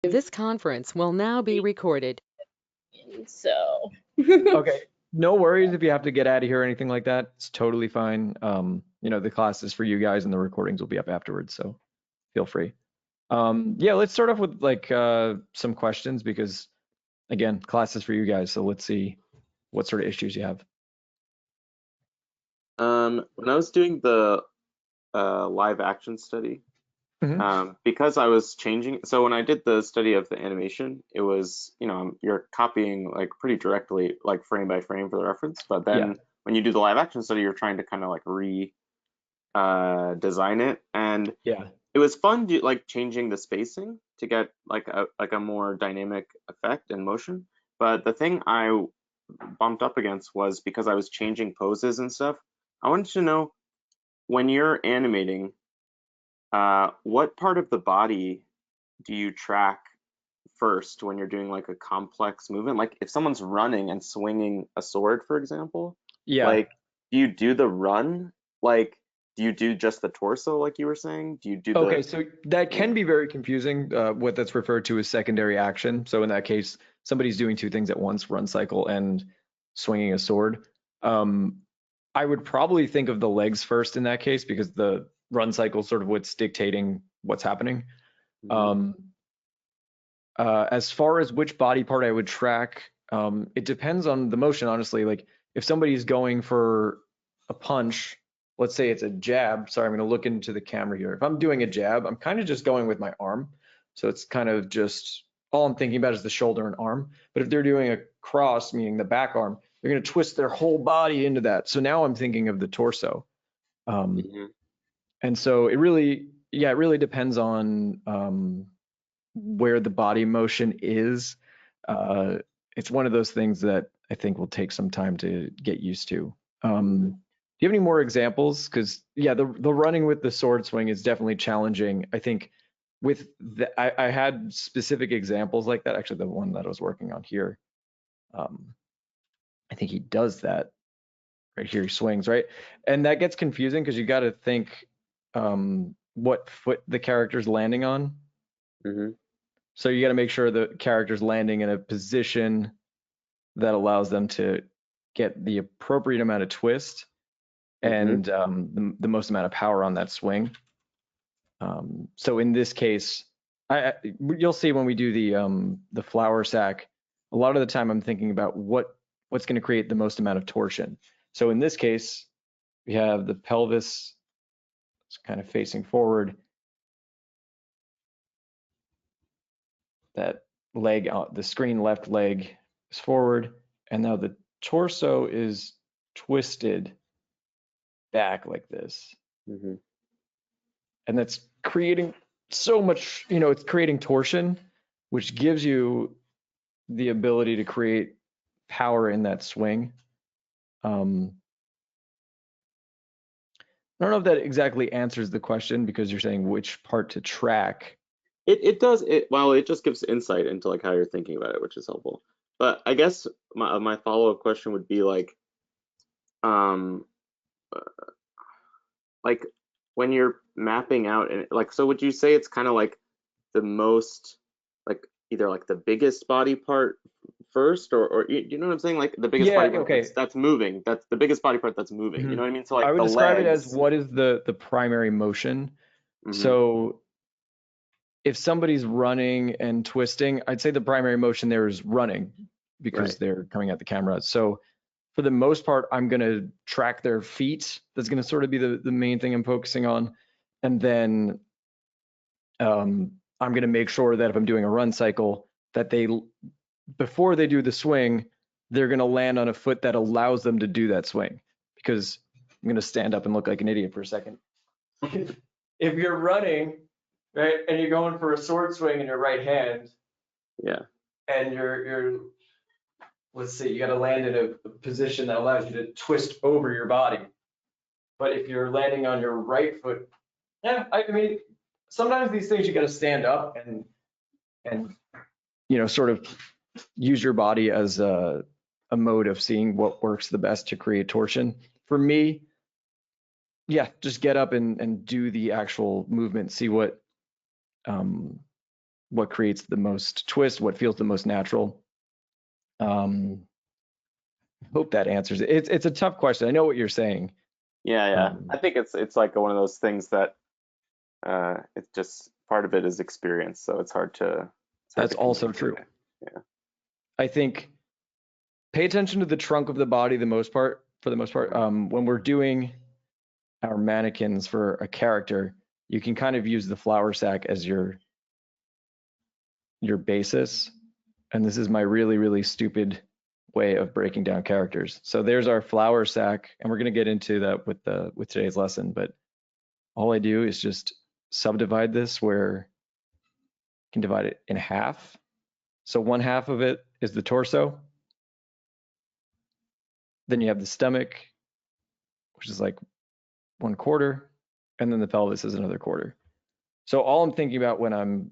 This conference will now be recorded. So, Okay. No worries if you have to get out of here or anything like that. It's totally fine. The class is for you guys and the recordings will be up afterwards, so feel free. Yeah, let's start off with some questions because again, class is for you guys, so let's see what sort of issues you have. When I was doing the live action study, Mhm. because I was changing, so when I did the study of the animation, it was, you're copying like pretty directly, like frame by frame for the reference. But Yeah. then when you do the live action study, you're trying to kind of like design it, and Yeah. it was fun like changing the spacing to get like a more dynamic effect and motion. But the thing I bumped up against was because I was changing poses and stuff. I wanted to know when you're animating, what part of the body do you track first when you're doing like a complex movement? Like if someone's running and swinging a sword, for example, Yeah. like do you do the run? Like do you do just the torso like you were saying? Do you do Okay, the so that yeah. can be very confusing, what that's referred to as secondary action. So in that case, somebody's doing two things at once, run cycle and swinging a sword. Um, I would probably think of the legs first in that case because the run cycle is sort of what's dictating what's happening. Mhm. Um, as far as which body part I would track, it depends on the motion, honestly. Like if somebody's going for a punch, let's say it's a jab. Sorry, I'm going to look into the camera here. If I'm doing a jab, I'm kind of just going with my arm. So it's kind of just all I'm thinking about is the shoulder and arm. But if they're doing a cross, meaning the back arm, they're going to twist their whole body into that. So now I'm thinking of the torso. Um, Mhm. and so it really depends on where the body motion is. Uh, it's one of those things that I think will take some time to get used to. Mhm. Do you have any more examples? Because yeah, the running with the sword swing is definitely challenging. I think I had specific examples like that. Actually, the one that I was working on here, um, I think he does that right here. He swings right, and that gets confusing because you got to think what foot the character's landing on. Mhm. So you got to make sure the character's landing in a position that allows them to get the appropriate amount of twist Mhm. and the most amount of power on that swing. So in this case, you'll see when we do the flower sack, a lot of the time I'm thinking about what's going to create the most amount of torsion. So in this case, we have the pelvis kind of facing forward, that leg, the screen left leg is forward, and now the torso is twisted back like this. Mhm. And that's creating so much, it's creating torsion, which gives you the ability to create power in that swing. Um, I don't know if that exactly answers the question because you're saying which part to track. It does it well, it just gives insight into like how you're thinking about it, which is helpful. But I guess my follow-up question would be um like when you're mapping out and like so would you say it's kind of like the most like either like the biggest body part first or you know what I'm saying? Like the biggest Yeah, body part okay. that's moving. That's the biggest body part that's moving. You know Mhm. what I mean? So I like would the describe it as legs. what is the primary motion. Hmm. So if somebody's running and twisting, I'd say the primary motion there is running because Right. they're coming at the camera. So for the most part, I'm going to track their feet. That's going to sort of be the main thing I'm focusing on. And then I'm going to make sure that if I'm doing a run cycle, that before they do the swing, they're going to land on a foot that allows them to do that swing. Because I'm going to stand up and look like an idiot for a second. If you're running, right, and you're going for a sword swing in your right hand, Yeah. and you're let's see, you got to land in a position that allows you to twist over your body. But if you're landing on your right foot, yeah, I mean, sometimes these things you got to stand up and sort of use your body as a mode of seeing what works the best to create torsion. For me, yeah, just get up and do the actual movement, see what um, what creates the most twist, what feels the most natural. Hope that answers it. It's a tough question. I know what you're saying. Yeah. I think it's like one of those things that it's just part of it is experience, so it's hard to. That's also true. Yeah. I think pay attention to the trunk of the body for the most part. When we're doing our mannequins for a character, you can kind of use the flour sack as your basis. And this is my really, really stupid way of breaking down characters. So there's our flour sack, and we're going to get into that with today's lesson. But all I do is just subdivide this where you can divide it in half. So one half of it is the torso. Then you have the stomach, which is like 1/4, and then the pelvis is another 1/4. So all I'm thinking about when I'm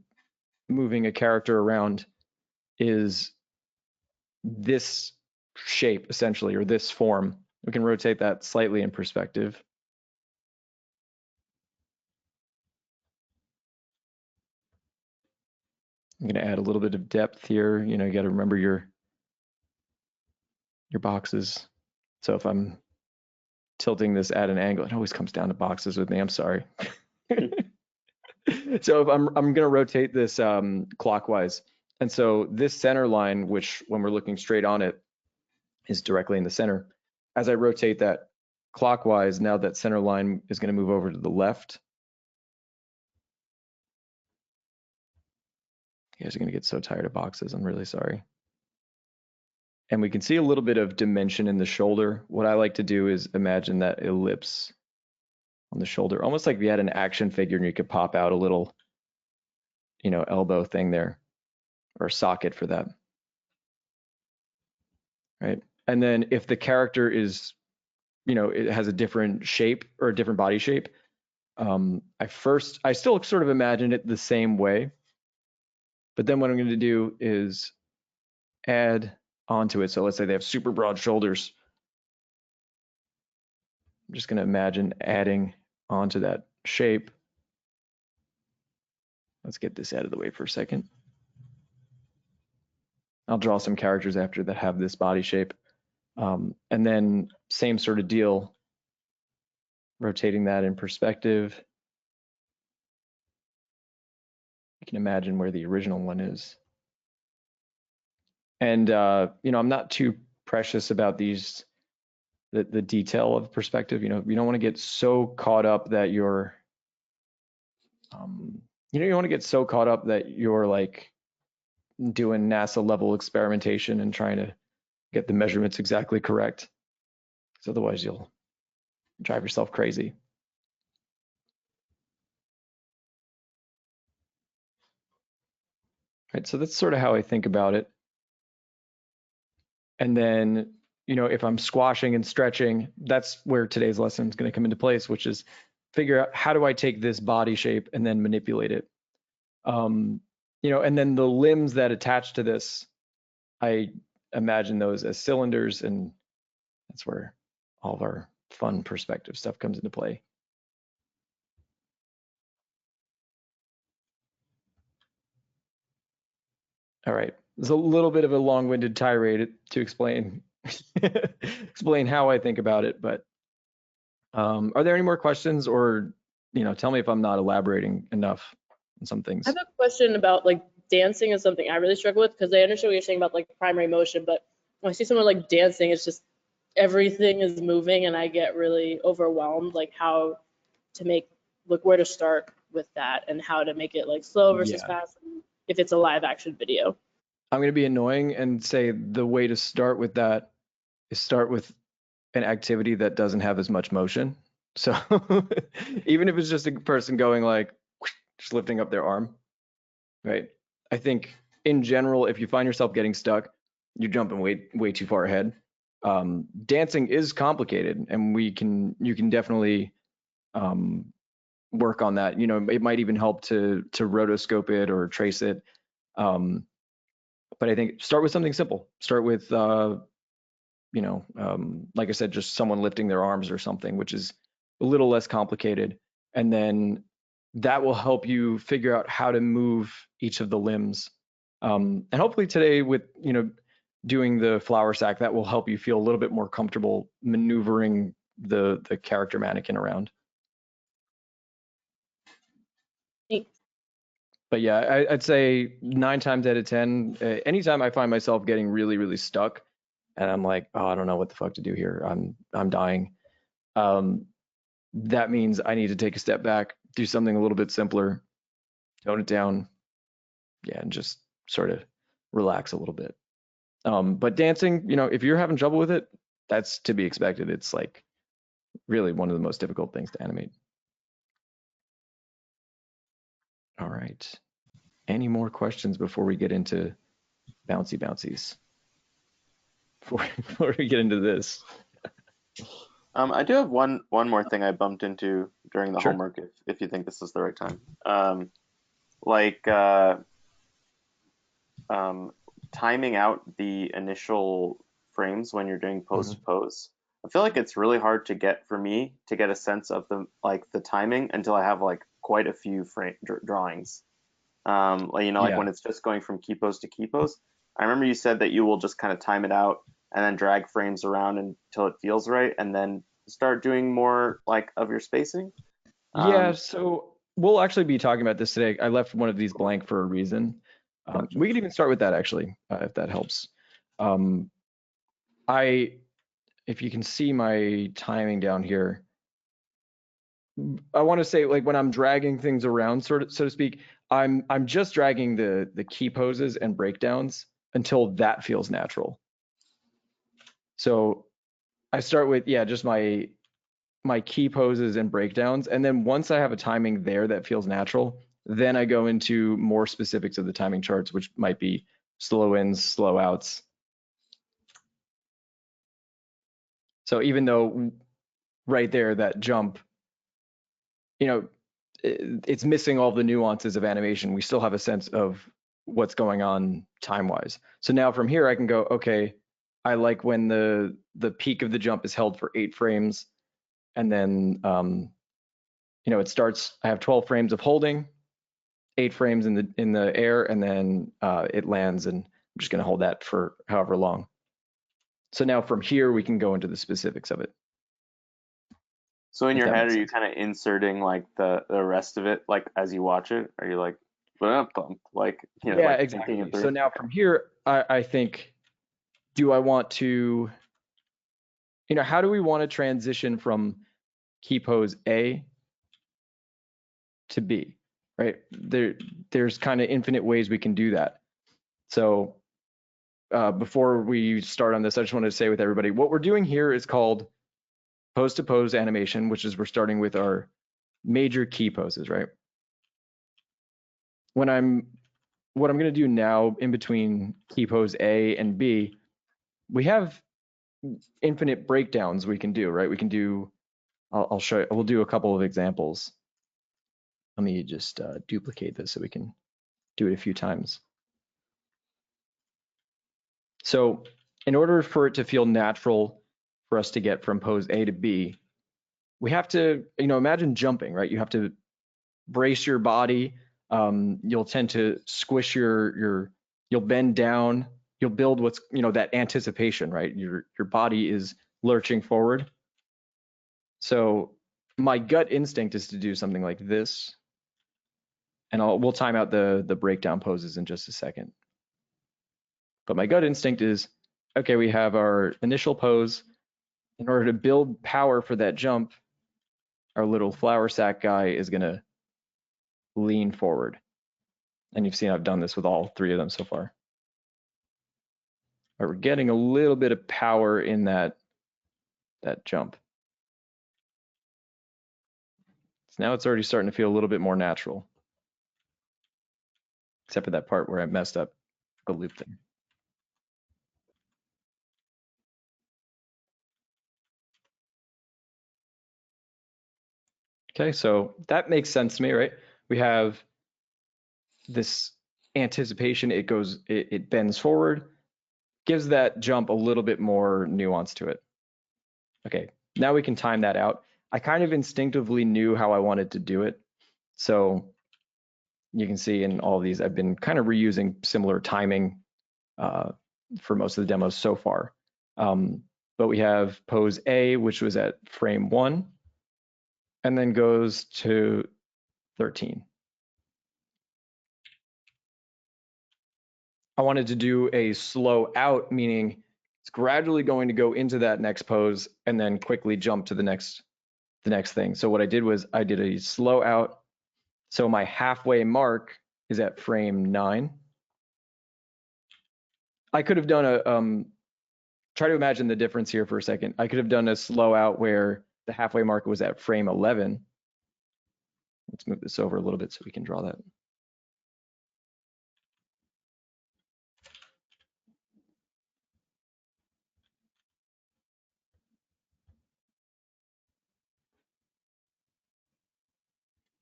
moving a character around is this shape essentially, or this form. We can rotate that slightly in perspective. I'm going to add a little bit of depth here. You got to remember your boxes. So if I'm tilting this at an angle, it always comes down to boxes with me. I'm sorry. So if I'm going to rotate this clockwise, and so this center line, which when we're looking straight on it, is directly in the center. As I rotate that clockwise, now that center line is going to move over to the left. You guys are going to get so tired of boxes. I'm really sorry. And we can see a little bit of dimension in the shoulder. What I like to do is imagine that ellipse on the shoulder, almost like if you had an action figure and you could pop out a little, elbow thing there, or a socket for that. Right. And then if the character is, it has a different shape or a different body shape, I still sort of imagine it the same way. But then what I'm going to do is add onto it. So let's say they have super broad shoulders. I'm just going to imagine adding onto that shape. Let's get this out of the way for a second. I'll draw some characters after that have this body shape. And then same sort of deal, rotating that in perspective. You can imagine where the original one is. And, I'm not too precious about these, the detail of perspective. You don't want to get so caught up that you're, you want to get so caught up that you're like doing NASA level experimentation and trying to get the measurements exactly correct. Because otherwise you'll drive yourself crazy. Right, so that's sort of how I think about it. And then, if I'm squashing and stretching, that's where today's lesson is going to come into place, which is figure out how do I take this body shape and then manipulate it. And then the limbs that attach to this, I imagine those as cylinders, and that's where all of our fun perspective stuff comes into play. All right, there's a little bit of a long-winded tirade to explain how I think about it, but are there any more questions, or tell me if I'm not elaborating enough on some things. I have a question about like dancing is something I really struggle with, because I understand what you're saying about like primary motion, but when I see someone like dancing, it's just everything is moving and I get really overwhelmed, like how to make, like where to start with that and how to make it like slow versus fast if it's a live action video. I'm going to be annoying and say the way to start with that is start with an activity that doesn't have as much motion. So even if it's just a person going like, just lifting up their arm, right? I think in general, if you find yourself getting stuck, you're jumping way too far ahead. Dancing is complicated, and you can definitely work on that. It might even help to rotoscope it or trace it. But I think start with something simple. Start with, like I said, just someone lifting their arms or something, which is a little less complicated. And then that will help you figure out how to move each of the limbs. And hopefully today with, doing the flour sack, that will help you feel a little bit more comfortable maneuvering the character mannequin around. Thanks. But yeah, I'd say 9 times out of 10, anytime I find myself getting really, really stuck and I'm like, oh, I don't know what the fuck to do here. I'm dying. That means I need to take a step back, do something a little bit simpler, tone it down, yeah, and just sort of relax a little bit. But dancing, if you're having trouble with it, that's to be expected. It's like really one of the most difficult things to animate. All right. Any more questions before we get into bouncy bouncies? Before we get into this. I do have one more thing I bumped into during the Sure. homework, if you think this is the right time. Timing out the initial frames when you're doing pose to pose. I feel like it's really hard to get for me to get a sense of the timing until I have like quite a few drawings. Like when it's just going from key pose to key pose. I remember you said that you will just kind of time it out and then drag frames around until it feels right, and then start doing more like of your spacing. Yeah, so we'll actually be talking about this today. I left one of these blank for a reason. Gotcha. We could even start with that actually, if that helps. If you can see my timing down here, I want to say like when I'm dragging things around, so to speak, I'm just dragging the key poses and breakdowns until that feels natural. So I start with, just my key poses and breakdowns, and then once I have a timing there that feels natural, then I go into more specifics of the timing charts, which might be slow ins, slow outs. So even though right there, that jump, it's missing all the nuances of animation, we still have a sense of what's going on time-wise. So now from here, I can go, okay, I like when the peak of the jump is held for 8 frames, and then it starts. I have 12 frames of holding, 8 frames in the air, and then it lands, and I'm just going to hold that for however long. So now from here, we can go into the specifics of it. So in If your that head, makes are you sense. kind of inserting like the rest of it, like as you watch it? Are you like, bump, like, Yeah, like exactly. thinking it So through? now from here, I think, do I want to, how do we want to transition from key pose A to B, right? There's kind of infinite ways we can do that. So before we start on this, I just wanted to say with everybody, what we're doing here is called pose to pose animation, which is we're starting with our major key poses, right? What I'm going to do now in between key pose A and B, we have infinite breakdowns we can do, right? We can do, I'll show you, we'll do a couple of examples. Let me just duplicate this so we can do it a few times. So in order for it to feel natural for us to get from pose A to B, we have to, imagine jumping, right? You have to brace your body. You'll tend to squish you'll bend down. You'll build what's, that anticipation, right? Your body is lurching forward. So my gut instinct is to do something like this. And we'll time out the breakdown poses in just a second. But my gut instinct is, okay, we have our initial pose. In order to build power for that jump, our little flour sack guy is going to lean forward. And you've seen I've done this with all 3 of them so far. But we're getting a little bit of power in that jump. So now it's already starting to feel a little bit more natural. Except for that part where I messed up the loop thing. Okay, so that makes sense to me, right? We have this anticipation, it bends forward, gives that jump a little bit more nuance to it. Okay, now we can time that out. I kind of instinctively knew how I wanted to do it. So you can see in all of these, I've been kind of reusing similar timing for most of the demos so far. But we have pose A, which was at frame 1, and then goes to 13. I wanted to do a slow out, meaning it's gradually going to go into that next pose and then quickly jump to the next thing. So what I did was I did a slow out. So my halfway mark is at frame 9. I could have done a try to imagine the difference here for a second. I could have done a slow out where the halfway mark was at frame 11. Let's move this over a little bit so we can draw that.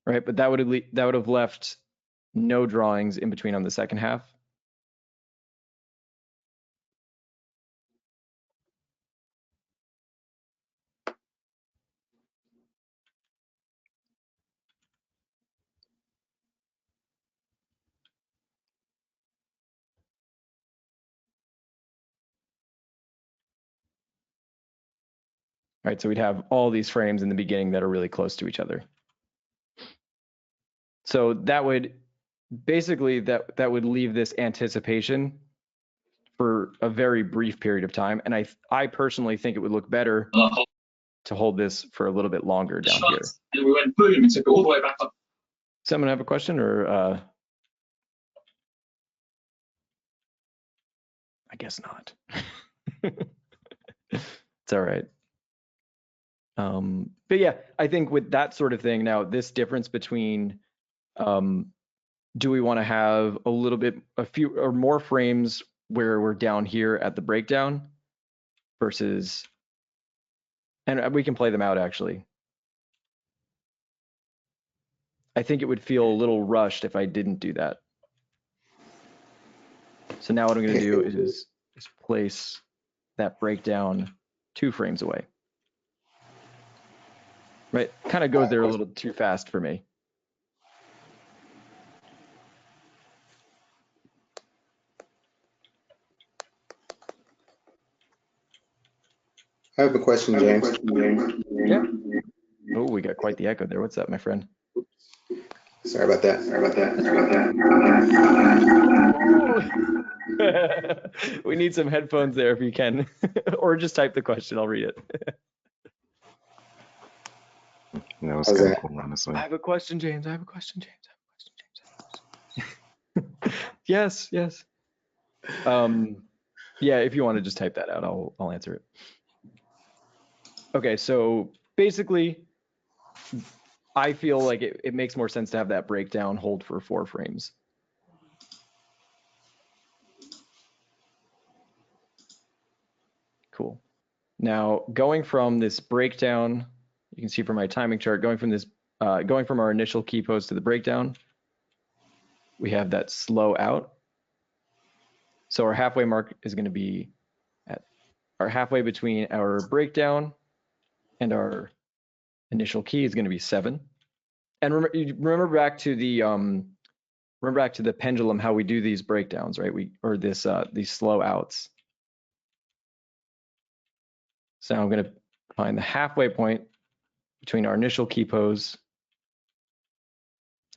Right, but that would have left no drawings in between on the second half. Right, so we'd have all these frames in the beginning that are really close to each other. So that would basically that would leave this anticipation for a very brief period of time, and I personally think it would look better to hold this for a little bit longer down here. And we went boom and took it all the way back up. Someone have a question, or I guess not. It's all right. But yeah, I think with that sort of thing, now this difference between do we want to have a few or more frames where we're down here at the breakdown versus, and we can play them out actually. I think it would feel a little rushed if I didn't do that. So now what I'm going to do is place that breakdown 2 frames away. Right, kind of goes there a little too fast for me. I have a question, James. Yeah. Oh, we got quite the echo there. What's that, my friend? Sorry about that. We need some headphones there if you can, or just type the question. I'll read it. That was How's kind of that? cool, honestly. I have a question, James. I have a question, James. Yes, yes. Yeah, if you want to just type that out, I'll answer it. Okay, so basically, I feel like it makes more sense to have that breakdown hold for 4 frames. Cool. Now, going from this breakdown, you can see from my timing chart, going from our initial key pose to the breakdown, we have that slow out. So our halfway mark is going to be at our halfway between our breakdown and our initial key is going to be 7. And remember back to the pendulum, how we do these breakdowns, right? These slow outs. So now I'm going to find the halfway point between our initial key pose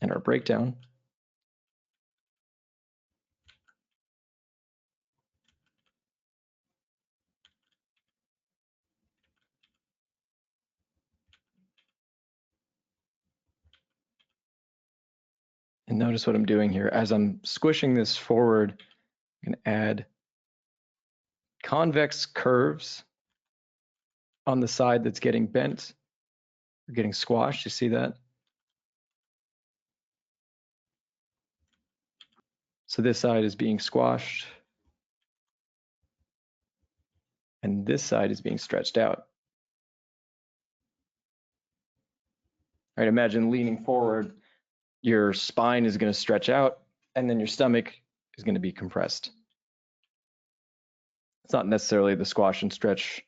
and our breakdown. And notice what I'm doing here. As I'm squishing this forward, I'm going to add convex curves on the side that's getting bent or getting squashed. You see that? So this side is being squashed, and this side is being stretched out. All right, imagine leaning forward, your spine is going to stretch out, and then your stomach is going to be compressed. It's not necessarily the squash and stretch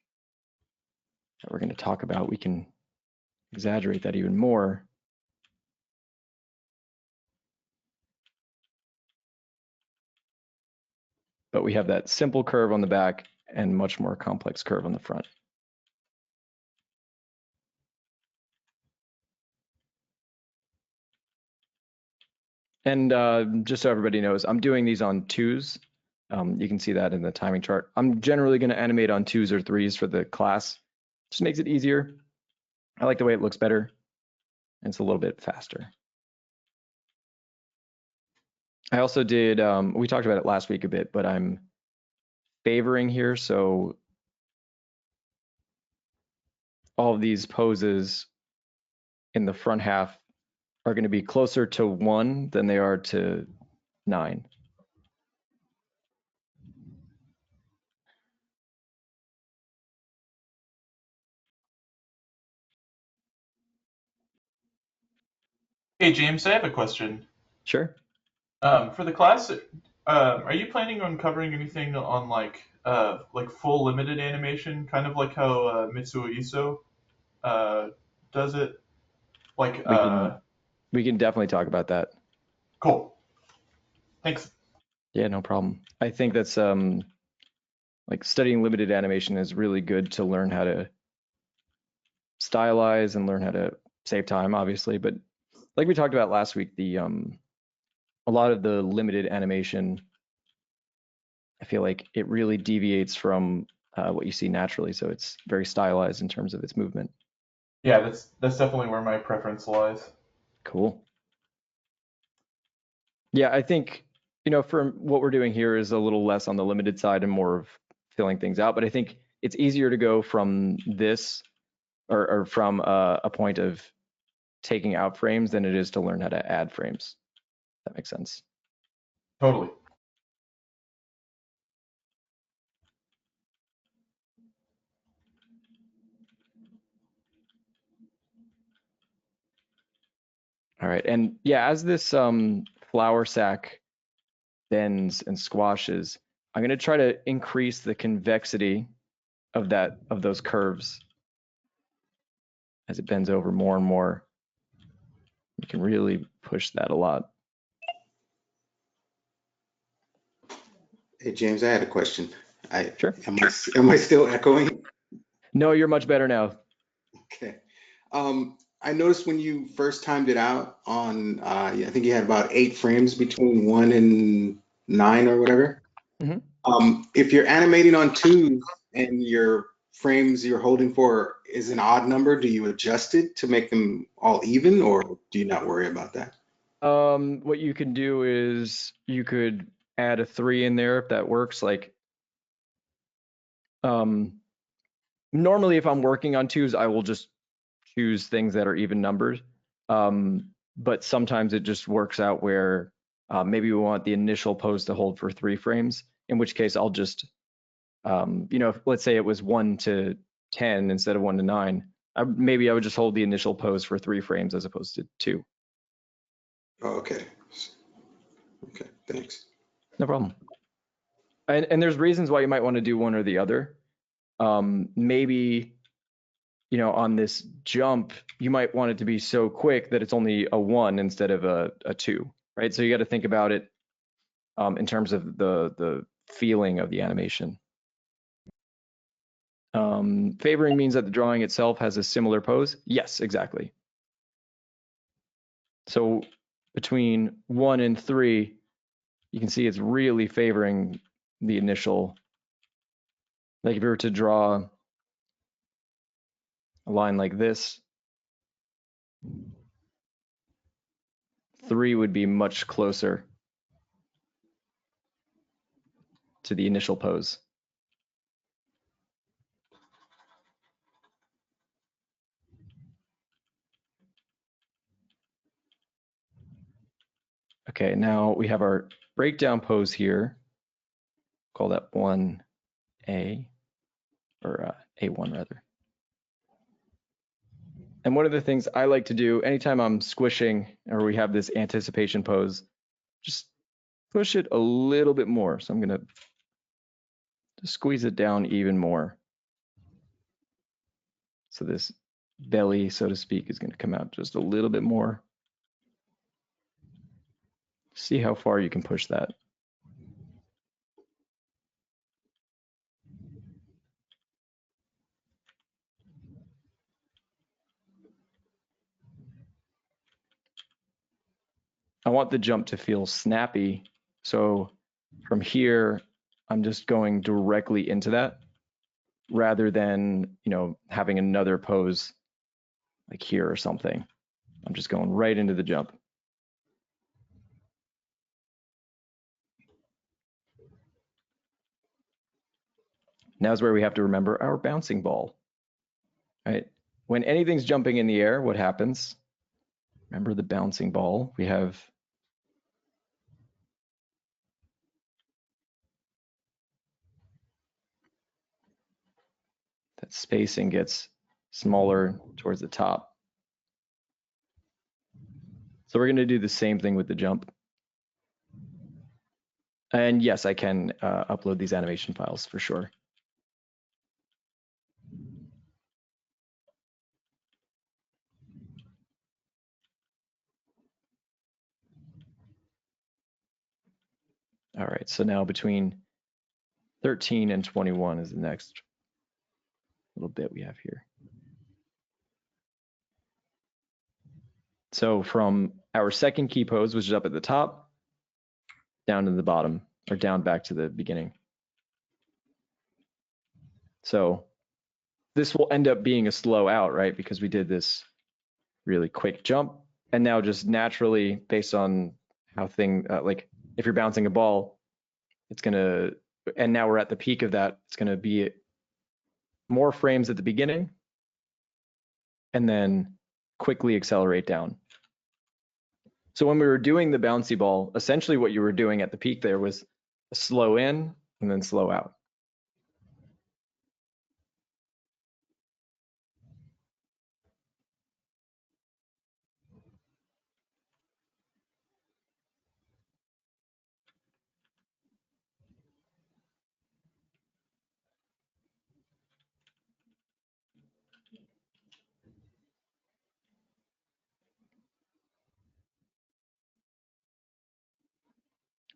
that we're going to talk about. We can exaggerate that even more. but we have that simple curve on the back and much more complex curve on the front. And just so everybody knows, I'm doing these on 2s. You can see that in the timing chart. I'm generally going to animate on 2s or 3s for the class. Just makes it easier. I like the way it looks better. And it's a little bit faster. I also did, we talked about it last week a bit, but I'm favoring here. So all of these poses in the front half are going to be closer to 1 than they are to 9. Hey, James, I have a question. Sure. For the class, are you planning on covering anything on like full limited animation, kind of like how Mitsuo Iso does it? Like, We can definitely talk about that. cool. Thanks. Yeah, no problem. I think that's like studying limited animation is really good to learn how to stylize and learn how to save time, obviously. But like we talked about last week, the a lot of the limited animation, I feel like it really deviates from what you see naturally. So it's very stylized in terms of its movement. Yeah, that's definitely where my preference lies. Cool. Yeah, I think, for what we're doing here is a little less on the limited side and more of filling things out. But I think it's easier to go from this or from a point of taking out frames than it is to learn how to add frames. That makes sense. Totally. All right, and yeah, as this flour sack bends and squashes, I'm going to try to increase the convexity of those curves as it bends over more and more. You can really push that a lot. Hey, James, I had a question. Sure. Am I still echoing? No, you're much better now. Okay. I noticed when you first timed it out on, I think you had about 8 frames between 1 and 9 or whatever. Mhm. If you're animating on 2 and your frames you're holding for is an odd number, do you adjust it to make them all even, or do you not worry about that? What you can do is you could add a 3 in there if that works. Like, normally if I'm working on 2s, I will just choose things that are even numbered. But sometimes it just works out where maybe we want the initial pose to hold for 3 frames, in which case I'll just, let's say it was 1 to 10 instead of 1 to 9, maybe I would just hold the initial pose for 3 frames as opposed to 2. Oh, okay. Okay, thanks. No problem. And there's reasons why you might want to do one or the other. Maybe, on this jump, you might want it to be so quick that it's only a 1 instead of a 2, right? So you got to think about it in terms of the feeling of the animation. Favoring means that the drawing itself has a similar pose. Yes, exactly. So between 1 and 3, you can see it's really favoring the initial. Like if you were to draw a line like this, 3 would be much closer to the initial pose. Okay, now we have our breakdown pose here. Call that 1A, or A1 rather. And one of the things I like to do anytime I'm squishing or we have this anticipation pose, just push it a little bit more. So I'm going to squeeze it down even more. So this belly, so to speak, is going to come out just a little bit more. See how far you can push that. I want the jump to feel snappy. So from here, I'm just going directly into that rather than, having another pose like here or something. I'm just going right into the jump. Now's where we have to remember our bouncing ball, right? When anything's jumping in the air, what happens? Remember the bouncing ball. We have that spacing gets smaller towards the top. So we're going to do the same thing with the jump. And yes, I can upload these animation files for sure. All right, so now between 13 and 21 is the next little bit we have here. So from our second key pose, which is up at the top, down to the bottom, or down back to the beginning. So this will end up being a slow out, right? Because we did this really quick jump. And now just naturally, based on how like if you're bouncing a ball, it's gonna, and now we're at the peak of that, it's gonna be more frames at the beginning and then quickly accelerate down. So when we were doing the bouncy ball, essentially what you were doing at the peak there was a slow in and then slow out.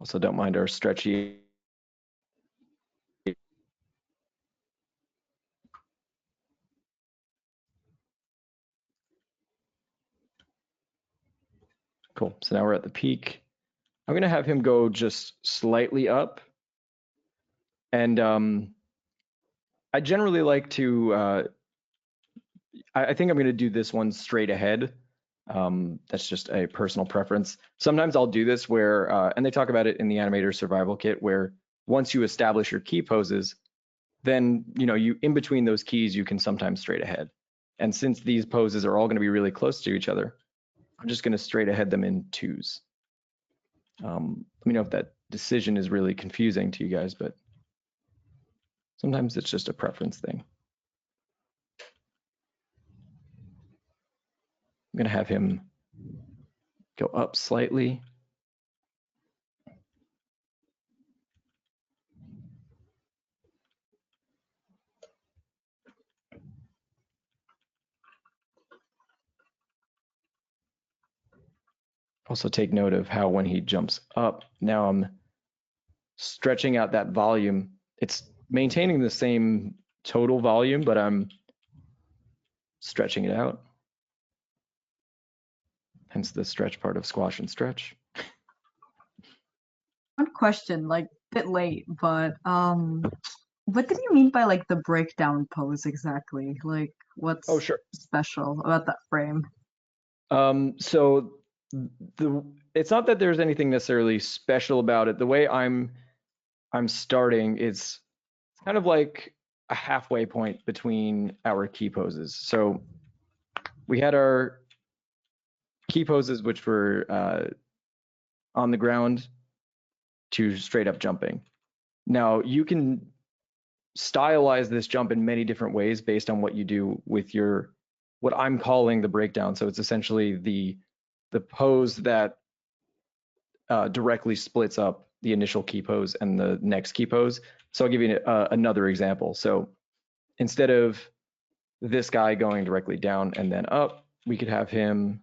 Also, don't mind our stretchy. Cool. So now we're at the peak. I'm going to have him go just slightly up. And I generally like to, I think I'm going to do this one straight ahead. That's just a personal preference. Sometimes I'll do this where, and they talk about it in the Animator Survival Kit, where once you establish your key poses, then, you in between those keys, you can sometimes straight ahead. And since these poses are all going to be really close to each other, I'm just going to straight ahead them in twos. Let me know if that decision is really confusing to you guys, but sometimes it's just a preference thing. I'm going to have him go up slightly. Also take note of how when he jumps up, now I'm stretching out that volume. It's maintaining the same total volume, but I'm stretching it out. Hence the stretch part of squash and stretch. One question, like a bit late, but what did you mean by like the breakdown pose exactly? Like what's sure. special about that frame? So it's not that there's anything necessarily special about it. The way I'm starting is kind of like a halfway point between our key poses. So we had our key poses, which were on the ground to straight up jumping. Now you can stylize this jump in many different ways based on what you do with your, what I'm calling the breakdown. So it's essentially the pose that directly splits up the initial key pose and the next key pose. So I'll give you another example. So instead of this guy going directly down and then up, we could have him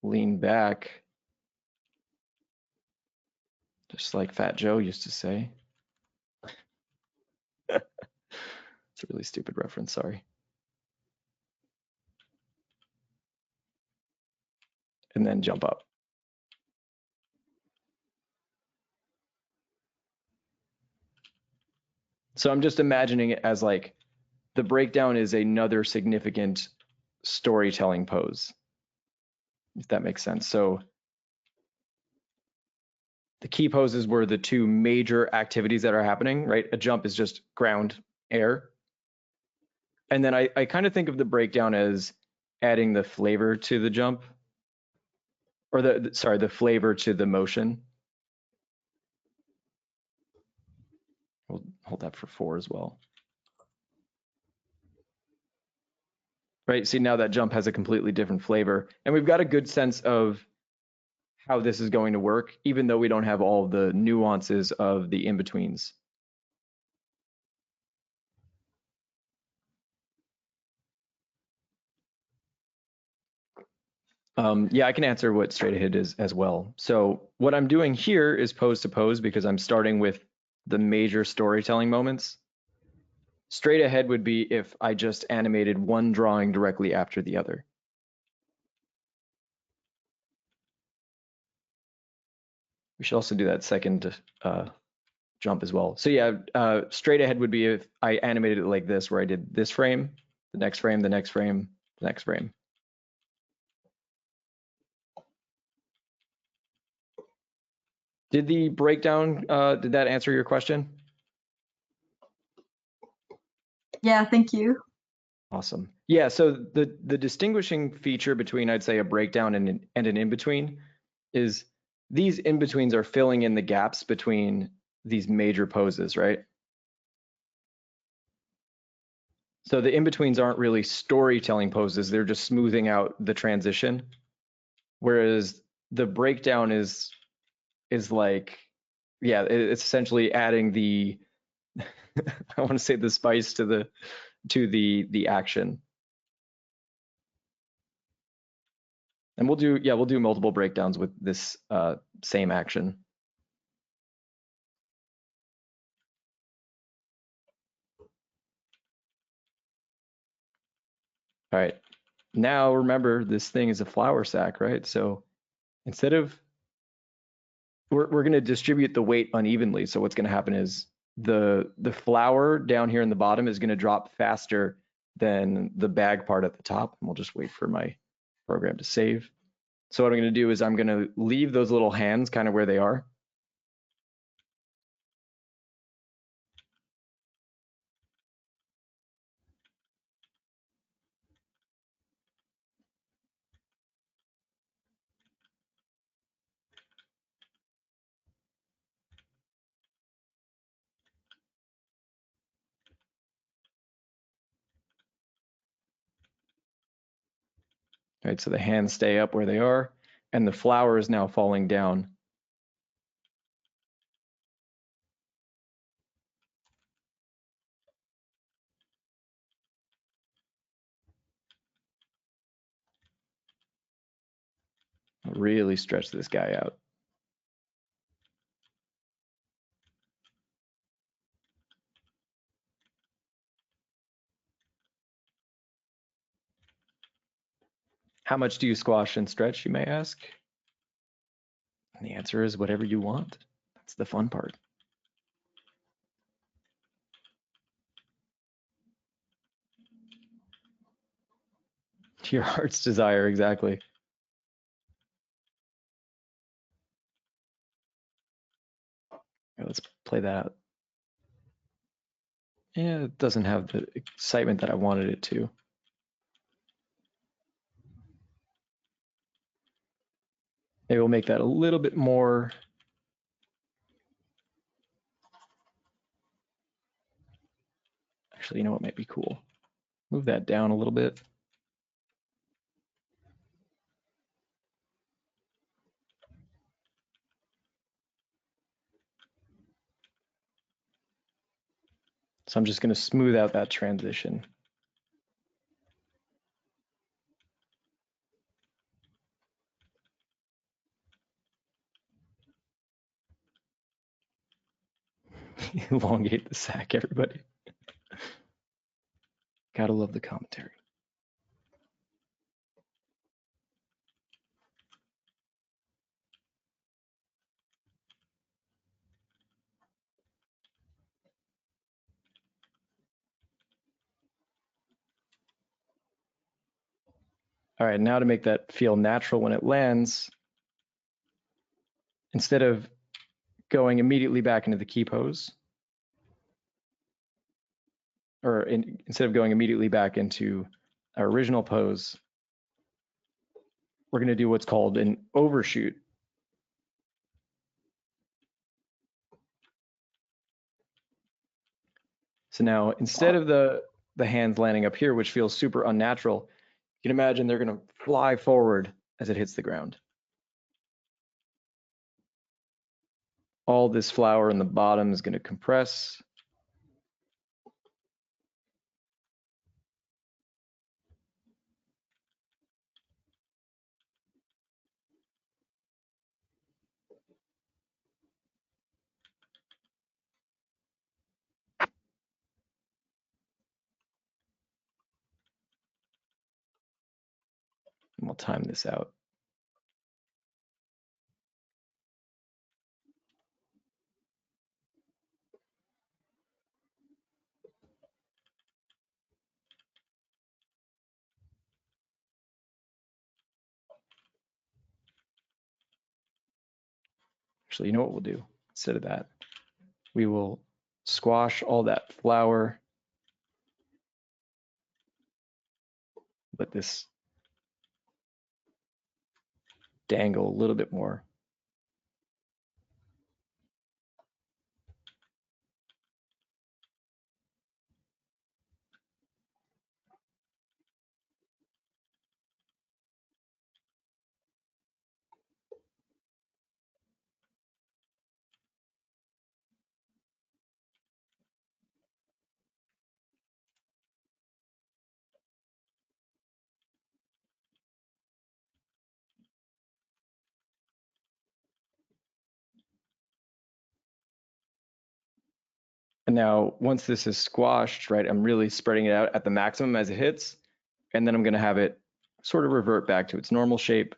lean back, just like Fat Joe used to say. It's a really stupid reference, sorry. and then jump up. So I'm just imagining it as like the breakdown is another significant storytelling pose, if that makes sense. So the key poses were the two major activities that are happening, right? A jump is just ground, air. And then I kind of think of the breakdown as adding the flavor to the jump, or the flavor to the motion. We'll hold that for 4 as well. Right, see now that jump has a completely different flavor, and we've got a good sense of how this is going to work, even though we don't have all the nuances of the in-betweens. Yeah, I can answer what straight ahead is as well. So what I'm doing here is pose to pose because I'm starting with the major storytelling moments. Straight ahead would be if I just animated one drawing directly after the other. We should also do that second jump as well. So yeah, straight ahead would be if I animated it like this, where I did this frame, the next frame, the next frame, the next frame. Did the breakdown, did that answer your question? Yeah, thank you. Awesome. Yeah, so the distinguishing feature between, I'd say, a breakdown and an in-between is these in-betweens are filling in the gaps between these major poses, right? So the in-betweens aren't really storytelling poses, they're just smoothing out the transition. Whereas the breakdown is like, yeah, it's essentially adding the, I want to say the spice to the action. And we'll do multiple breakdowns with this same action. All right, now remember this thing is a flour sack, right? So instead of, we're gonna distribute the weight unevenly. So what's gonna happen is the flour down here in the bottom is gonna drop faster than the bag part at the top. And we'll just wait for my program to save. So what I'm gonna do is I'm gonna leave those little hands kind of where they are. Right, so the hands stay up where they are, and the flour is now falling down. Really stretch this guy out. How much do you squash and stretch, you may ask? And the answer is whatever you want. That's the fun part. To your heart's desire, exactly. Let's play that out. Yeah, it doesn't have the excitement that I wanted it to. Maybe we'll make that a little bit more. Actually, you know what might be cool? Move that down a little bit. So I'm just going to smooth out that transition. Elongate the sack, everybody. Gotta love the commentary. All right, now to make that feel natural when it lands, instead of going immediately back into the key pose, or instead of going immediately back into our original pose, we're going to do what's called an overshoot. So now instead of the hands landing up here, which feels super unnatural, you can imagine they're going to fly forward as it hits the ground. All this flour in the bottom is going to compress. And we'll time this out. Actually, you know what we'll do? Instead of that, we will squash all that flour. Let this dangle a little bit more. And now once this is squashed, right, I'm really spreading it out at the maximum as it hits, and then I'm going to have it sort of revert back to its normal shape.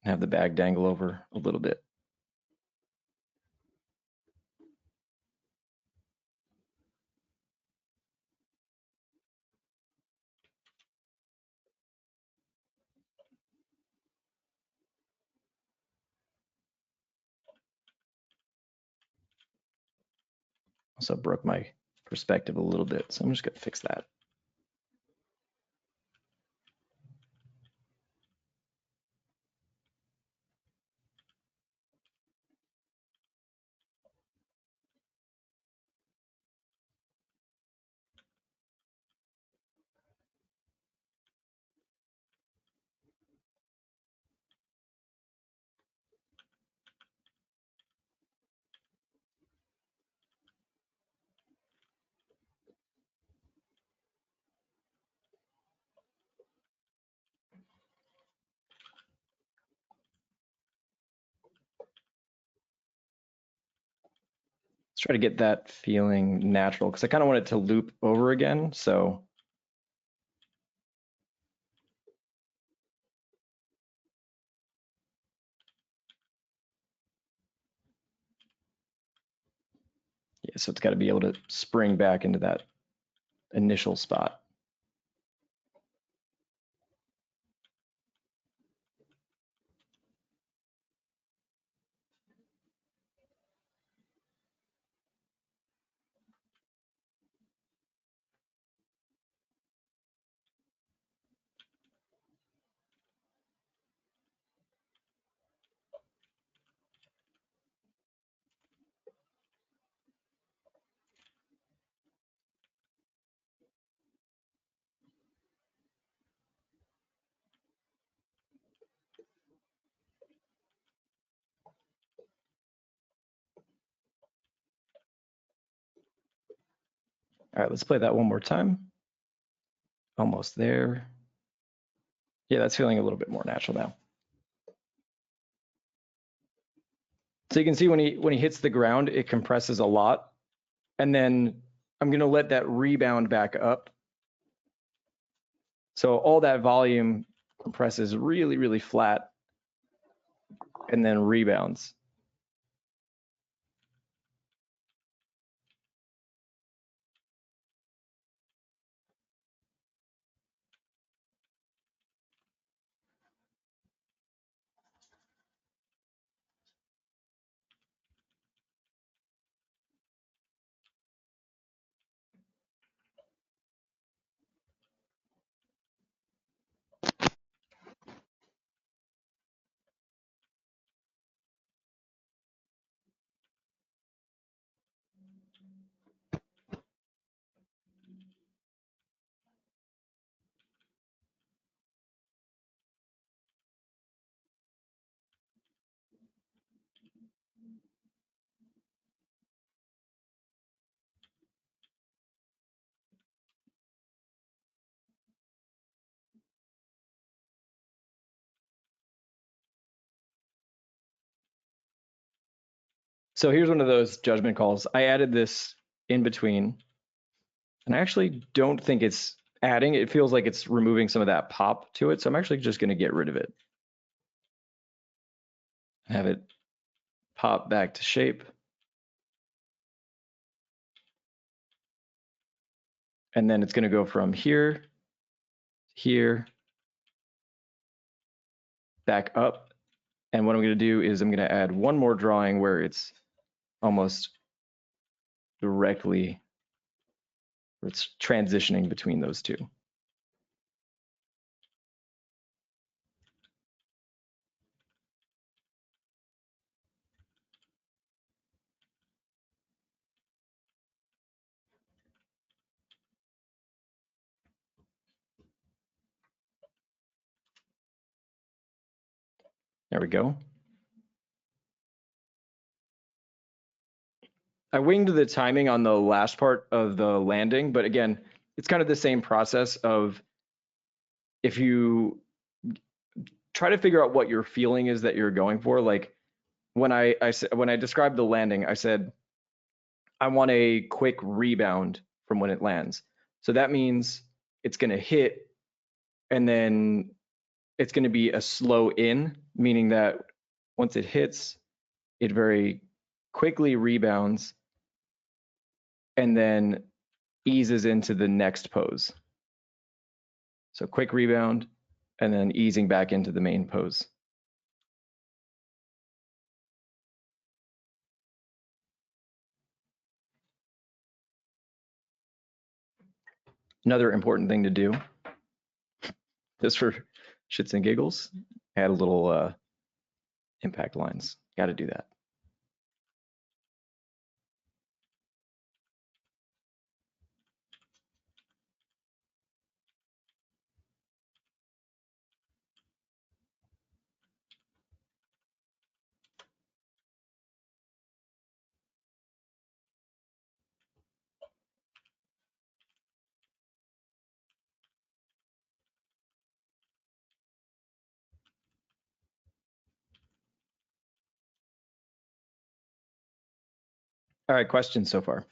And have the bag dangle over a little bit. Also broke my perspective a little bit, so I'm just going to fix that. Let's try to get that feeling natural because I kind of want it to loop over again. So yeah, so it's got to be able to spring back into that initial spot. All right, let's play that one more time. Almost there. Yeah, that's feeling a little bit more natural now. So you can see when he hits the ground, it compresses a lot. And then I'm going to let that rebound back up. So all that volume compresses really, really flat and then rebounds. So here's one of those judgment calls. I added this in between, and I actually don't think it's adding. It feels like it's removing some of that pop to it. So I'm actually just going to get rid of it. Have it pop back to shape. And then it's going to go from here, here, back up. And what I'm going to do is I'm going to add one more drawing where it's almost directly, where it's transitioning between those two. There we go. I winged the timing on the last part of the landing, but again, it's kind of the same process of if you try to figure out what your feeling is that you're going for. Like when I described the landing, I said, I want a quick rebound from when it lands. So that means it's going to hit and then it's going to be a slow in, meaning that once it hits, it very quickly rebounds and then eases into the next pose. So quick rebound and then easing back into the main pose. Another important thing to do, just for shits and giggles, add a little impact lines. Got to do that. All right, questions so far?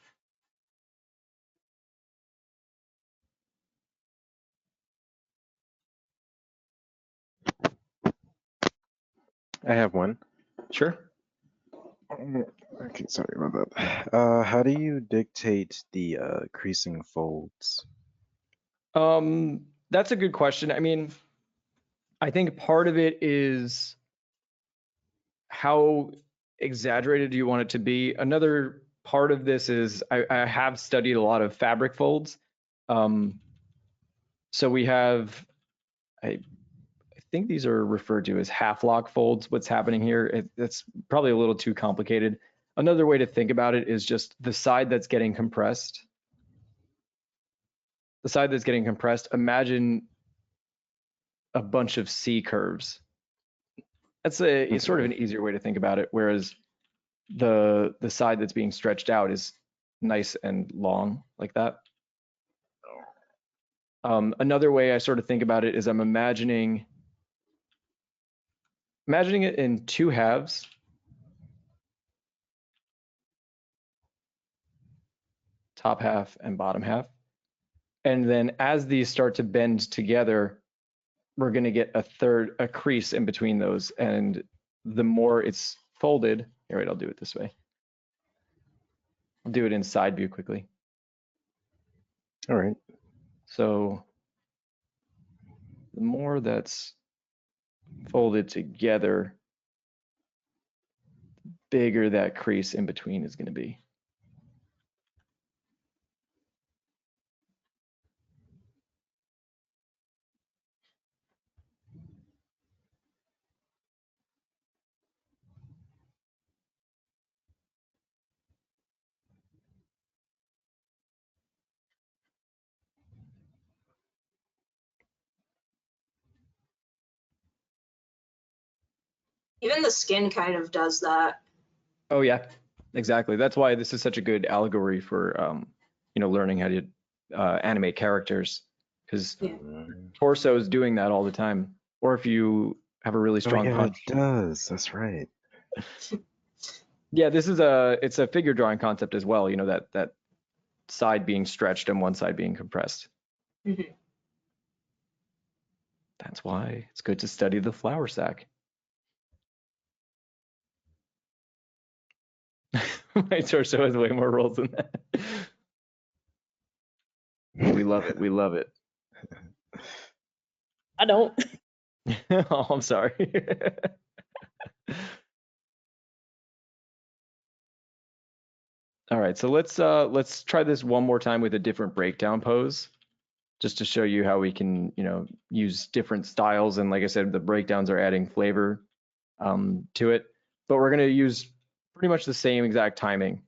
I have one. Sure. Okay, sorry about that. How do you dictate the creasing folds? That's a good question. I mean, I think part of it is how exaggerated do you want it to be. Another part of this is I have studied a lot of fabric folds. So we have, I think these are referred to as half lock folds. What's happening here, it's probably a little too complicated. Another way to think about it is just the side that's getting compressed. The side that's getting compressed, imagine a bunch of C curves. That's it's sort of an easier way to think about it. Whereas the side that's being stretched out is nice and long like that. Another way I sort of think about it is I'm imagining it in two halves. Top half and bottom half. And then as these start to bend together, we're going to get a crease in between those. And the more it's folded, here, wait, I'll do it this way. I'll do it in side view quickly. All right. So the more that's folded together, the bigger that crease in between is going to be. Even the skin kind of does that. Oh yeah, exactly. That's why this is such a good allegory for learning how to animate characters, because torso is doing that all the time. Or if you have a really strong yeah, punch. it does. That's right. Yeah, it's a figure drawing concept as well, you know, that side being stretched and one side being compressed. Mhm. That's why it's good to study the flour sack. My torso has way more rolls than that. We love it. We love it. I don't. Oh, I'm sorry. All right, so let's try this one more time with a different breakdown pose, just to show you how we can, you know, use different styles. And like I said, the breakdowns are adding flavor to it, but we're gonna use pretty much the same exact timing.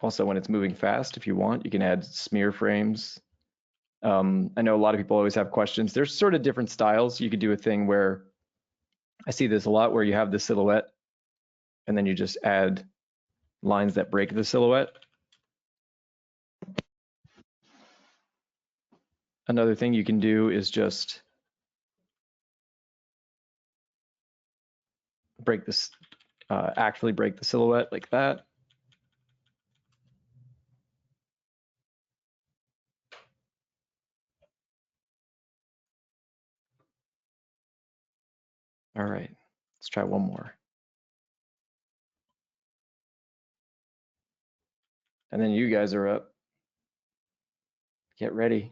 Also, when it's moving fast, if you want, you can add smear frames. I know a lot of people always have questions. There's sort of different styles. You could do a thing where I see this a lot, where you have the silhouette and then you just add lines that break the silhouette. Another thing you can do is just break this, actually break the silhouette like that. All right, let's try one more. And then you guys are up. Get ready.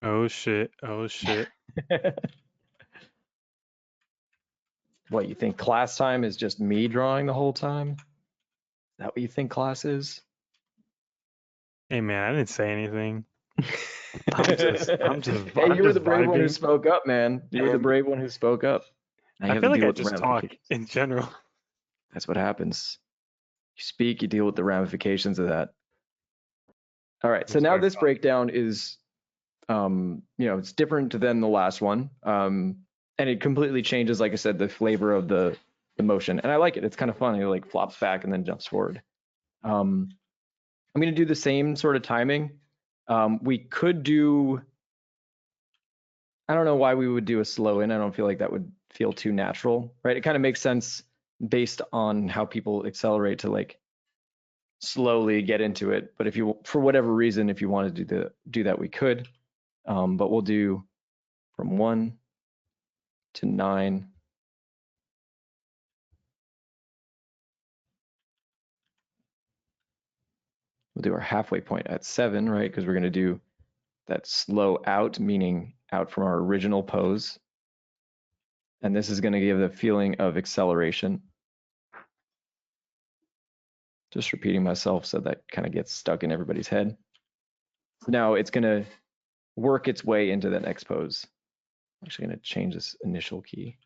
Oh shit. Oh shit. What, you think class time is just me drawing the whole time? Is that what you think class is? Hey man, I didn't say anything. I'm just Hey, you were the brave one who vibing. spoke up, man. You were the And brave one who spoke up. Now you I have feel to like deal I with the just talk ramifications. in general. That's what happens. You speak, you deal with the ramifications of that. All right, so now this breakdown is, you know, it's different than the last one. And it completely changes, like I said, the flavor of the motion. And I like it. It's kind of fun. It like flops back and then jumps forward. I'm going to do the same sort of timing. We could do, I don't know why we would do a slow in. I don't feel like that would feel too natural, right? It kind of makes sense based on how people accelerate to like slowly get into it. But if you, for whatever reason, if you want to do that, we could. But we'll do from 1 to 9. We'll do our halfway point at 7, right? Because we're going to do that slow out, meaning out from our original pose. And this is going to give the feeling of acceleration. Just repeating myself so that kind of gets stuck in everybody's head. Now it's going to work its way into the next pose. I'm actually going to change this initial key.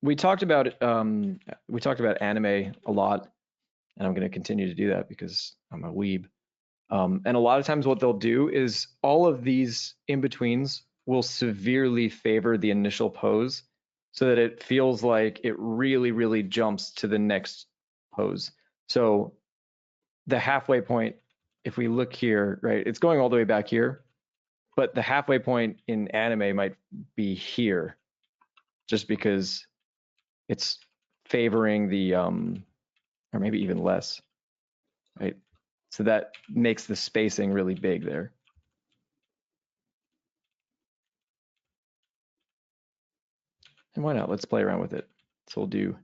We talked about anime a lot, and I'm going to continue to do that because I'm a weeb. And a lot of times what they'll do is all of these in-betweens will severely favor the initial pose so that it feels like it really, really jumps to the next pose. So the halfway point, if we look here, right, it's going all the way back here, but the halfway point in anime might be here just because it's favoring the, or maybe even less, right? So that makes the spacing really big there. And why not? Let's play around with it. So we'll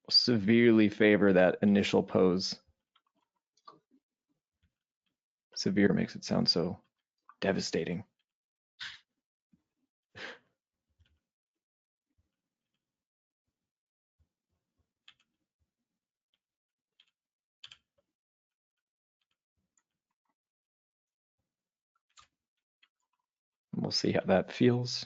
severely favor that initial pose. Severe makes it sound so devastating. And we'll see how that feels.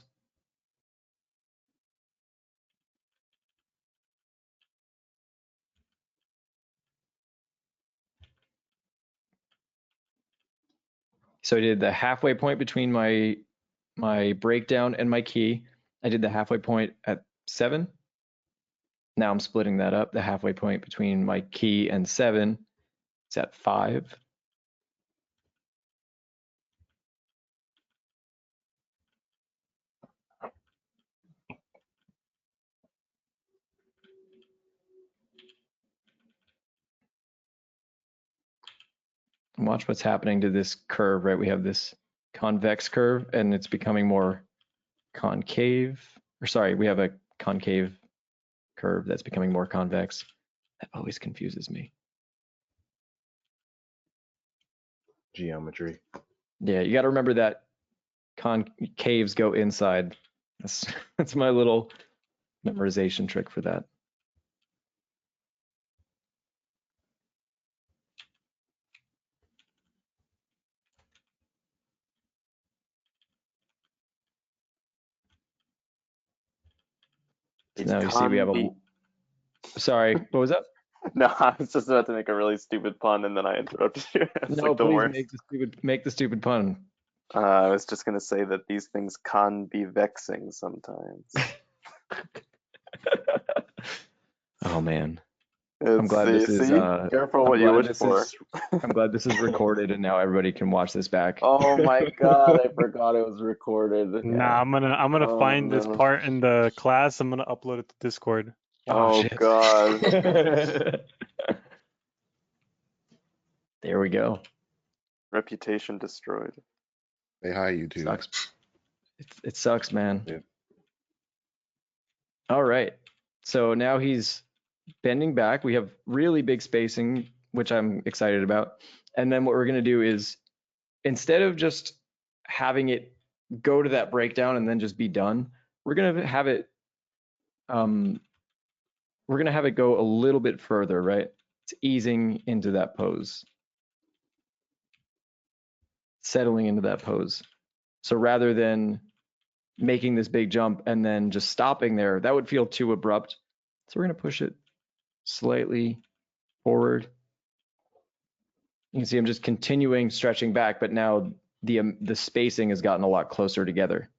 So I did the halfway point between my breakdown and my key. I did the halfway point at 7. Now I'm splitting that up. The halfway point between my key and 7 is at 5. And watch what's happening to this curve, right? We have this convex curve and it's becoming more concave. Or sorry, we have a concave curve that's becoming more convex. That always confuses me. Geometry. Yeah, you got to remember that concaves go inside. That's my little memorization trick for that. So now you see we have a. Sorry, what was that? No, I was just about to make a really stupid pun and then I interrupted you. It's No, like the please worst. make the stupid pun. I was just gonna say that these things can be vexing sometimes. Oh man, I'm glad this is. Careful what you wish for. I'm glad this is recorded and now everybody can watch this back. Oh my god, I forgot it was recorded. Nah, I'm gonna Oh, find this no. part in the class. I'm gonna upload it to Discord. Oh shit. god. There we go. Reputation destroyed. Say hi, YouTube. Sucks. It sucks, man. Yep. All right. So now he's bending back. We have really big spacing, which I'm excited about. And then what we're going to do is instead of just having it go to that breakdown and then just be done, we're going to have it go a little bit further, right? It's easing into that pose. Settling into that pose. So rather than making this big jump and then just stopping there, that would feel too abrupt. So we're going to push it slightly forward. You can see I'm just continuing stretching back, but now the spacing has gotten a lot closer together.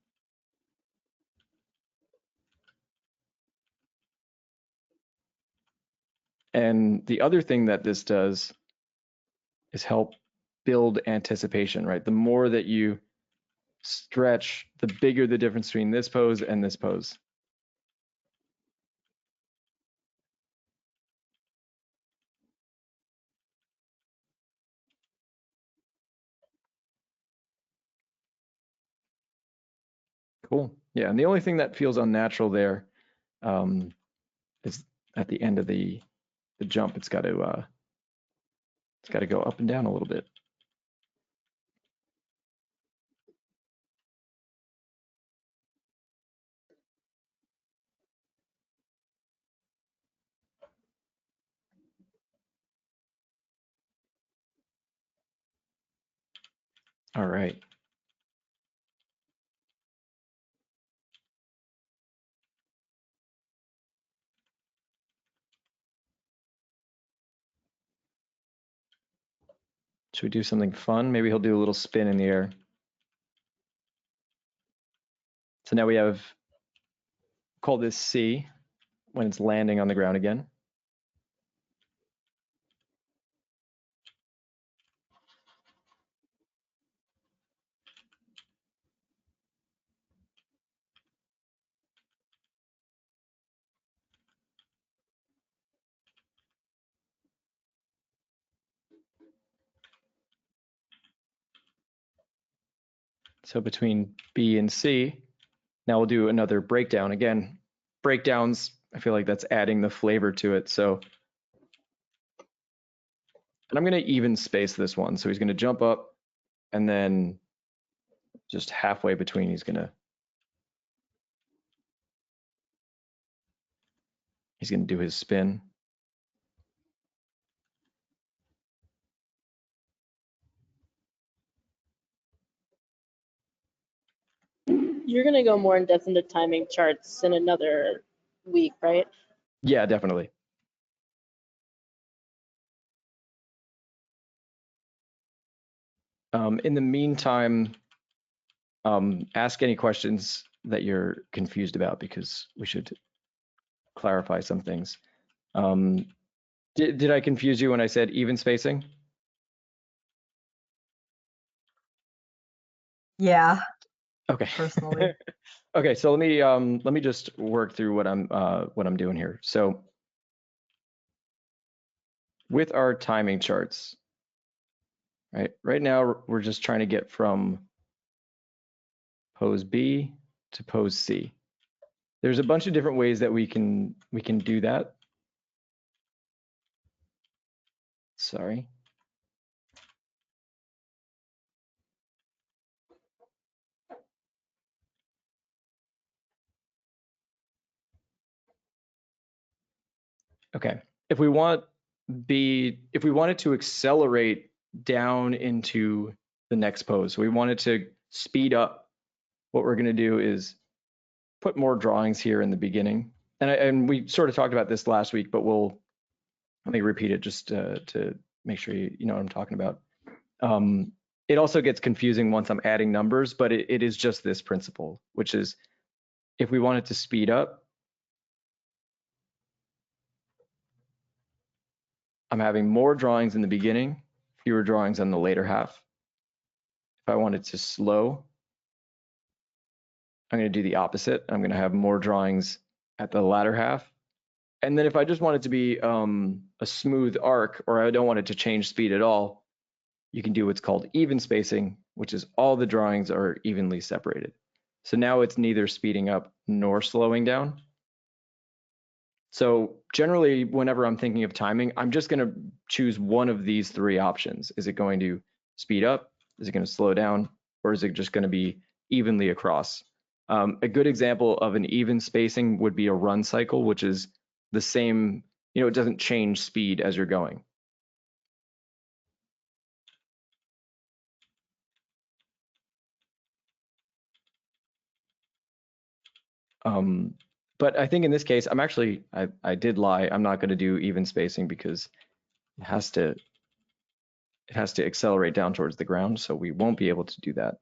And the other thing that this does is help build anticipation, right? The more that you stretch, the bigger the difference between this pose and this pose. Cool. Yeah, and the only thing that feels unnatural there is at the end of the jump. It's got to go up and down a little bit. All right. Should we do something fun? Maybe he'll do a little spin in the air. So now we have, call this C when it's landing on the ground again. So between B and C, now we'll do another breakdown. Again, breakdowns, I feel like that's adding the flavor to it. So, and I'm going to even space this one. So he's going to jump up and then just halfway between, he's going to do his spin. You're gonna go more in depth into timing charts in another week, right? Yeah, definitely. In the meantime, ask any questions that you're confused about because we should clarify some things. Did I confuse you when I said even spacing? Yeah, Okay. personally. Okay, so let me just work through what I'm doing here. So with our timing charts, right now we're just trying to get from pose B to pose C. There's a bunch of different ways that we can do that. Sorry. Okay. If we wanted to accelerate down into the next pose, we wanted to speed up, what we're going to do is put more drawings here in the beginning. And we sort of talked about this last week, but let me repeat it just to make sure you know what I'm talking about. It also gets confusing once I'm adding numbers, but it is just this principle, which is if we want it to speed up, I'm having more drawings in the beginning, fewer drawings in the later half. If I want it to slow, I'm going to do the opposite. I'm going to have more drawings at the latter half. And then if I just want it to be a smooth arc, or I don't want it to change speed at all, you can do what's called even spacing, which is all the drawings are evenly separated. So now it's neither speeding up nor slowing down. So generally, whenever I'm thinking of timing, I'm just going to choose one of these three options. Is it going to speed up? Is it going to slow down? Or is it just going to be evenly across? A good example of an even spacing would be a run cycle, which is the same, it doesn't change speed as you're going. But I think in this case, I did lie. I'm not going to do even spacing because it has to accelerate down towards the ground, so we won't be able to do that.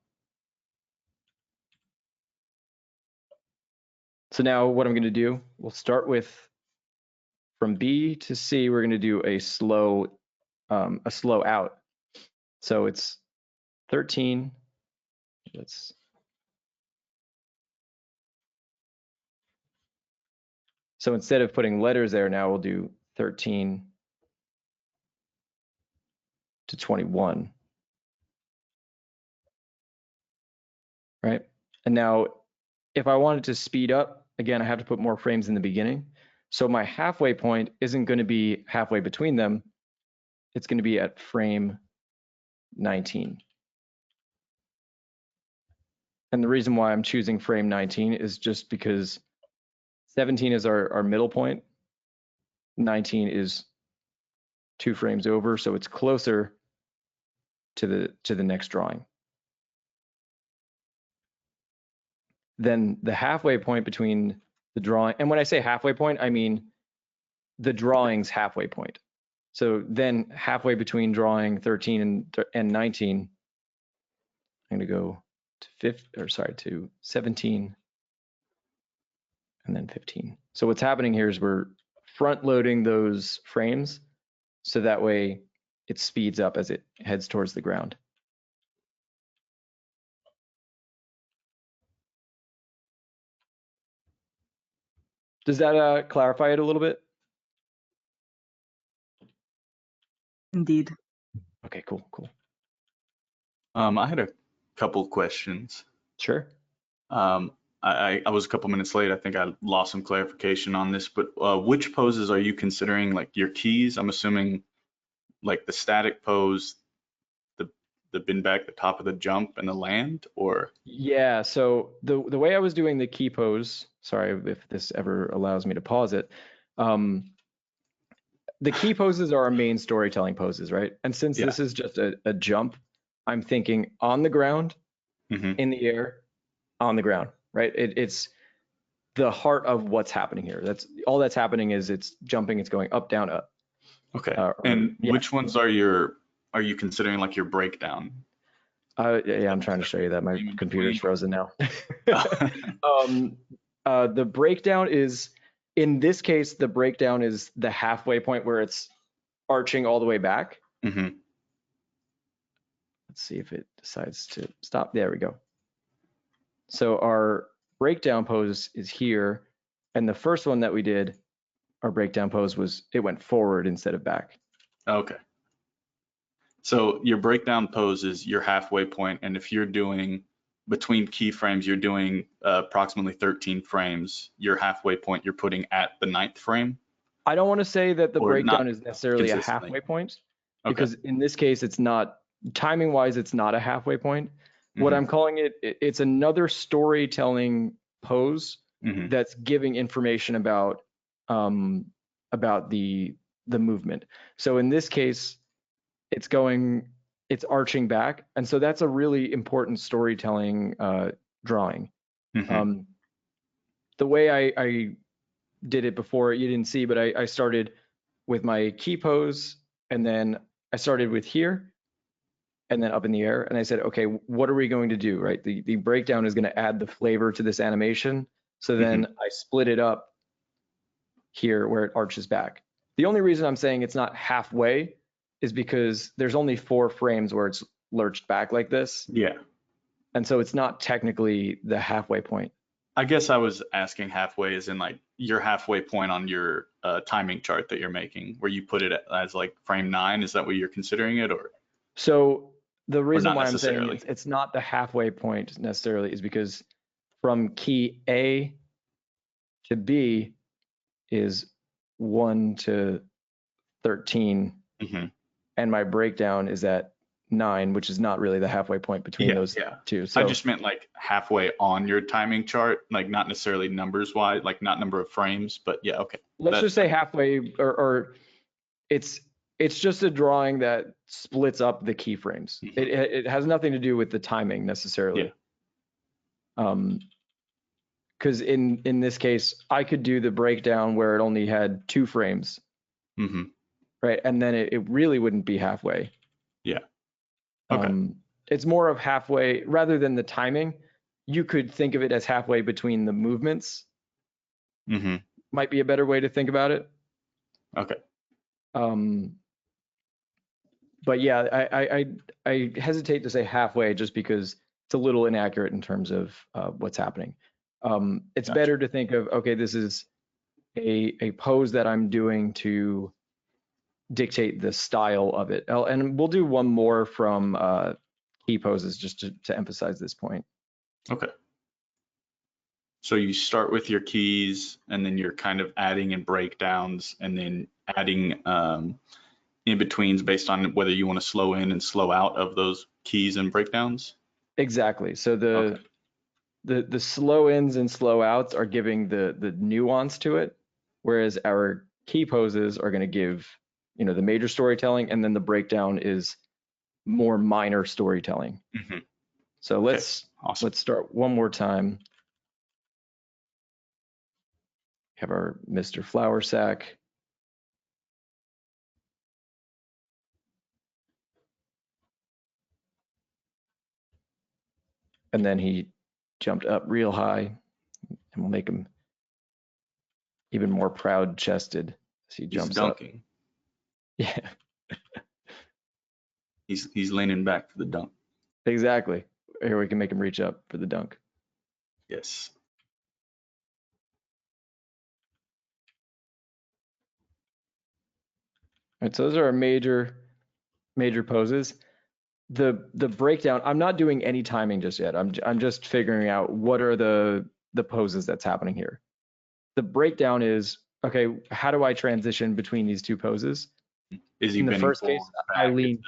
So now what I'm going to do, we'll start with from B to C, we're going to do a slow out. So it's 13. So instead of putting letters there, now we'll do 13 to 21. Right? And now if I wanted to speed up, again, I have to put more frames in the beginning. So my halfway point isn't going to be halfway between them. It's going to be at frame 19. And the reason why I'm choosing frame 19 is just because 17 is our middle point. 19 is 2 frames over, so it's closer to the next drawing. Then the halfway point between the drawing, and when I say halfway point, I mean the drawing's halfway point. So then halfway between drawing 13 and 19, I'm going to go to 17 and then 15. So what's happening here is we're front loading those frames so that way it speeds up as it heads towards the ground. Does that clarify it a little bit? Indeed. Okay, cool. I had a couple questions. Sure. I was a couple minutes late. I think I lost some clarification on this, but which poses are you considering like your keys? I'm assuming like the static pose, the bin back, the top of the jump, and the land, or? Yeah, so the way I was doing the key pose, sorry if this ever allows me to pause it, the key poses are our main storytelling poses, right? And since this is just a jump, I'm thinking on the ground, in the air, on the ground, right? It's the heart of what's happening here. That's all that's happening is it's jumping, it's going up, down, up. Okay. And which ones are you considering like your breakdown? Yeah, I'm trying to show you that. My computer's frozen now. The breakdown is in this case, the breakdown is the halfway point where it's arching all the way back. Mm-hmm. Let's see if it decides to stop. There we go. So our breakdown pose is here. And the first one that we did, our breakdown pose it went forward instead of back. Okay. So your breakdown pose is your halfway point, and if you're doing between keyframes, you're doing approximately 13 frames. Your halfway point you're putting at the 9th frame. I don't want to say that the Or breakdown not is necessarily a consistently. halfway point, Okay. because in this case, it's not, timing wise, it's not a halfway point. What Mhm. I'm calling it's another storytelling pose Mhm. that's giving information about the movement. So in this case, it's arching back, and so that's a really important storytelling drawing. Mhm. The way I did it before, you didn't see, but I started with my key pose, and then I started with here, and then up in the air, and I said, okay, what are we going to do, right? The breakdown is going to add the flavor to this animation, so then I split it up here where it arches back. The only reason I'm saying it's not halfway is because there's only 4 frames where it's lurched back like this, Yeah. and so it's not technically the halfway point. I guess I was asking halfway as in like your halfway point on your timing chart that you're making, where you put it as like frame 9. Is that what you're considering it, or? So the reason not why I'm saying necessarily? it's not the halfway point necessarily is because from key A to B is 1 to 13, Mhm. and my breakdown is at 9, which is not really the halfway point between those two. So I just meant like halfway on your timing chart, like not necessarily numbers wise, like not number of frames, but yeah, okay. let's just say halfway, or it's just a drawing that splits up the keyframes. It has nothing to do with the timing necessarily. Because in this case, I could do the breakdown where it only had 2 frames, right? And then it really wouldn't be halfway. Yeah. Okay. It's more of halfway rather than the timing. You could think of it as halfway between the movements. Might be a better way to think about it. Okay. But yeah, I hesitate to say halfway just because it's a little inaccurate in terms of what's happening. It's better to think of, okay, this is a pose that I'm doing to dictate the style of it. And we'll do one more from key poses just to emphasize this point. Okay. So you start with your keys, and then you're kind of adding in breakdowns, and then adding in betweens based on whether you want to slow in and slow out of those keys and breakdowns. Exactly. So the slow ins and slow outs are giving the nuance to it, whereas our key poses are going to give, the major storytelling, and then the breakdown is more minor storytelling. So let's start one more time. Have our Mr. Flour Sack. And then he jumped up real high, and we'll make him even more proud chested as he jumps dunking. up. Yeah. He's leaning back for the dunk. Exactly. Here we can make him reach up for the dunk. Yes. All right, so those are our major poses. The breakdown, I'm not doing any timing just yet. I'm just figuring out what are the poses that's happening here. The breakdown is, okay, how do I transition between these 2 poses? Is he in the bending first case, forward, I back, leaned.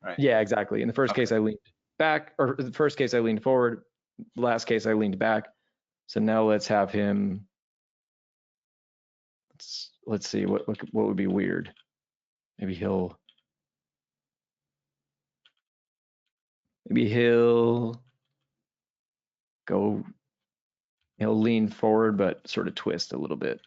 Right. Yeah, exactly. In the first case, I leaned back, or the first case I leaned forward. Last case I leaned back. So now let's have him. Let's see what would be weird. Maybe he'll go. He'll lean forward, but sort of twist a little bit.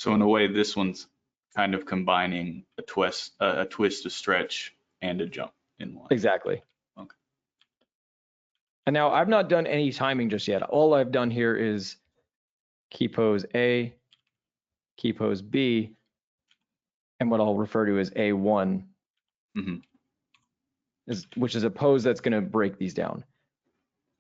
So in a way, this one's kind of combining a twist, a stretch, and a jump in one. Exactly. Okay. And now I've not done any timing just yet. All I've done here is key pose A, key pose B, and what I'll refer to as A1, which is a pose that's going to break these down.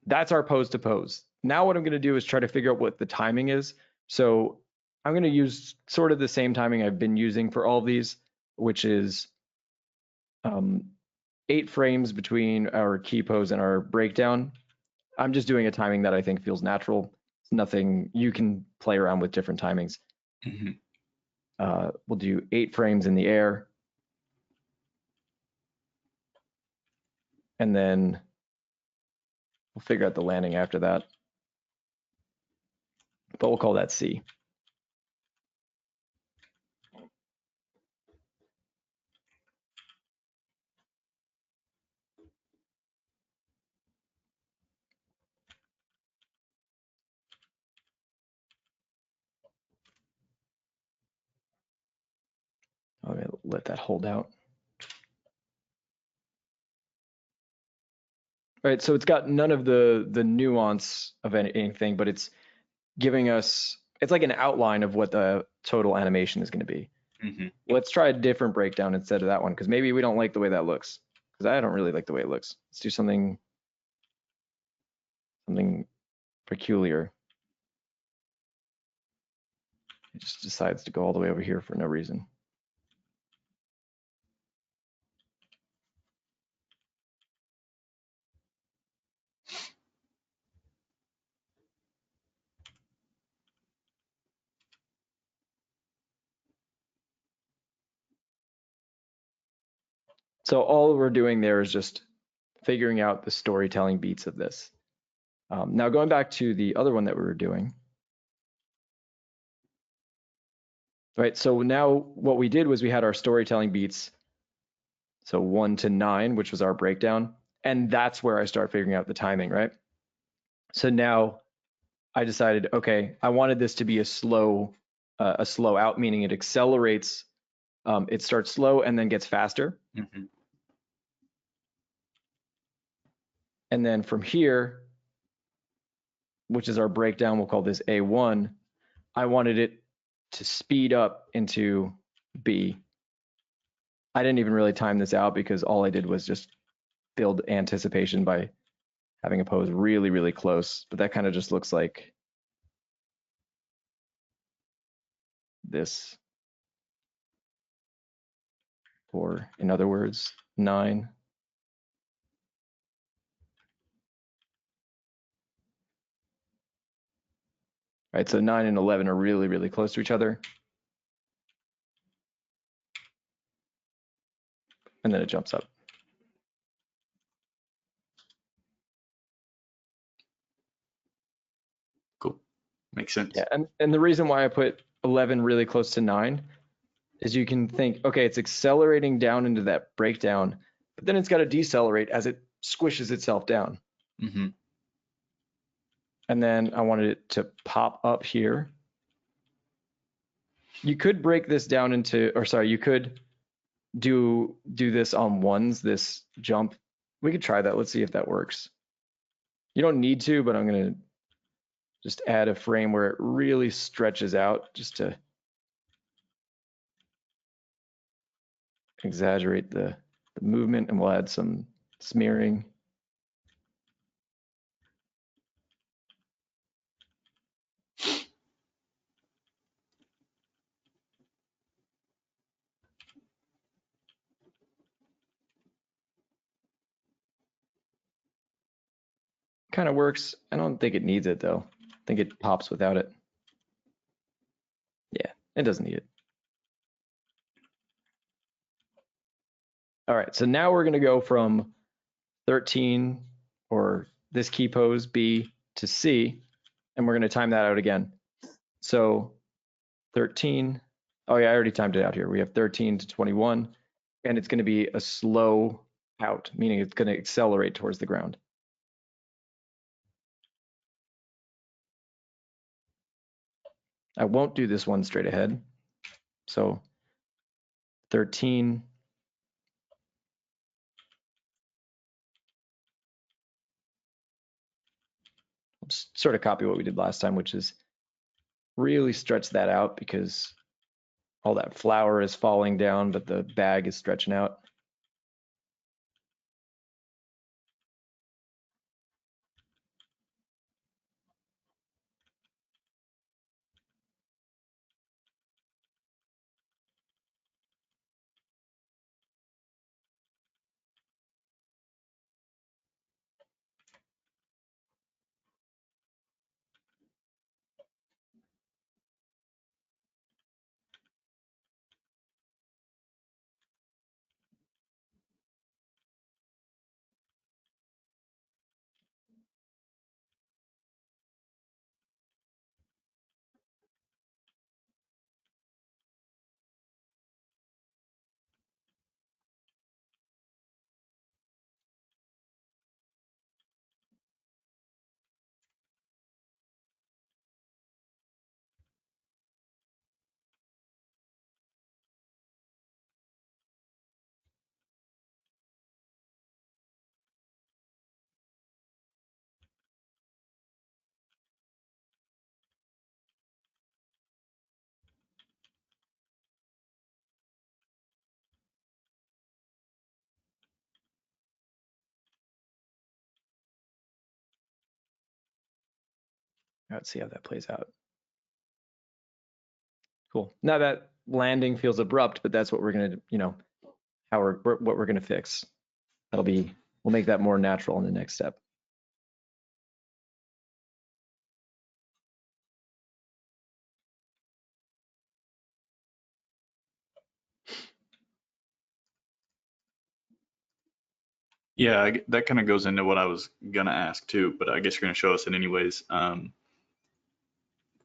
That's our pose to pose. Now what I'm going to do is try to figure out what the timing is. So I'm going to use sort of the same timing I've been using for all of these, which is 8 frames between our key pose and our breakdown. I'm just doing a timing that I think feels natural. It's nothing, you can play around with different timings. We'll do 8 frames in the air. And then we'll figure out the landing after that. But we'll call that C. I'm gonna let that hold out. All right, so it's got none of the nuance of anything, but it's giving us, it's like an outline of what the total animation is going to be. Let's try a different breakdown instead of that one, because maybe we don't like the way that looks. Because I don't really like the way it looks. Let's do something peculiar. It just decides to go all the way over here for no reason. So all we're doing there is just figuring out the storytelling beats of this. Now going back to the other one that we were doing. Right, so now what we did was we had our storytelling beats. So 1 to 9, which was our breakdown. And that's where I start figuring out the timing, right? So now I decided, okay, I wanted this to be a slow out, meaning it accelerates. It starts slow and then gets faster. And then from here, which is our breakdown, we'll call this A1, I wanted it to speed up into B. I didn't even really time this out because all I did was just build anticipation by having a pose really, really close. But that kind of just looks like this. Or in other words, 9. Right, so 9 and 11 are really, really close to each other. And then it jumps up. Cool, makes sense. Yeah, and the reason why I put 11 really close to 9 is you can think, okay, it's accelerating down into that breakdown, but then it's got to decelerate as it squishes itself down. And then I wanted it to pop up here. You could break this down into, or sorry, you could do this on ones, this jump. We could try that. Let's see if that works. You don't need to, but I'm going to just add a frame where it really stretches out just to exaggerate the movement, and we'll add some smearing. Kind of works. I don't think it needs it though. I think it pops without it. Yeah, it doesn't need it. All right, so now we're going to go from 13, or this key pose B, to C, and we're going to time that out again. So 13, oh yeah, I already timed it out here. We have 13 to 21, and it's going to be a slow out, meaning it's going to accelerate towards the ground. I won't do this one straight ahead. So 13. Just sort of copy what we did last time, which is really stretch that out because all that flour is falling down, but the bag is stretching out. Let's see how that plays out. Cool. Now that landing feels abrupt, but that's what we're gonna, how what we're gonna fix. We'll make that more natural in the next step. Yeah, that kind of goes into what I was gonna ask too, but I guess you're gonna show us it anyways.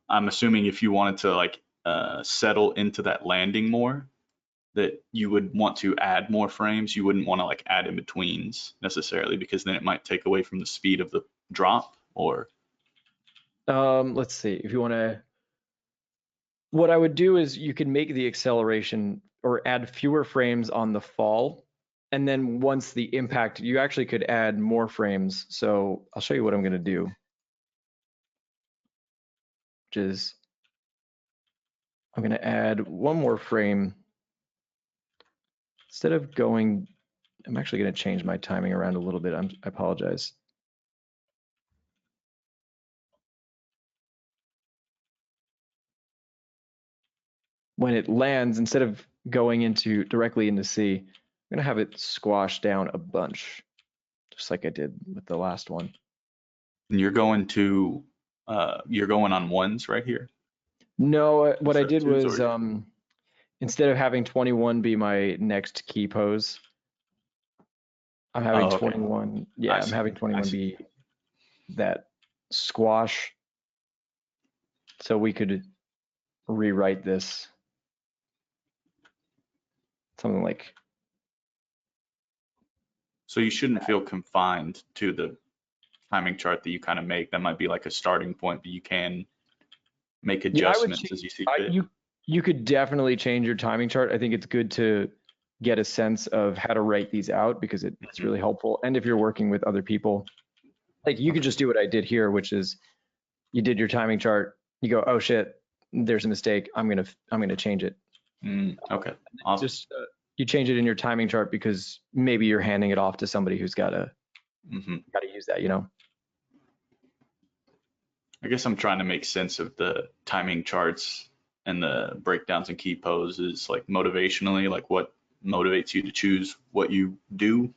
I'm assuming if you wanted to like settle into that landing more, that you would want to add more frames. You wouldn't want to like add in betweens necessarily because then it might take away from the speed of the drop. Or let's see, if you want to, what I would do is you can make the acceleration or add fewer frames on the fall. And then once the impact, you actually could add more frames. So I'll show you what I'm going to do, which is I'm going to add one more frame. Instead of going, I'm actually going to change my timing around a little bit. I apologize. When it lands, instead of going directly into C, I'm going to have it squash down a bunch, just like I did with the last one. And you're going on ones right here? No, what I did twos, was instead of having 21 be my next key pose, I'm having 21. Yeah, I'm having 21 be that squash. So we could rewrite this something like. So you shouldn't feel confined to the timing chart that you kind of make. That might be like a starting point, but you can make adjustments as you see fit. You could definitely change your timing chart. I think it's good to get a sense of how to write these out because it's really helpful. And if you're working with other people, like you could just do what I did here, which is you did your timing chart. You go, oh shit, there's a mistake. I'm gonna change it. Okay. Awesome. Just you change it in your timing chart because maybe you're handing it off to somebody who's gotta use that, I guess I'm trying to make sense of the timing charts and the breakdowns and key poses, like motivationally, like what motivates you to choose what you do.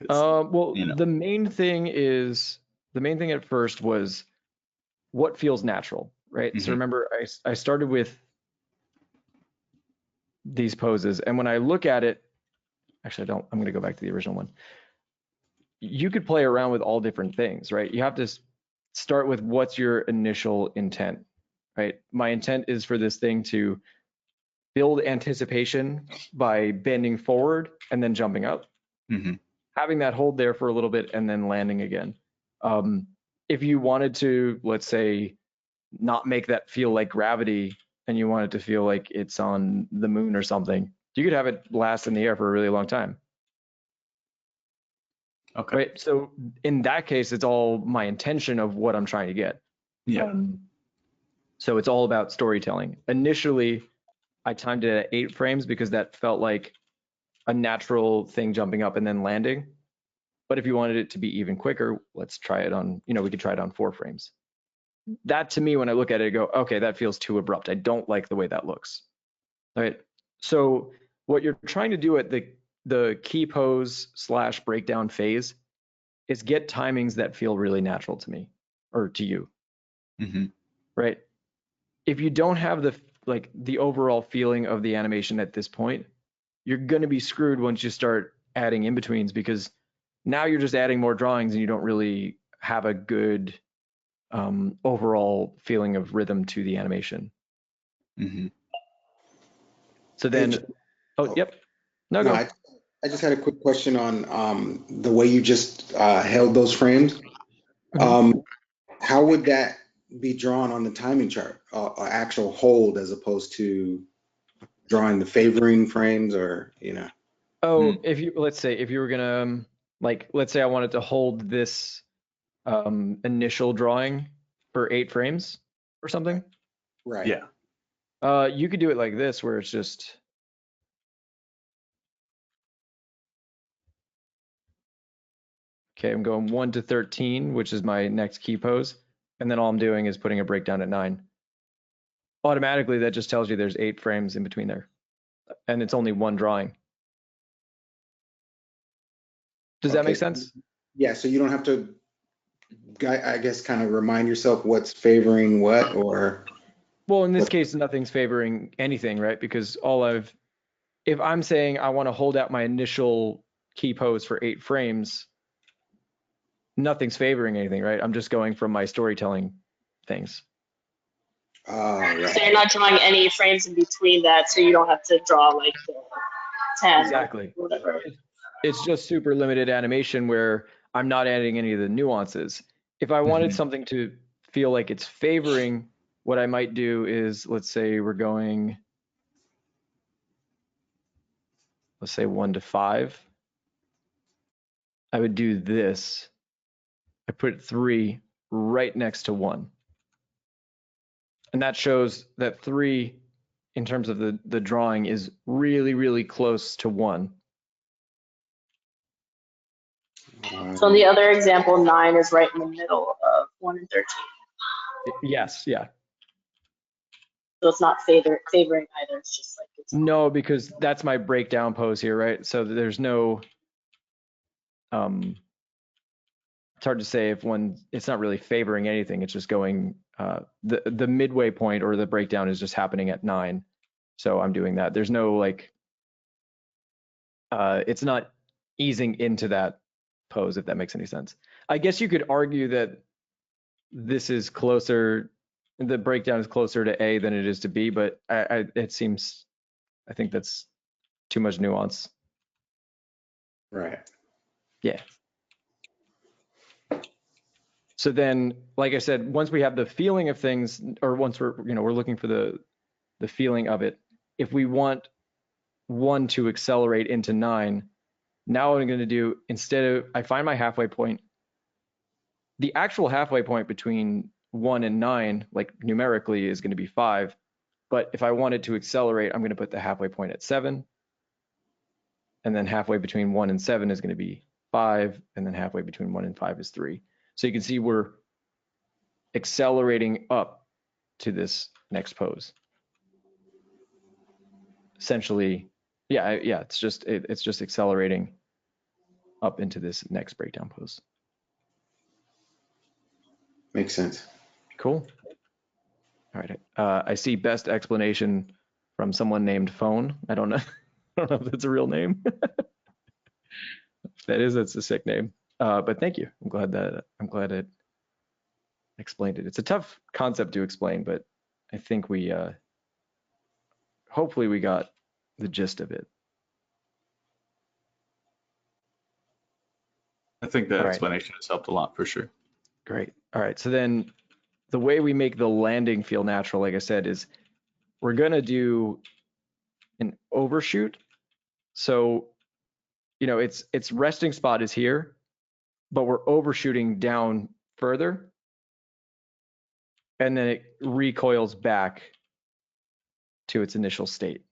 Well, the main thing at first was what feels natural, right? So remember, I started with these poses, and when I look at it, actually, I'm going to go back to the original one. You could play around with all different things, right? You have to start with what's your initial intent, right? My intent is for this thing to build anticipation by bending forward and then jumping up, having that hold there for a little bit and then landing again. If you wanted to, let's say, not make that feel like gravity, and you want it to feel like it's on the moon or something, you could have it last in the air for a really long time. Okay. Right. So in that case, it's all my intention of what I'm trying to get. Yeah. So it's all about storytelling. Initially, I timed it at 8 frames because that felt like a natural thing jumping up and then landing. But if you wanted it to be even quicker, let's try it on, we could try it on 4 frames. That to me, when I look at it, I go, okay, that feels too abrupt. I don't like the way that looks. All right. So what you're trying to do at the key pose / breakdown phase is get timings that feel really natural to me or to you. Mm-hmm. Right. If you don't have the overall feeling of the animation at this point, you're going to be screwed once you start adding in betweens, because now you're just adding more drawings and you don't really have a good overall feeling of rhythm to the animation. Mm-hmm. So then, yep. No, go. I just had a quick question on the way you just held those frames. How would that be drawn on the timing chart? Actual hold as opposed to drawing the favoring frames, or Oh, let's say if you were gonna let's say I wanted to hold this initial drawing for 8 frames or something. Right. Yeah. You could do it like this, where it's just okay, I'm going 1 to 13, which is my next key pose, and then all I'm doing is putting a breakdown at 9. Automatically, that just tells you there's 8 frames in between there, and it's only one drawing. Does that make sense? Yeah, so you don't have to, I guess, kind of remind yourself what's favoring what, or. Well, in this case, nothing's favoring anything, right? Because if I'm saying I want to hold out my initial key pose for 8 frames, nothing's favoring anything, right? I'm just going from my storytelling things. Right. So you're not drawing any frames in between that, so you don't have to draw like the 10. Exactly. Or whatever. It's just super limited animation where I'm not adding any of the nuances. If I wanted something to feel like it's favoring, what I might do is, let's say we're going, let's say 1 to 5. I would do this. I put 3 right next to 1. And that shows that 3, in terms of the drawing, is really, really close to 1. So in the other example, 9 is right in the middle of 1 and 13. Yes, yeah. So it's not favoring either. It's just like it's No, because that's my breakdown pose here, right? So there's no it's hard to say if it's not really favoring anything. It's just going the midway point, or the breakdown is just happening at 9. So I'm doing that. There's no it's not easing into that pose, if that makes any sense. I guess you could argue that this is closer, the breakdown is closer to A than it is to B, but I think that's too much nuance. Right. Yeah. So then, like I said, once we have the feeling of things, or once we're looking for the feeling of it, if we want 1 to accelerate into 9, now what I'm going to do, I find my halfway point. The actual halfway point between 1 and 9, like numerically, is going to be 5. But if I wanted to accelerate, I'm going to put the halfway point at 7. And then halfway between 1 and 7 is going to be 5. And then halfway between 1 and 5 is 3. So you can see we're accelerating up to this next pose. Essentially, yeah, it's just accelerating up into this next breakdown pose. Makes sense. Cool. All right. I see best explanation from someone named Phone. I don't know. I don't know if that's a real name. If that is, that's a sick name. But thank you. I'm glad it explained it. It's a tough concept to explain, but I think hopefully we got the gist of it. I think that explanation has helped a lot for sure. Great. All right. So then the way we make the landing feel natural, like I said, is we're gonna do an overshoot. So, its resting spot is here, but we're overshooting down further, and then it recoils back to its initial state.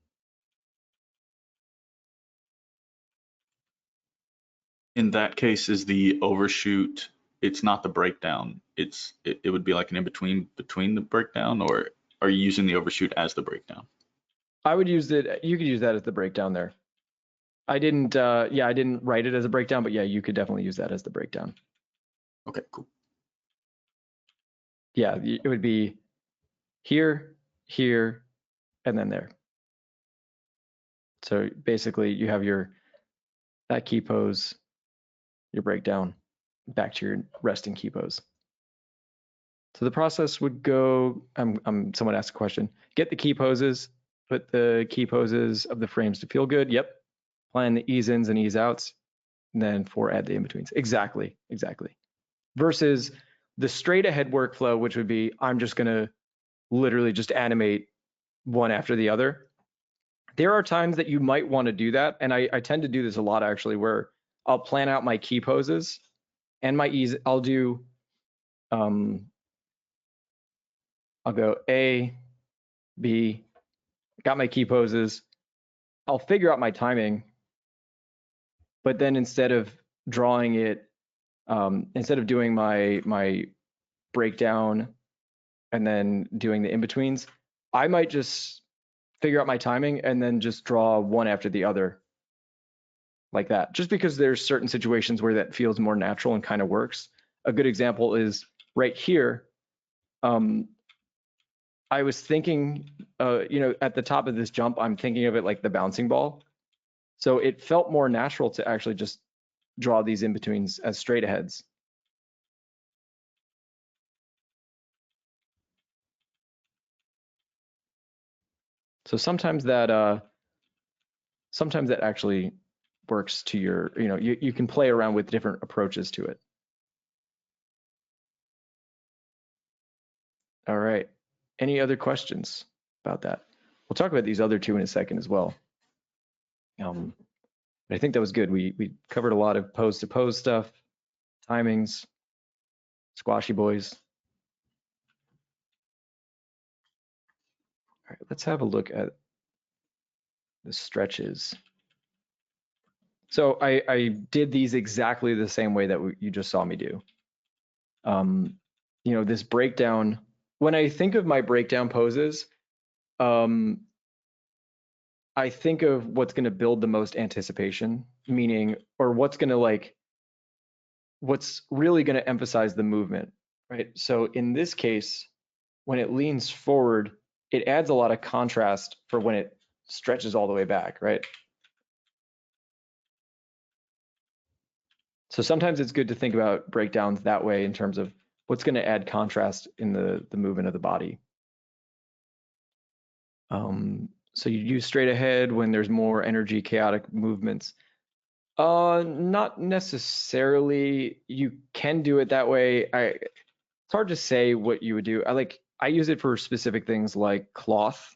In that case, is the overshoot, it's not the breakdown, it would be like an in-between between the breakdown, or are you using the overshoot as the breakdown? I would use it, you could use that as the breakdown there. I didn't write it as a breakdown, but yeah, you could definitely use that as the breakdown. Okay, cool. Yeah, it would be here, here, and then there. So basically you have that key pose, your breakdown, back to your resting key pose. So the process would go, someone asked a question, get the key poses, put the key poses of the frames to feel good. Yep. Plan the ease ins and ease outs, and then add the in-betweens. Exactly. Versus the straight ahead workflow, which would be, I'm just gonna literally just animate one after the other. There are times that you might want to do that, and I tend to do this a lot actually, where I'll plan out my key poses and my ease. I'll do, I'll go A, B, got my key poses. I'll figure out my timing, but then instead of drawing it, instead of doing my breakdown and then doing the in-betweens, I might just figure out my timing and then just draw one after the other like that, just because there's certain situations where that feels more natural and kind of works. A good example is right here. I was thinking, at the top of this jump, I'm thinking of it like the bouncing ball. So it felt more natural to actually just draw these in-betweens as straight aheads. So sometimes that actually works to your, you can play around with different approaches to it. All right. Any other questions about that? We'll talk about these other two in a second as well. But I think that was good. We covered a lot of pose to pose stuff, timings, squashy boys. All right, let's have a look at the stretches. So I did these exactly the same way that you just saw me do. This breakdown, when I think of my breakdown poses, I think of what's going to build the most anticipation, meaning, or what's really going to emphasize the movement, right? So in this case, when it leans forward, it adds a lot of contrast for when it stretches all the way back, right? So sometimes it's good to think about breakdowns that way in terms of what's going to add contrast in the movement of the body. So you use straight ahead when there's more energy, chaotic movements. Not necessarily. You can do it that way. It's hard to say what you would do. I use it for specific things like cloth.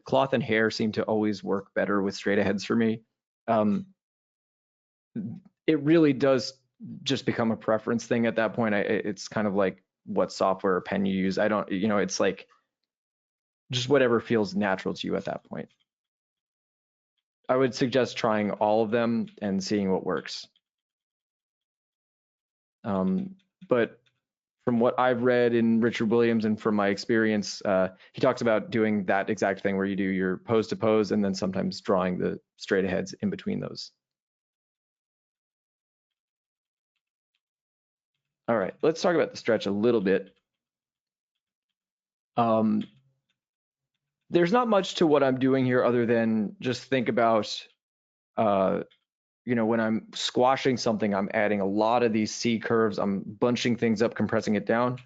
Cloth and hair seem to always work better with straight aheads for me. It really does just become a preference thing at that point. It's kind of like what software or pen you use. It's like just whatever feels natural to you at that point. I would suggest trying all of them and seeing what works. But from what I've read in Richard Williams and from my experience, he talks about doing that exact thing where you do your pose to pose and then sometimes drawing the straight aheads in between those. All right, let's talk about the stretch a little bit. There's not much to what I'm doing here other than just think about, when I'm squashing something, I'm adding a lot of these C curves. I'm bunching things up, compressing it down.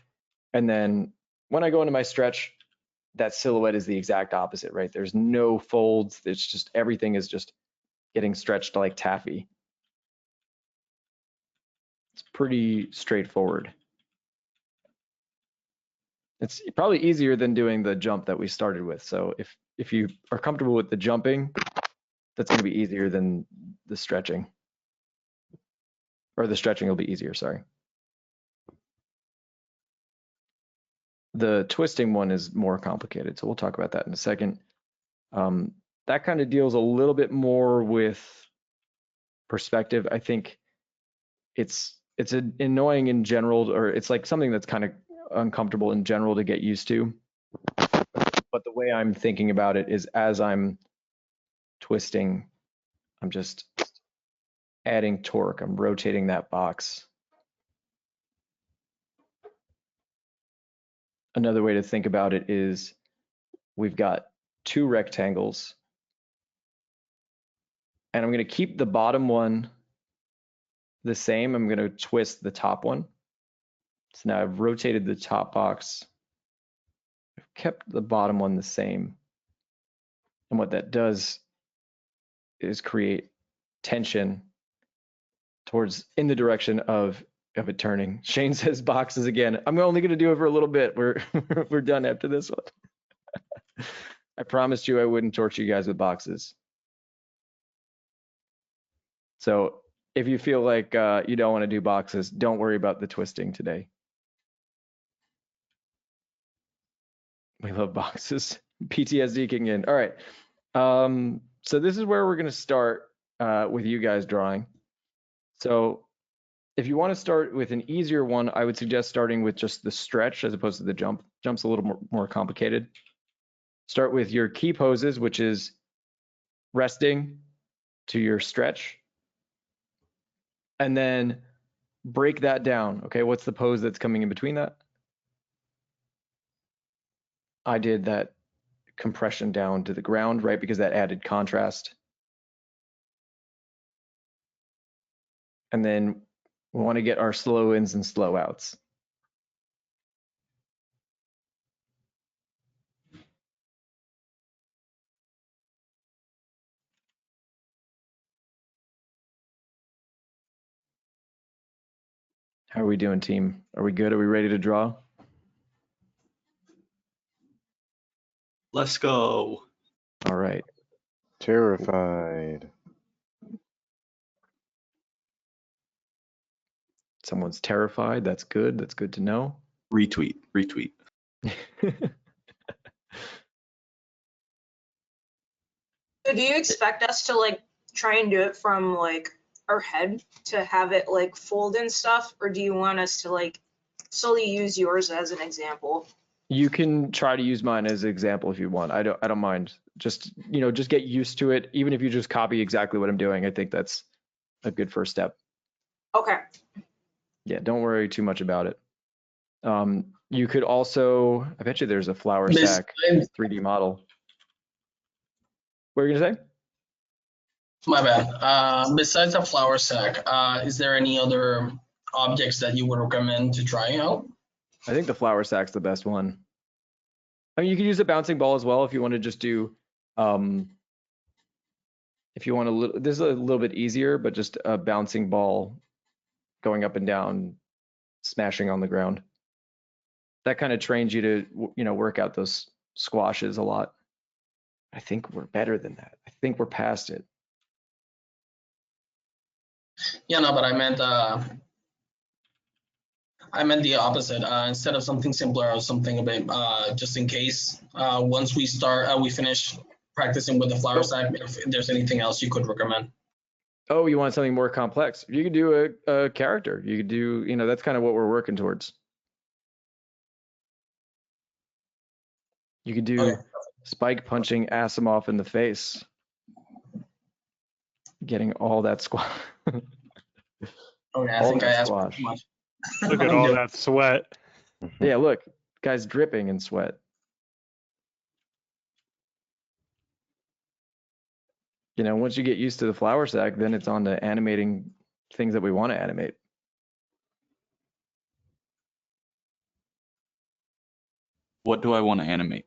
And then when I go into my stretch, that silhouette is the exact opposite, right? There's no folds. It's just everything is just getting stretched like taffy. It's pretty straightforward. It's probably easier than doing the jump that we started with. So if you are comfortable with the jumping, that's going to be easier than the stretching. Or the stretching will be easier, sorry. The twisting one is more complicated, so we'll talk about that in a second. That kind of deals a little bit more with perspective. I think it's annoying in general, or it's like something that's kind of uncomfortable in general to get used to. But the way I'm thinking about it is as I'm twisting, I'm just adding torque. I'm rotating that box. Another way to think about it is we've got two rectangles, and I'm going to keep the bottom one the same. I'm going to twist the top one. So now I've rotated the top box. I've kept the bottom one the same. And what that does is create tension towards in the direction of it turning. Shane says boxes again. I'm only going to do it for a little bit. We're we're done after this one. I promised you I wouldn't torture you guys with boxes. So if you feel like you don't want to do boxes, don't worry about the twisting today. We love boxes. PTSD kicking in. All right. So this is where we're going to start with you guys drawing. So if you want to start with an easier one, I would suggest starting with just the stretch as opposed to the jump. Jump's a little more complicated. Start with your key poses, which is resting to your stretch. And then break that down. Okay, what's the pose that's coming in between that? I did that compression down to the ground, right? Because that added contrast. And then we want to get our slow ins and slow outs. How are we doing, team? Are we good? Are we ready to draw? Let's go. All right. Terrified. Someone's terrified. That's good. That's good to know. Retweet. So do you expect us to like try and do it from like our head to have it like fold and stuff, or do you want us to like solely use yours as an example? You can try to use mine as an example if you want. I don't mind. Just, just get used to it. Even if you just copy exactly what I'm doing, I think that's a good first step. Okay. Yeah, don't worry too much about it. You could also, I bet you there's a flour sack 3D model. What are you gonna say? My bad. Besides the flour sack, is there any other objects that you would recommend to try out? I think the flour sack's the best one. I mean, you could use a bouncing ball as well if you want to just do, if you want this is a little bit easier, but just a bouncing ball going up and down, smashing on the ground. That kind of trains you to, work out those squashes a lot. I think we're better than that. I think we're past it. Yeah, no, but I meant the opposite. Instead of something simpler or something a bit just in case. Once we finish practicing with the flour sack, if there's anything else you could recommend. Oh, you want something more complex? You could do a character. You could do, that's kind of what we're working towards. You could do Spike punching Asimov in the face, getting all that squash. Okay, I think I asked for too much. Look at all that sweat. Yeah, look, guy's dripping in sweat. Once you get used to the flour sack, then it's on to animating things that we want to animate. What do I want to animate?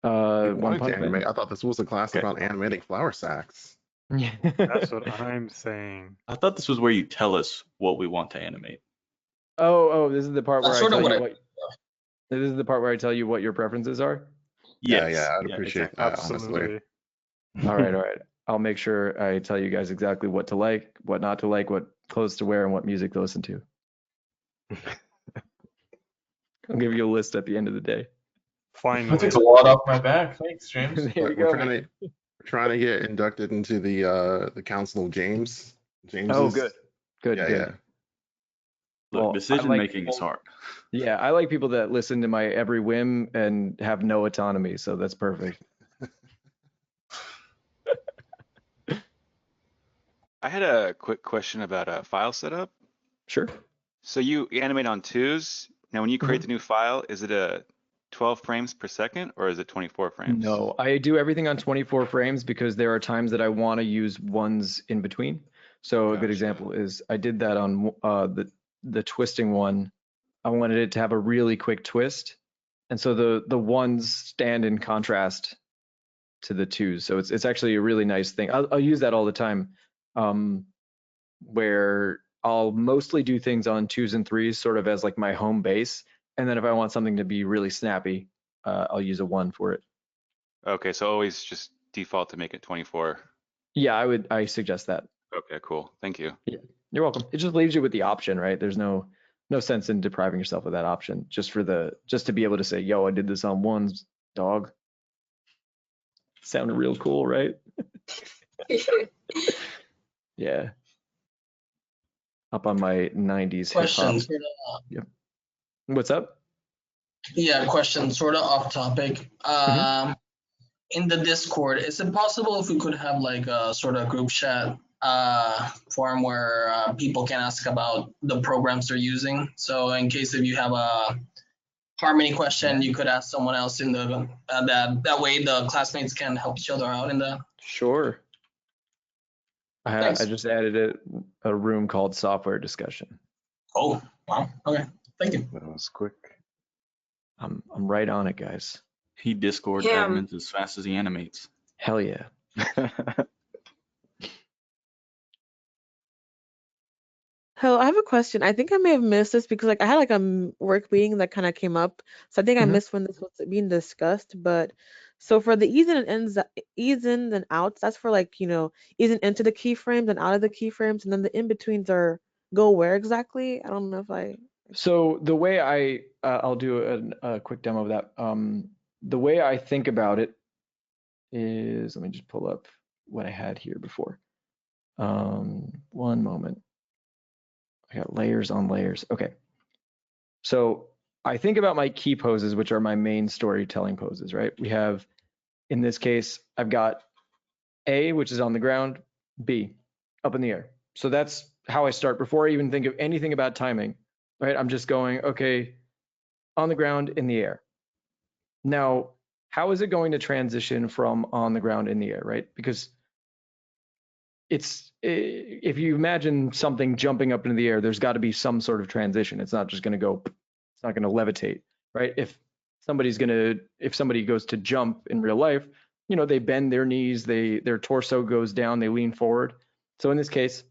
One Punch Man. I thought this was a class about animating flour sacks. Yeah. That's what I'm saying. I thought this was where you tell us what we want to animate. Oh, this is the part where I tell you what. This is the part where I tell you what your preferences are. Yeah, Yes. I'd appreciate exactly. that, honestly. Absolutely. All right. I'll make sure I tell you guys exactly what to like, what not to like, what clothes to wear, and what music to listen to. I'll give you a list at the end of the day. That Finally. takes a lot off my back. Thanks, James. There you We're go, trying man. to trying to get inducted into the Council of James. James's. Oh, good. Yeah. Look, Well, decision making is hard. Yeah, I like people that listen to my every whim and have no autonomy, so that's perfect. I had a quick question about file setup. Sure. So you animate on 2s. Now, when you create the new file, is it a 12 frames per second or is it 24 frames? No, I do everything on 24 frames because there are times that I want to use ones in between. So a good example is I did that on the twisting one. I wanted it to have a really quick twist, and so the ones stand in contrast to the 2s. So it's actually a really nice thing. I'll use that all the time, where I'll mostly do things on 2s and 3s, sort of as like my home base, and then if I want something to be really snappy, I'll use a 1 for it. Okay, so always just default to make it 24. Yeah, I suggest that. Okay, cool. Thank you. Yeah, you're welcome. It just leaves you with the option, right? There's no sense in depriving yourself of that option just to be able to say, yo, I did this on 1s, dog. Sounded real cool, right? Yeah. Up on my 90s hip hop. Questions. Yep. What's up? Yeah, question sort of off topic. In the Discord, is it possible if we could have like a sort of group chat forum where people can ask about the programs they're using? So in case if you have a Harmony question, you could ask someone else in the that way the classmates can help each other out in the. Sure. I just added a room called software discussion. Oh, wow. Okay. Thank you. That was quick. I'm right on it, guys. He Discord admins as fast as he animates. Hell yeah. Hello, I have a question. I think I may have missed this because like I had like a work meeting that kind of came up. So I think I missed when this was being discussed. But so for the ease in and outs, that's for like, easing into the keyframes and out of the keyframes, and then the in-betweens go where exactly? I don't know if I So the way I'll do a quick demo of that. The way I think about it is, let me just pull up what I had here before. One moment. I got layers on layers. Okay. So I think about my key poses, which are my main storytelling poses, right? We have, in this case, I've got A, which is on the ground, B, up in the air. So that's how I start before I even think of anything about timing, right? I'm just going, okay, on the ground, in the air. Now, how is it going to transition from on the ground in the air, right? Because if you imagine something jumping up into the air, there's got to be some sort of transition. It's not just going to go, it's not going to levitate, right? If somebody goes to jump in real life, they bend their knees, their torso goes down, they lean forward. So in this case,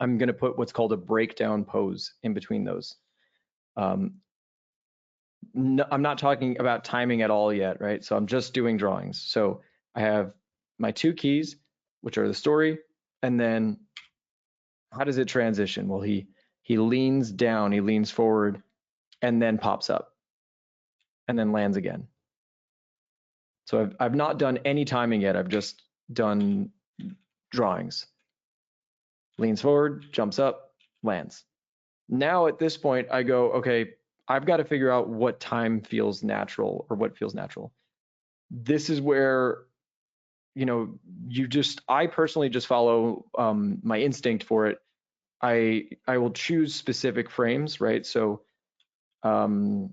I'm going to put what's called a breakdown pose in between those. No, I'm not talking about timing at all yet, right? So I'm just doing drawings. So I have my 2 keys, which are the story, and then how does it transition? Well, he leans down, he leans forward, and then pops up, and then lands again. So I've not done any timing yet. I've just done drawings. Leans forward, jumps up, lands. Now at this point, I go, okay, I've got to figure out what time feels natural or what feels natural. This is where, I personally just follow my instinct for it. I will choose specific frames, right? So we're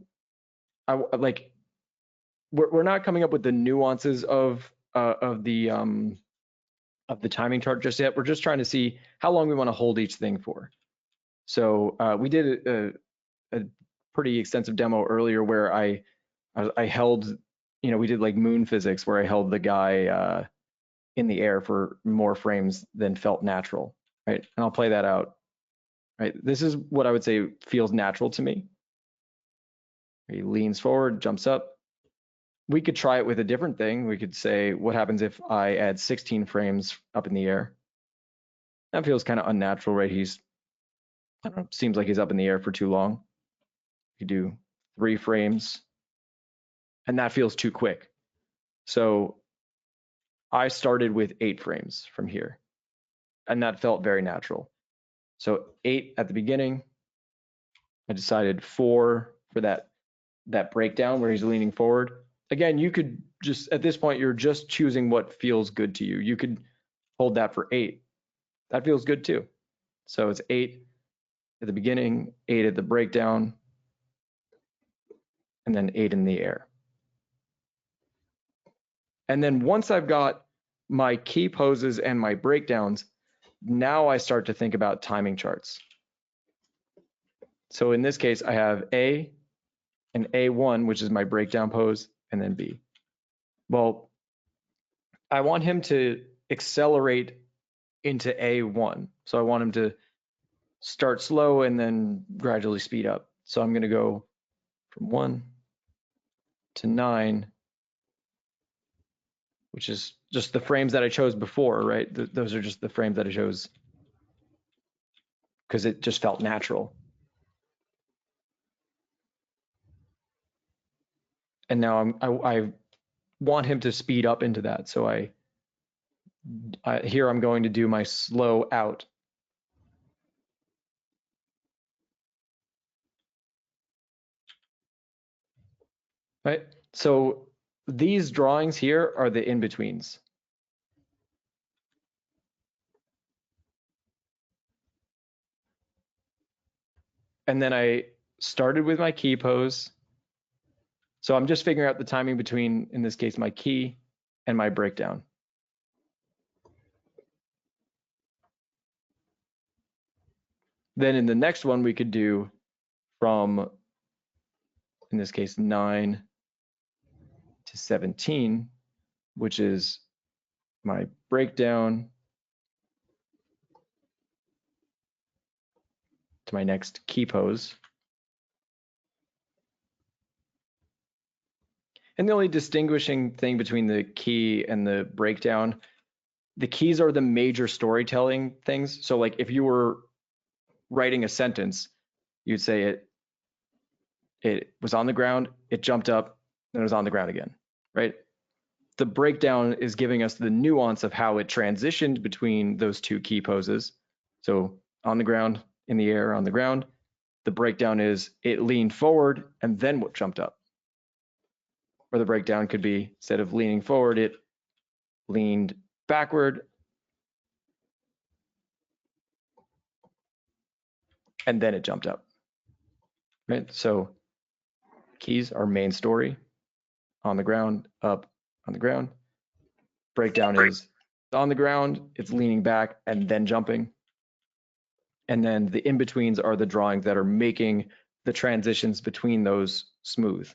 not coming up with the nuances of the timing chart just yet. We're just trying to see how long we want to hold each thing for. So we did a pretty extensive demo earlier where I held, we did like moon physics where I held the guy in the air for more frames than felt natural, right? And I'll play that out, right? This is what I would say feels natural to me. He leans forward, jumps up. We could try it with a different thing. We could say, what happens if I add 16 frames up in the air? That feels kind of unnatural, right? I don't know, seems like he's up in the air for too long. You do 3 frames, and that feels too quick. So I started with 8 frames from here, and that felt very natural. So 8 at the beginning. I decided 4 for that breakdown where he's leaning forward. Again, you could just, at this point, you're just choosing what feels good to you. You could hold that for 8. That feels good too. So it's 8 at the beginning, 8 at the breakdown, and then 8 in the air. And then once I've got my key poses and my breakdowns, now I start to think about timing charts. So in this case, I have A and A1, which is my breakdown pose, and then B. Well, I want him to accelerate into A1. So I want him to start slow and then gradually speed up. So I'm going to go from 1 to 9, which is just the frames that I chose before, right? Those are just the frames that I chose because it just felt natural. And now I want him to speed up into that. So here I'm going to do my slow out. Right? So these drawings here are the in-betweens. And then I started with my key pose. So I'm just figuring out the timing between, in this case, my key and my breakdown. Then in the next one, we could do from, in this case, 9 to 17, which is my breakdown to my next key pose. And the only distinguishing thing between the key and the breakdown, the keys are the major storytelling things. So like if you were writing a sentence, you'd say it was on the ground, it jumped up, then it was on the ground again, right? The breakdown is giving us the nuance of how it transitioned between those two key poses. So on the ground, in the air, on the ground. The breakdown is it leaned forward and then what jumped up. Or the breakdown could be, instead of leaning forward, it leaned backward and then it jumped up, right? So keys are main story, on the ground, up, on the ground. Breakdown is on the ground, it's leaning back and then jumping. And then the in-betweens are the drawings that are making the transitions between those smooth.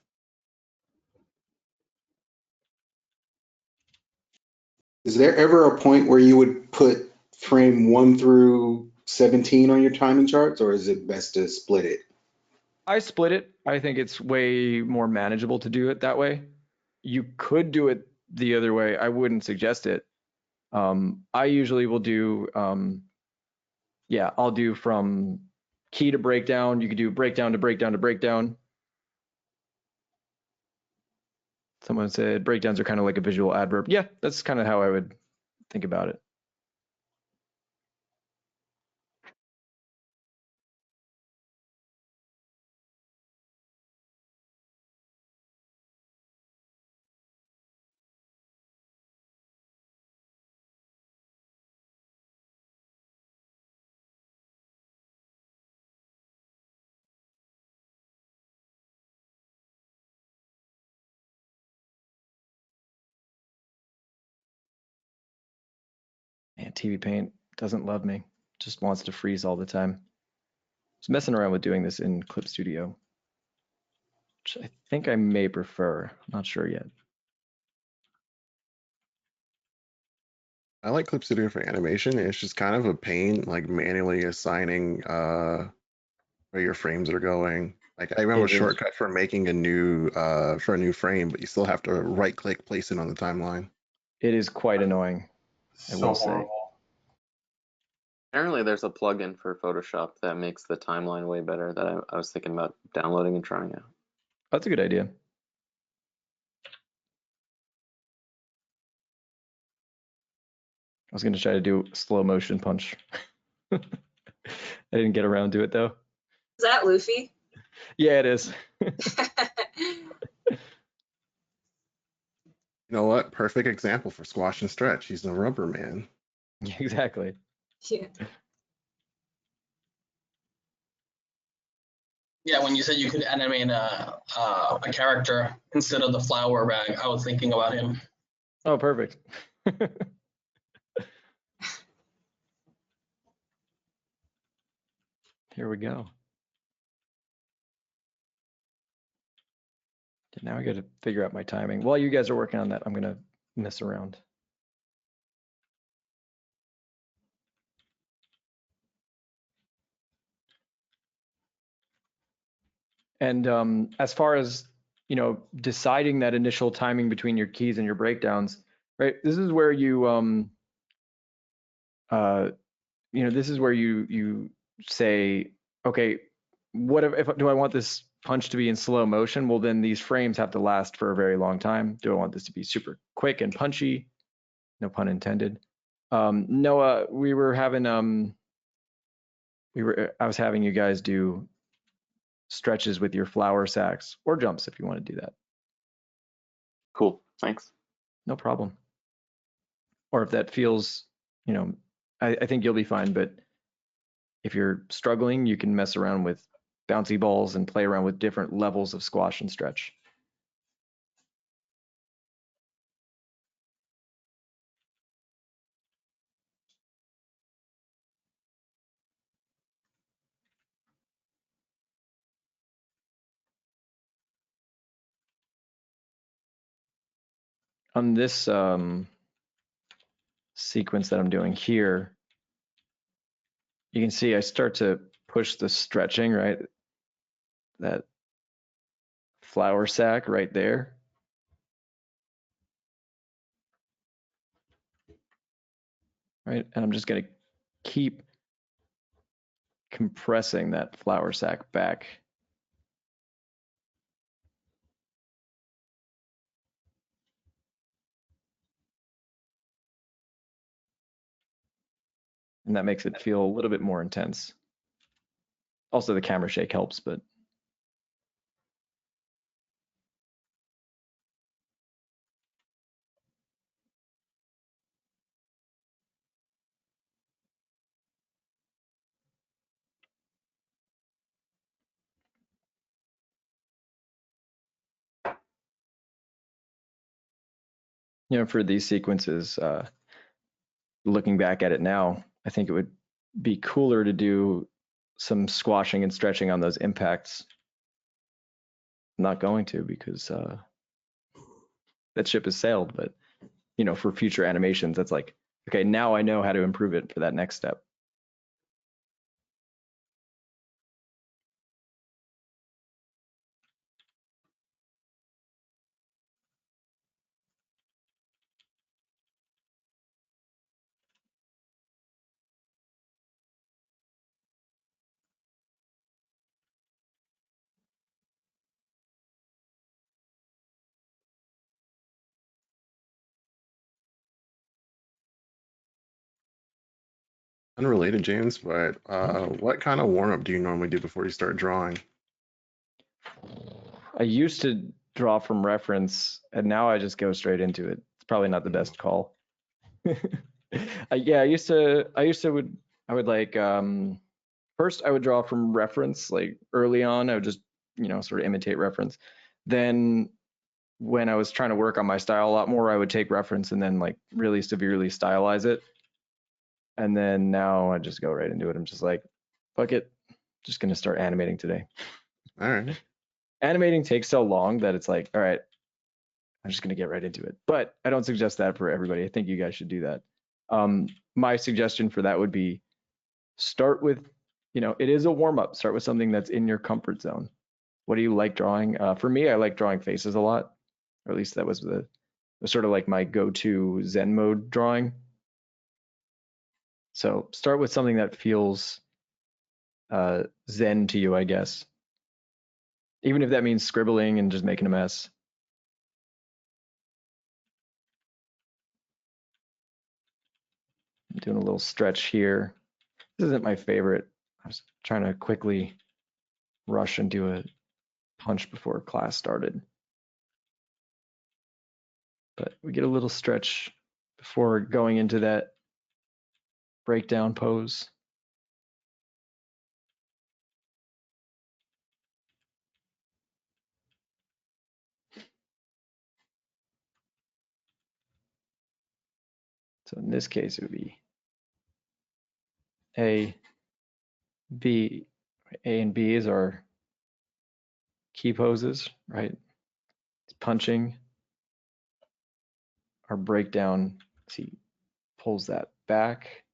Is there ever a point where you would put frame 1 through 17 on your timing charts, or is it best to split it? I split it. I think it's way more manageable to do it that way. You could do it the other way. I wouldn't suggest it. I usually will do, yeah, I'll do from key to breakdown. You could do breakdown to breakdown to breakdown. Someone said breakdowns are kind of like a visual adverb. Yeah, that's kind of how I would think about it. Man, TV Paint doesn't love me. Just wants to freeze all the time. I was messing around with doing this in Clip Studio, which I think I may prefer. Not sure yet. I like Clip Studio for animation. It's just kind of a pain, like manually assigning where your frames are going. Like I remember a It is. shortcut for making a new frame, but you still have to right click, place it on the timeline. It is quite annoying, I So will say. horrible. Apparently, there's a plugin for Photoshop that makes the timeline way better that I was thinking about downloading and trying out. That's a good idea. I was going to try to do a slow motion punch. I didn't get around to it though. Is that Luffy? Yeah, it is. You know what? Perfect example for squash and stretch. He's the rubber man. Exactly. Yeah. Yeah, when you said you could animate a character instead of the flower bag, I was thinking about him. Oh, perfect. Here we go. Okay, now I got to figure out my timing. While you guys are working on that, I'm going to mess around. And as far as, you know, deciding that initial timing between your keys and your breakdowns, right? This is where you, you know, this is where you say, okay, what if do I want this punch to be in slow motion? Well, then these frames have to last for a very long time. Do I want this to be super quick and punchy? No pun intended. Noah, we were having I was having you guys do stretches with your flower sacks or jumps if you want to do that. Cool, thanks. No problem. Or if that feels, you know, I think you'll be fine, but if you're struggling, you can mess around with bouncy balls and play around with different levels of squash and stretch. On this sequence that I'm doing here, you can see I start to push the stretching, right? That flower sack right there. Right, and I'm just gonna keep compressing that flower sac back. And that makes it feel a little bit more intense. Also, the camera shake helps, but you know, for these sequences, looking back at it now, I think it would be cooler to do some squashing and stretching on those impacts. I'm not going to because that ship has sailed, but you know, for future animations, that's like, okay, now I know how to improve it for that next step. Unrelated, James, but what kind of warm up do you normally do before you start drawing? I used to draw from reference, and now I just go straight into it. It's probably not the best call. Yeah, I would like first I would draw from reference, like early on. I would just, you know, sort of imitate reference. Then when I was trying to work on my style a lot more, I would take reference and then like really severely stylize it. And then now I just go right into it. I'm just like, fuck it, just gonna start animating today. All right. Animating takes so long that it's like, all right, I'm just gonna get right into it. But I don't suggest that for everybody. I think you guys should do that. My suggestion for that would be start with, you know, it is a warm up. Start with something that's in your comfort zone. what do you like drawing? For me, I like drawing faces a lot, or at least that was sort of like my go-to Zen mode drawing. So start with something that feels Zen to you, I guess. Even if that means scribbling and just making a mess. I'm doing a little stretch here. This isn't my favorite. I was trying to quickly rush and do a punch before class started. But we get a little stretch before going into that breakdown pose. So in this case, it would be A, B. A and B is our key poses, right? It's punching. Our breakdown, see, pulls that back.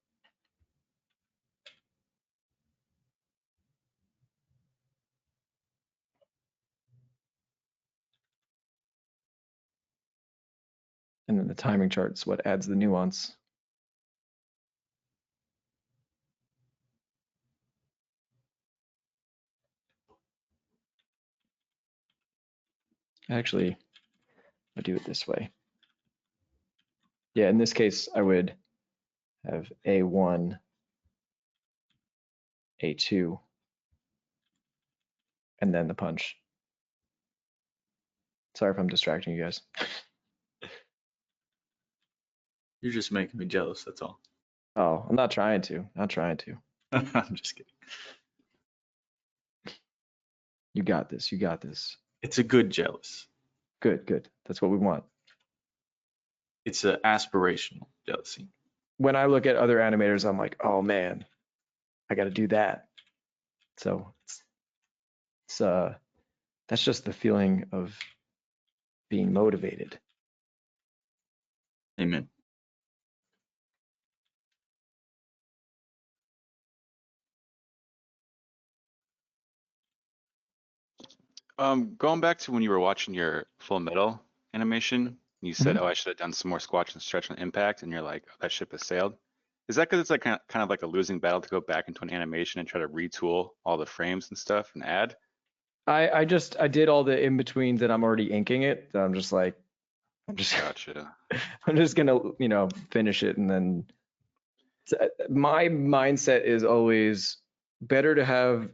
And then the timing chart is what adds the nuance. Actually, I'll do it this way. Yeah, in this case, I would have A1, A2, and then the punch. Sorry if I'm distracting you guys. You're just making me jealous, that's all. Oh, I'm not trying to. Not trying to. I'm just kidding. You got this. You got this. It's a good jealous. Good, good. That's what we want. It's an aspirational jealousy. When I look at other animators, I'm like, oh man, I got to do that. So it's that's just the feeling of being motivated. Amen. Going back to when you were watching your Full Metal animation, you said, Mhm. "Oh, I should have done some more squash and stretch and impact," and you're like, oh, "That ship has sailed." Is that because it's like kind of like a losing battle to go back into an animation and try to retool all the frames and stuff and add? I did all the in betweens and I'm already inking it. So I'm just like, Gotcha. I'm just gonna finish it and then. My mindset is always better to have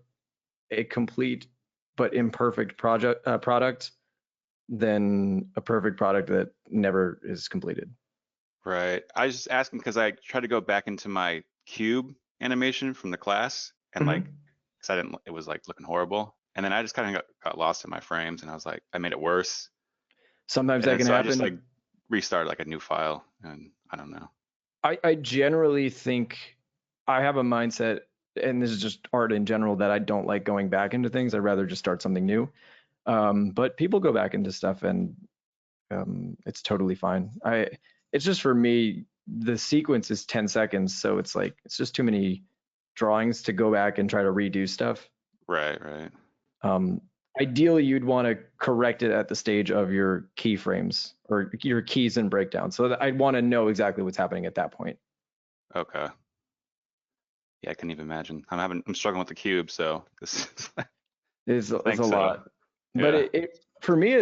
a complete but imperfect product than a perfect product that never is completed. Right. I was just asking because I tried to go back into my cube animation from the class and like, because I didn't, it was like looking horrible. And then I just kind of got lost in my frames and I was like, I made it worse. Sometimes And that then can so I happen. just like restarted like a new file and I don't know. I generally think I have a mindset, and this is just art in general, that I don't like going back into things. I'd rather just start something new. But people go back into stuff and it's totally fine. It's just for me, the sequence is 10 seconds. So it's like, it's just too many drawings to go back and try to redo stuff. Right, right. Ideally, you'd want to correct it at the stage of your keyframes or your keys and breakdowns. So that I'd want to know exactly what's happening at that point. Okay. Yeah, I couldn't even imagine. I'm struggling with the cube, so this is a so. lot. But Yeah. it for me,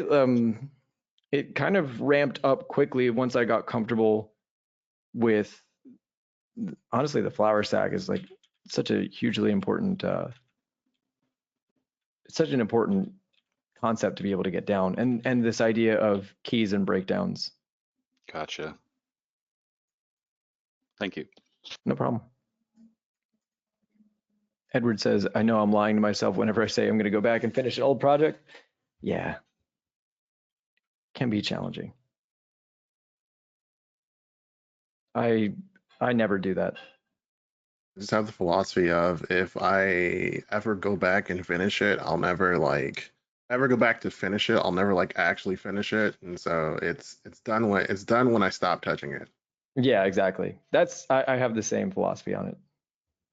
it kind of ramped up quickly once I got comfortable with, honestly, the flour sack is like such a hugely important, it's such an important concept to be able to get down, and this idea of keys and breakdowns. Gotcha. Thank you. No problem. Edward says, I know I'm lying to myself whenever I say I'm going to go back and finish an old project. Yeah. Can be challenging. I never do that. I just have the philosophy of if I ever go back and finish it, I'll never ever go back to finish it. I'll never actually finish it. And so it's done when I stop touching it. Yeah, exactly. I have the same philosophy on it.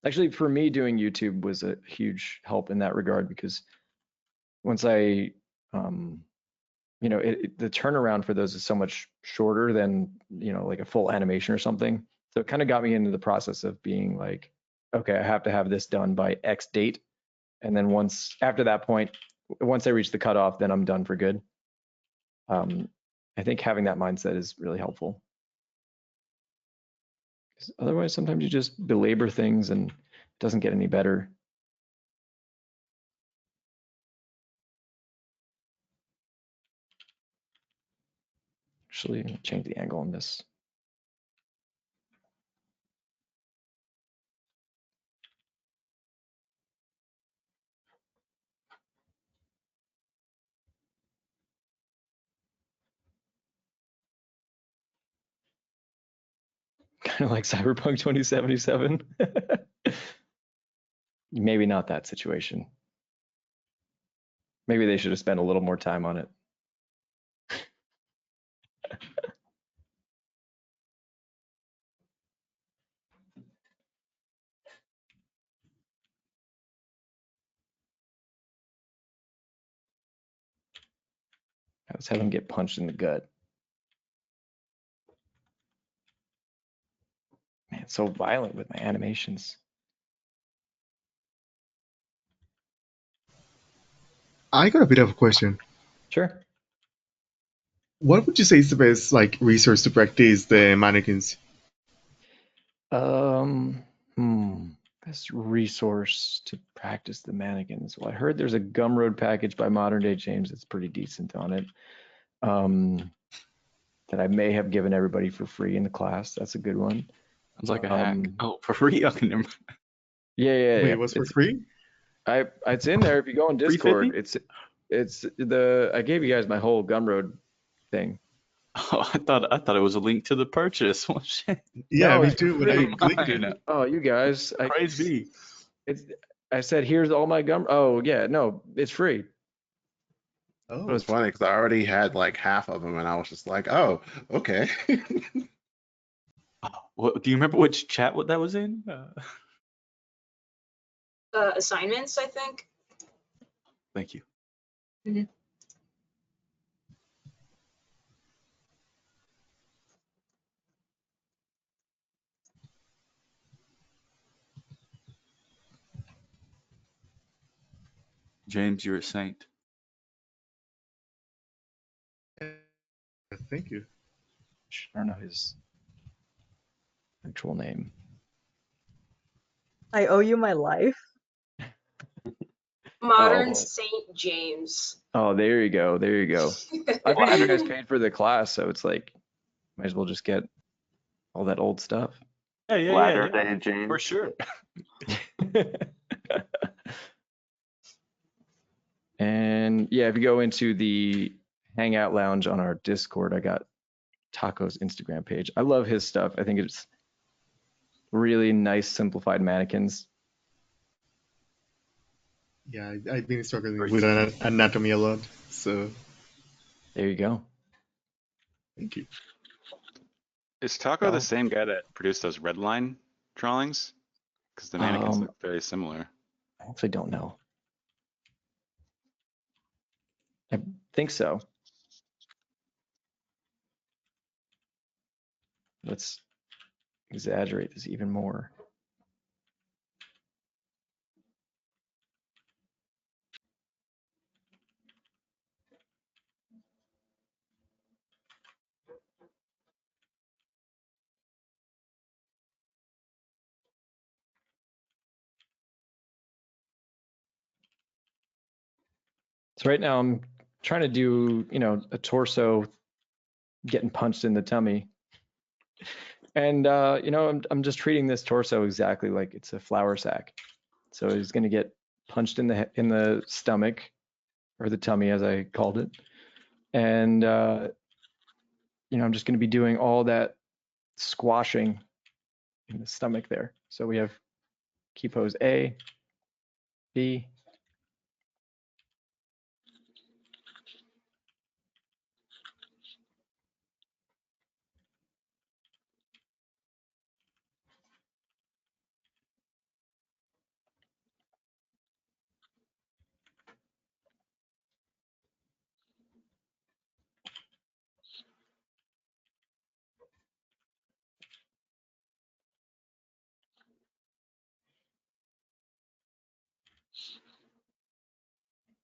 Actually, for me, doing YouTube was a huge help in that regard because once I, the turnaround for those is so much shorter than, like a full animation or something. So it kind of got me into the process of being like, okay, I have to have this done by X date. And then after that point, once I reach the cutoff, then I'm done for good. I think having that mindset is really helpful. 'Cause otherwise, sometimes you just belabor things and it doesn't get any better. Actually, change the angle on this. Kind of like Cyberpunk 2077. Maybe not that situation. Maybe they should have spent a little more time on it. Let's have him get punched in the gut. Man, it's so violent with my animations. I got a bit of a question. Sure. What would you say is the best resource to practice the mannequins? Best resource to practice the mannequins. Well, I heard there's a Gumroad package by Modern Day James that's pretty decent on it. That I may have given everybody for free in the class. That's a good one. Sounds like a hack. Oh, for free? Okay, never mind. Yeah. Wait, it was for free? It's in there if you go on Discord. It's I gave you guys my whole Gumroad thing. Oh, I thought it was a link to the purchase. Well, shit. Yeah, No, me it's too, but I clicked it. Oh, you guys. Praise be. I said, here's all my gum. Oh, yeah, no, it's free. It was funny because I already had like half of them, and I was just like, "Oh, okay." Do you remember which chat that was in? Assignments, I think. Thank you. Mm-hmm. James, you're a saint. Thank you. I don't know his actual name. I owe you my life. Modern Oh. Saint James. Oh, there you go. There you go. I figured you guys paid for the class, so it's like, might as well just get all that old stuff. Latter Day James. For sure. And yeah, if you go into the Hangout Lounge on our Discord, I got Taco's Instagram page. I love his stuff. I think it's really nice, simplified mannequins. Yeah, I've been struggling with anatomy a lot, so. There you go. Thank you. Is Taco the same guy that produced those red line drawings? Because the mannequins look very similar. I actually don't know. I think so. Let's exaggerate this even more. So right now I'm trying to do, a torso getting punched in the tummy. And I'm just treating this torso exactly like it's a flour sack. So he's going to get punched in the stomach, or the tummy as I called it. And I'm just going to be doing all that squashing in the stomach there. So we have key pose A, B,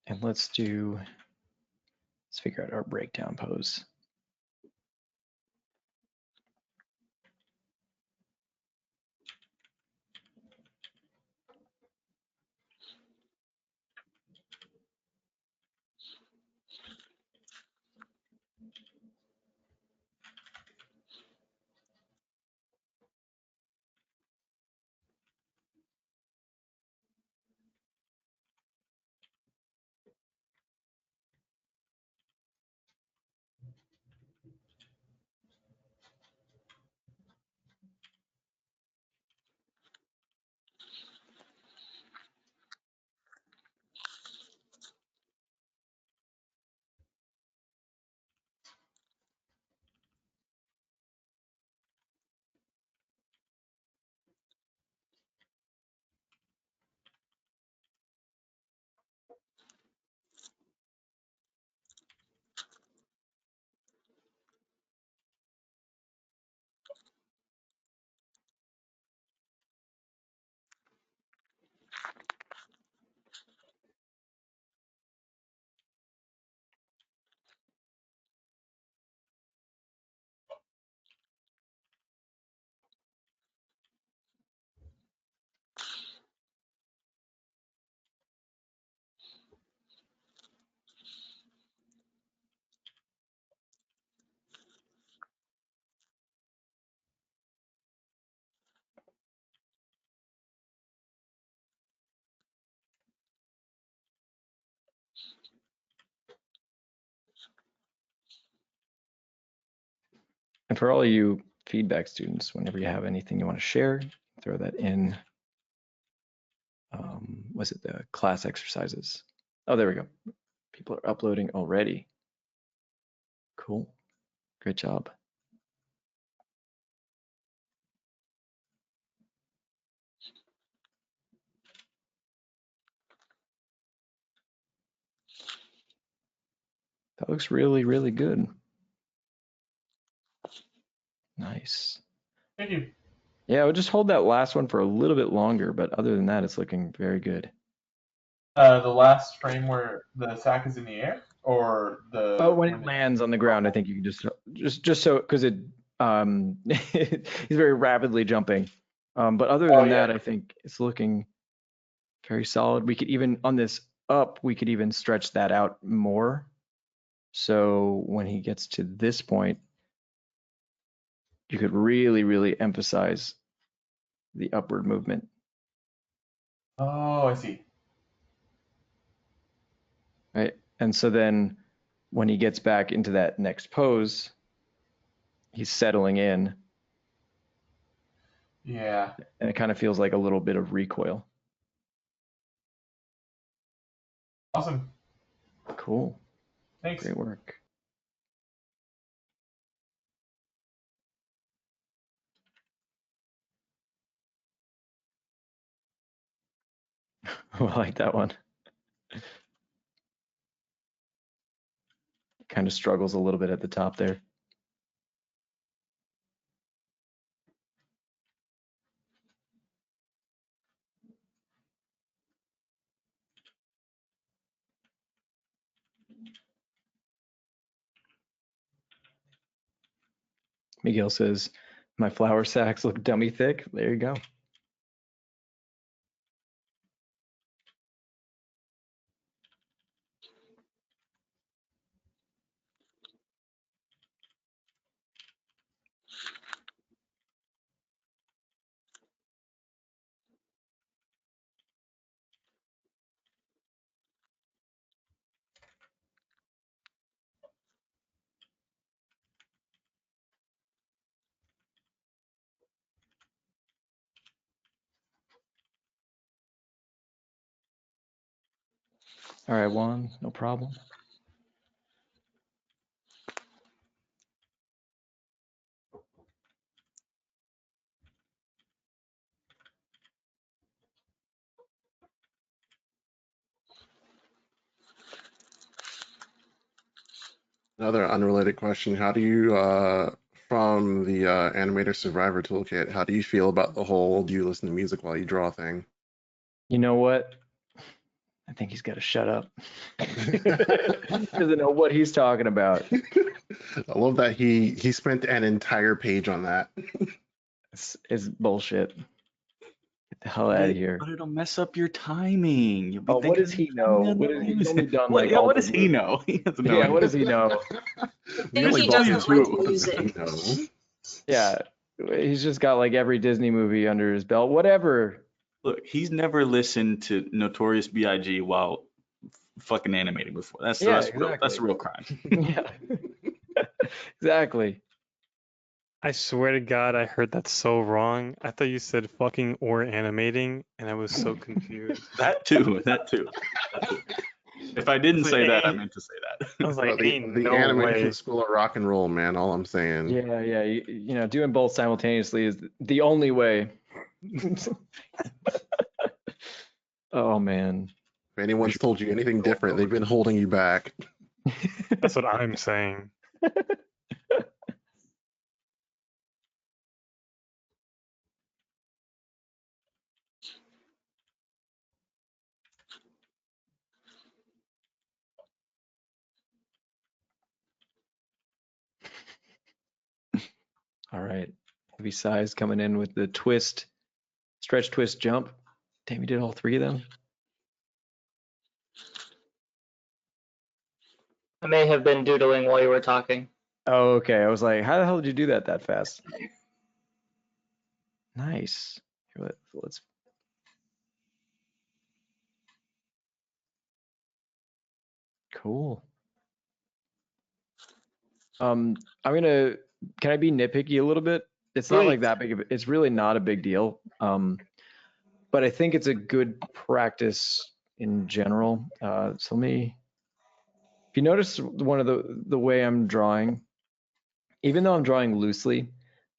And let's figure out our breakdown pose. And for all of you feedback students, whenever you have anything you want to share, throw that in. Was it the class exercises? Oh, there we go. People are uploading already. Cool. Great job. That looks really, really good. Nice. Thank you. Yeah, I would just hold that last one for a little bit longer, but other than that, it's looking very good. The last frame where the sack is in the air, or Oh, when when it lands on the ground, I think you can just so because it he's very rapidly jumping. But other Oh than yeah. that, I think it's looking very solid. We could even on this up, we could even stretch that out more. So when he gets to this point, you could really, really emphasize the upward movement. Oh, I see. Right. And so then when he gets back into that next pose, he's settling in. Yeah. And it kind of feels like a little bit of recoil. Awesome. Cool. Thanks. Great work. I like that one. Kind of struggles a little bit at the top there. Miguel says, my flour sacks look dummy thick. There you go. All right, Juan, no problem. Another unrelated question. How do you, from the Animator Survivor Toolkit, how do you feel about the whole do you listen to music while you draw thing? You know what? think he's got to shut up. He doesn't know what he's talking about. I love that he spent an entire page on that. It's bullshit. Get the hell out of here. But it'll mess up your timing. You'll be Oh, what does he know? He's only done like all what the does he movies. know? He doesn't know Yeah, anything. what does he know? I think he doesn't like music. Yeah, he's just got like every Disney movie under his belt. Whatever. Look, he's never listened to Notorious B.I.G. while fucking animating before. That's a real crime. Yeah. Exactly. I swear to God, I heard that so wrong. I thought you said fucking or animating, and I was so confused. That too. If I didn't say that, I meant to say that. I was like, the ain't no animation way. school of rock and roll, man. All I'm saying. Yeah. You know, doing both simultaneously is the only way. Oh man. If anyone's told you anything different, they've been holding you back. That's what I'm saying. All right. Heavy size coming in with the twist, stretch, twist, jump. Damn, you did all three of them. I may have been doodling while you were talking. Oh, okay. I was like, how the hell did you do that fast? Nice. Here, let's. Cool. I'm gonna. Can I be nitpicky a little bit? It's not like that big of. It's really not a big deal. But I think it's a good practice in general. So let me. If you notice one of the way I'm drawing, even though I'm drawing loosely,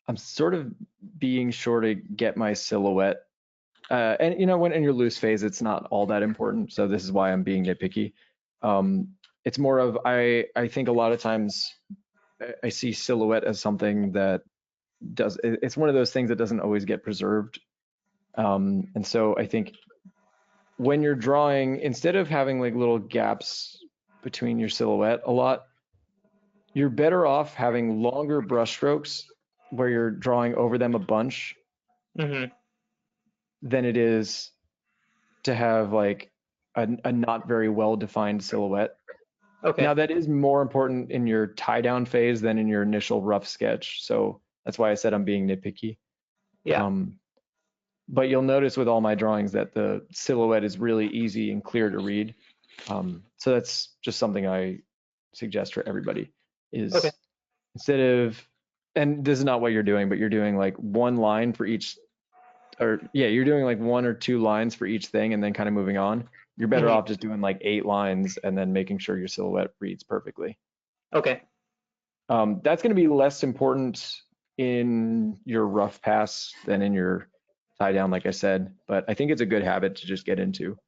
I'm sort of being sure to get my silhouette. And you know, when in your loose phase, it's not all that important. So this is why I'm being nitpicky. It's more of I think a lot of times I see silhouette as something that it's one of those things that doesn't always get preserved. And so I think when you're drawing, instead of having like little gaps between your silhouette a lot, you're better off having longer brush strokes where you're drawing over them a bunch than it is to have like a not very well defined silhouette. Okay. Now that is more important in your tie down phase than in your initial rough sketch. So that's why I said I'm being nitpicky. Yeah. But you'll notice with all my drawings that the silhouette is really easy and clear to read. So that's just something I suggest for everybody is instead of, and this is not what you're doing, but you're doing like one line for each, or yeah, you're doing like one or two lines for each thing and then kind of moving on. You're better off just doing like 8 lines and then making sure your silhouette reads perfectly. Okay. That's going to be less important in your rough pass than in your tie down, like I said, but I think it's a good habit to just get into.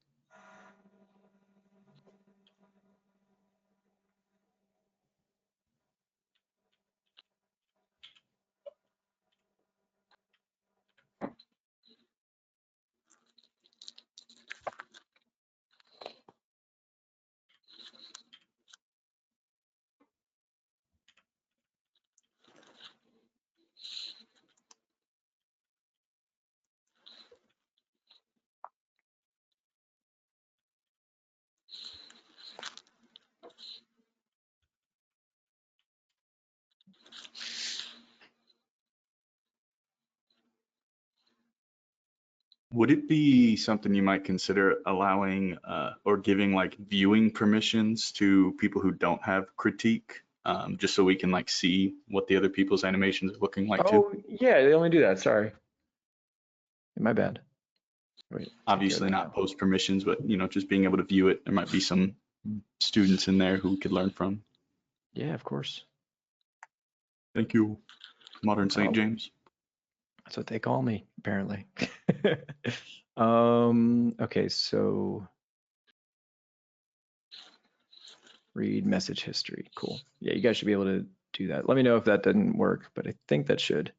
Would it be something you might consider allowing or giving like viewing permissions to people who don't have critique, just so we can like see what the other people's animations are looking like too? Oh, yeah, they only do that. Sorry. My bad. Wait, obviously not post permissions, but you know, just being able to view it. There might be some students in there who we could learn from. Yeah, of course. Thank you, Modern St. James. That's what they call me, apparently. Okay, so read message history. Cool. Yeah, you guys should be able to do that. Let me know if that didn't work, but I think that should.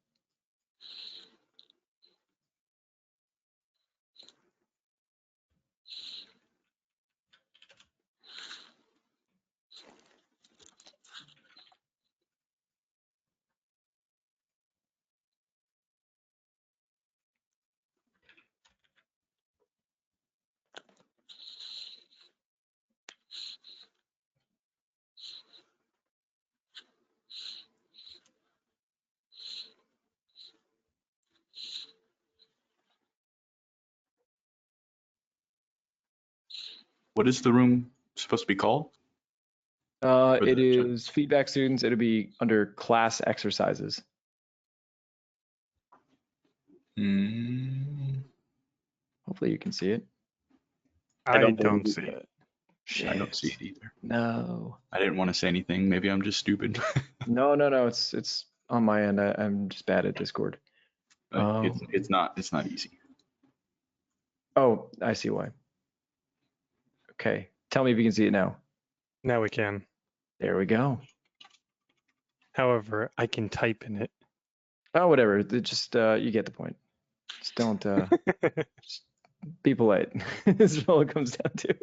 What is the room supposed to be called? Or It the chat? is feedback students. It'll be under class exercises. Hopefully you can see it. I don't don't believe see it. Yeah, I don't see it either. No. I didn't want to say anything. Maybe I'm just stupid. No. It's on my end. I'm just bad at Discord. It's not easy. Oh, I see why. Okay. Tell me if you can see it now. Now we can. There we go. However, I can type in it. Oh, whatever. Just you get the point. Just don't just be polite. This is all it comes down to.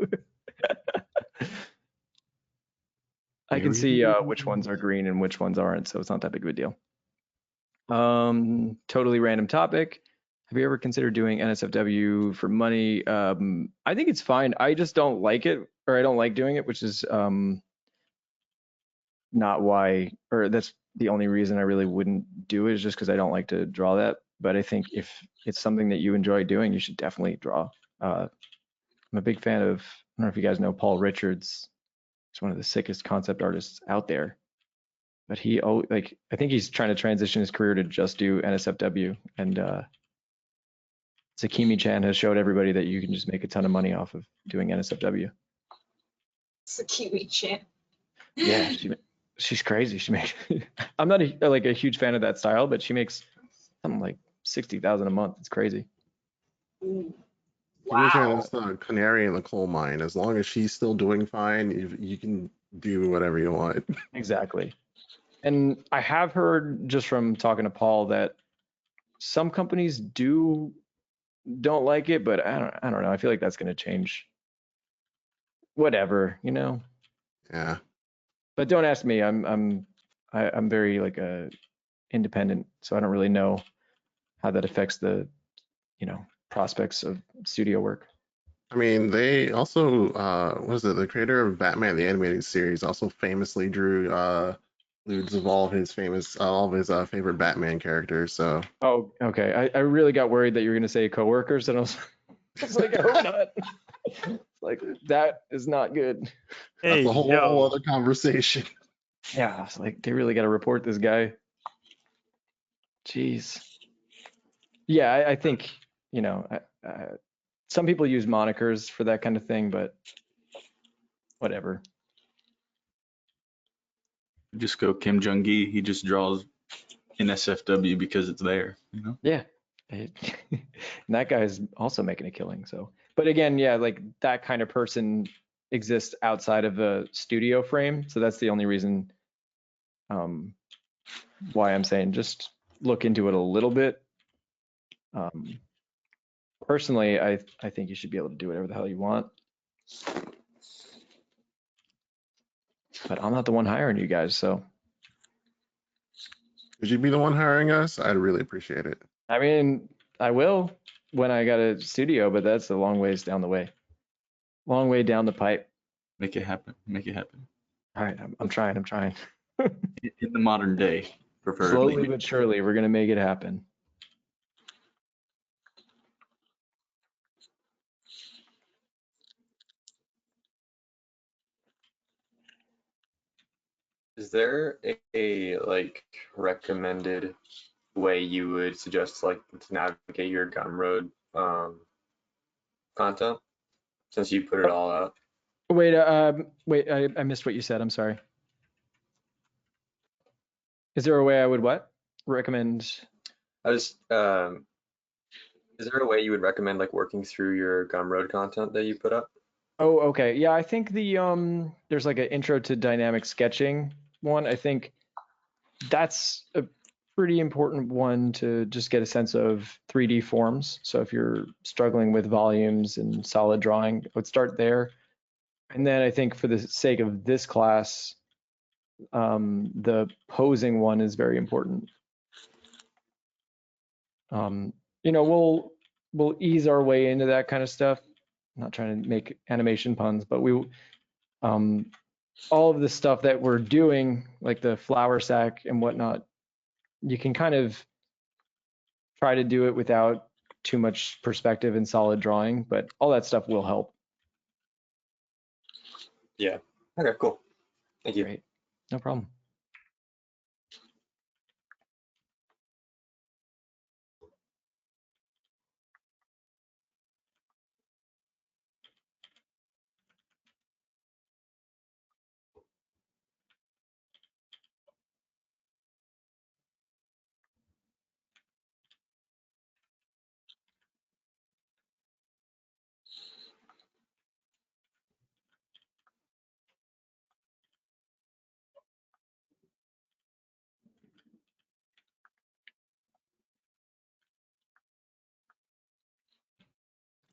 I can see which ones are green and which ones aren't, so it's not that big of a deal. Totally random topic. Have you ever considered doing NSFW for money? I think it's fine. I just don't like it, or I don't like doing it, which is not why, or that's the only reason I really wouldn't do it, is just because I don't like to draw that. But I think if it's something that you enjoy doing, you should definitely draw. I'm a big fan of, I don't know if you guys know Paul Richards. He's one of the sickest concept artists out there. But I think he's trying to transition his career to just do NSFW. And Sakimi-chan has showed everybody that you can just make a ton of money off of doing NSFW. Sakimi-chan. Yeah, she's crazy. She makes. I'm not a huge fan of that style, but she makes something like 60,000 a month. It's crazy. Wow. Is the canary in the coal mine. As long as she's still doing fine, you can do whatever you want. Exactly. And I have heard just from talking to Paul that some companies don't like it, but I don't know. I feel like that's going to change. Whatever, Yeah. But don't ask me. I'm very independent, so I don't really know how that affects the prospects of studio work. I mean, they also, what is it? The creator of Batman the Animated Series also famously drew nudes of all of his favorite Batman characters. So. Oh, okay. I really got worried that you were going to say coworkers, and I was like, I hope not. Like, that is not good. That's a whole other conversation. Yeah, it's like, they really got to report this guy. Jeez. Yeah, I think, some people use monikers for that kind of thing, but whatever. Just go Kim Jong-gi. He just draws in SFW because it's there, Yeah. And that guy is also making a killing. So, but again, yeah, like that kind of person exists outside of a studio frame. So that's the only reason why I'm saying just look into it a little bit. Personally, I think you should be able to do whatever the hell you want. But I'm not the one hiring you guys, so. Would you be the one hiring us? I'd really appreciate it. I mean, I will when I got a studio, but that's a long ways down the way. Long way down the pipe. Make it happen. Make it happen. All right, I'm trying. In the modern day, preferably. Slowly but surely, we're gonna make it happen. Is there a recommended way you would suggest to navigate your Gumroad content since you put it all out? Wait, I missed what you said. I'm sorry. Is there a way I would recommend? Is there a way you would recommend working through your Gumroad content that you put up? Oh, okay. Yeah, I think there's an intro to dynamic sketching one. I think that's a pretty important one to just get a sense of 3D forms. So if you're struggling with volumes and solid drawing, I would start there. And then I think for the sake of this class, the posing one is very important. We'll ease our way into that kind of stuff. I'm not trying to make animation puns, but all of the stuff that we're doing, like the flour sack and whatnot, you can kind of try to do it without too much perspective and solid drawing, but all that stuff will help. Yeah. Okay, cool. Thank you. Great. No problem.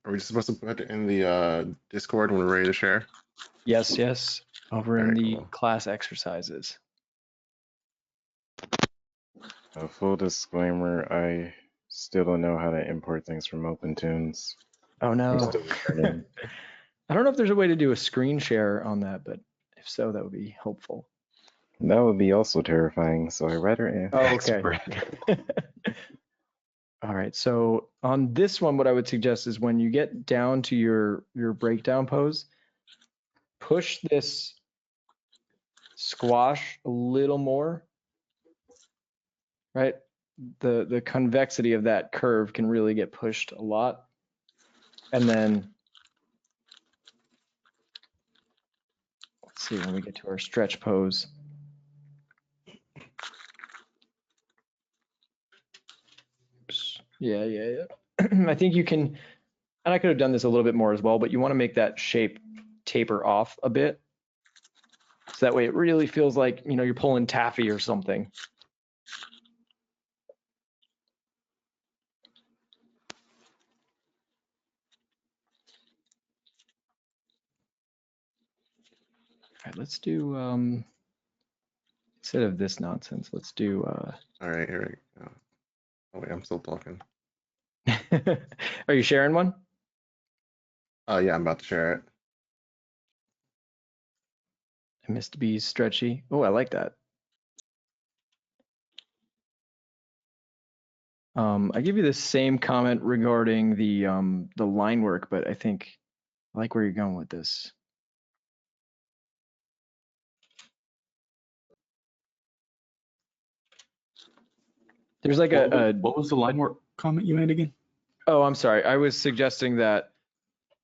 Are we just supposed to put it in the Discord when we're ready to share? Yes, yes. Over All in right, the cool. class exercises. Full disclaimer, I still don't know how to import things from OpenTunes. Oh I'm no. still learning. I don't know if there's a way to do a screen share on that, but if so, that would be helpful. That would be also terrifying, so I rather Oh, okay. expert. All right. So on this one, what I would suggest is when you get down to your breakdown pose, push this squash a little more, right? The convexity of that curve can really get pushed a lot. And then let's see when we get to our stretch pose. Oops. Yeah. I think you can, and I could have done this a little bit more as well, but you want to make that shape taper off a bit. So that way it really feels like, you're pulling taffy or something. All right, let's do, instead of this nonsense, let's do, All right, here we go. Oh wait, I'm still talking. are you sharing one? Oh yeah, I'm about to share it. Mr. B's stretchy. Oh, I like that. I give you the same comment regarding the line work, but I think I like where you're going with this. There's like what was the line work comment you made again? Oh, I'm sorry. I was suggesting that,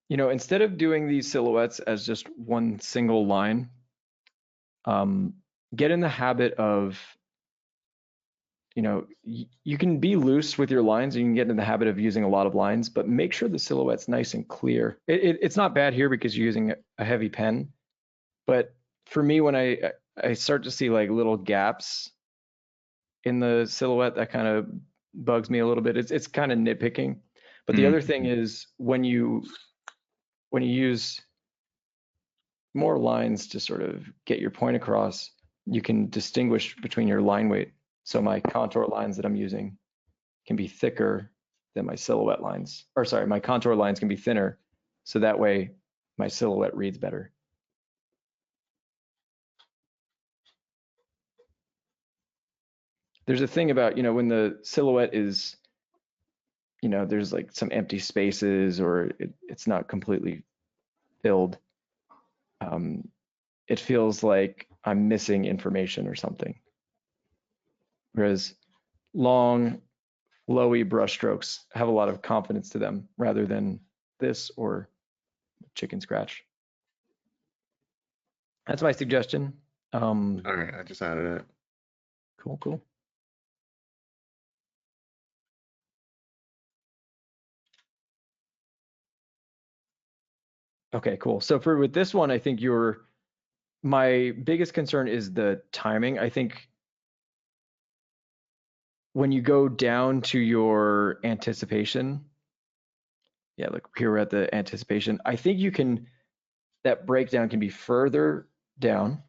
instead of doing these silhouettes as just one single line, get in the habit of, you can be loose with your lines and you can get in the habit of using a lot of lines, but make sure the silhouette's nice and clear. It's not bad here because you're using a heavy pen, but for me, when I start to see like little gaps in the silhouette, that kind of bugs me a little bit. It's kind of nitpicking. But the other thing is when you use more lines to sort of get your point across, you can distinguish between your line weight. So my contour lines that I'm using can be thicker than my silhouette lines, or sorry, my contour lines can be thinner. So that way my silhouette reads better. There's a thing about, when the silhouette is, there's like some empty spaces or it's not completely filled. It feels like I'm missing information or something. Whereas long, flowy brushstrokes have a lot of confidence to them rather than this or chicken scratch. That's my suggestion. All right, I just added it. Cool. Okay, cool. So with this one, I think my biggest concern is the timing. I think when you go down to your anticipation, yeah, look, here we're at the anticipation. I think that breakdown can be further down.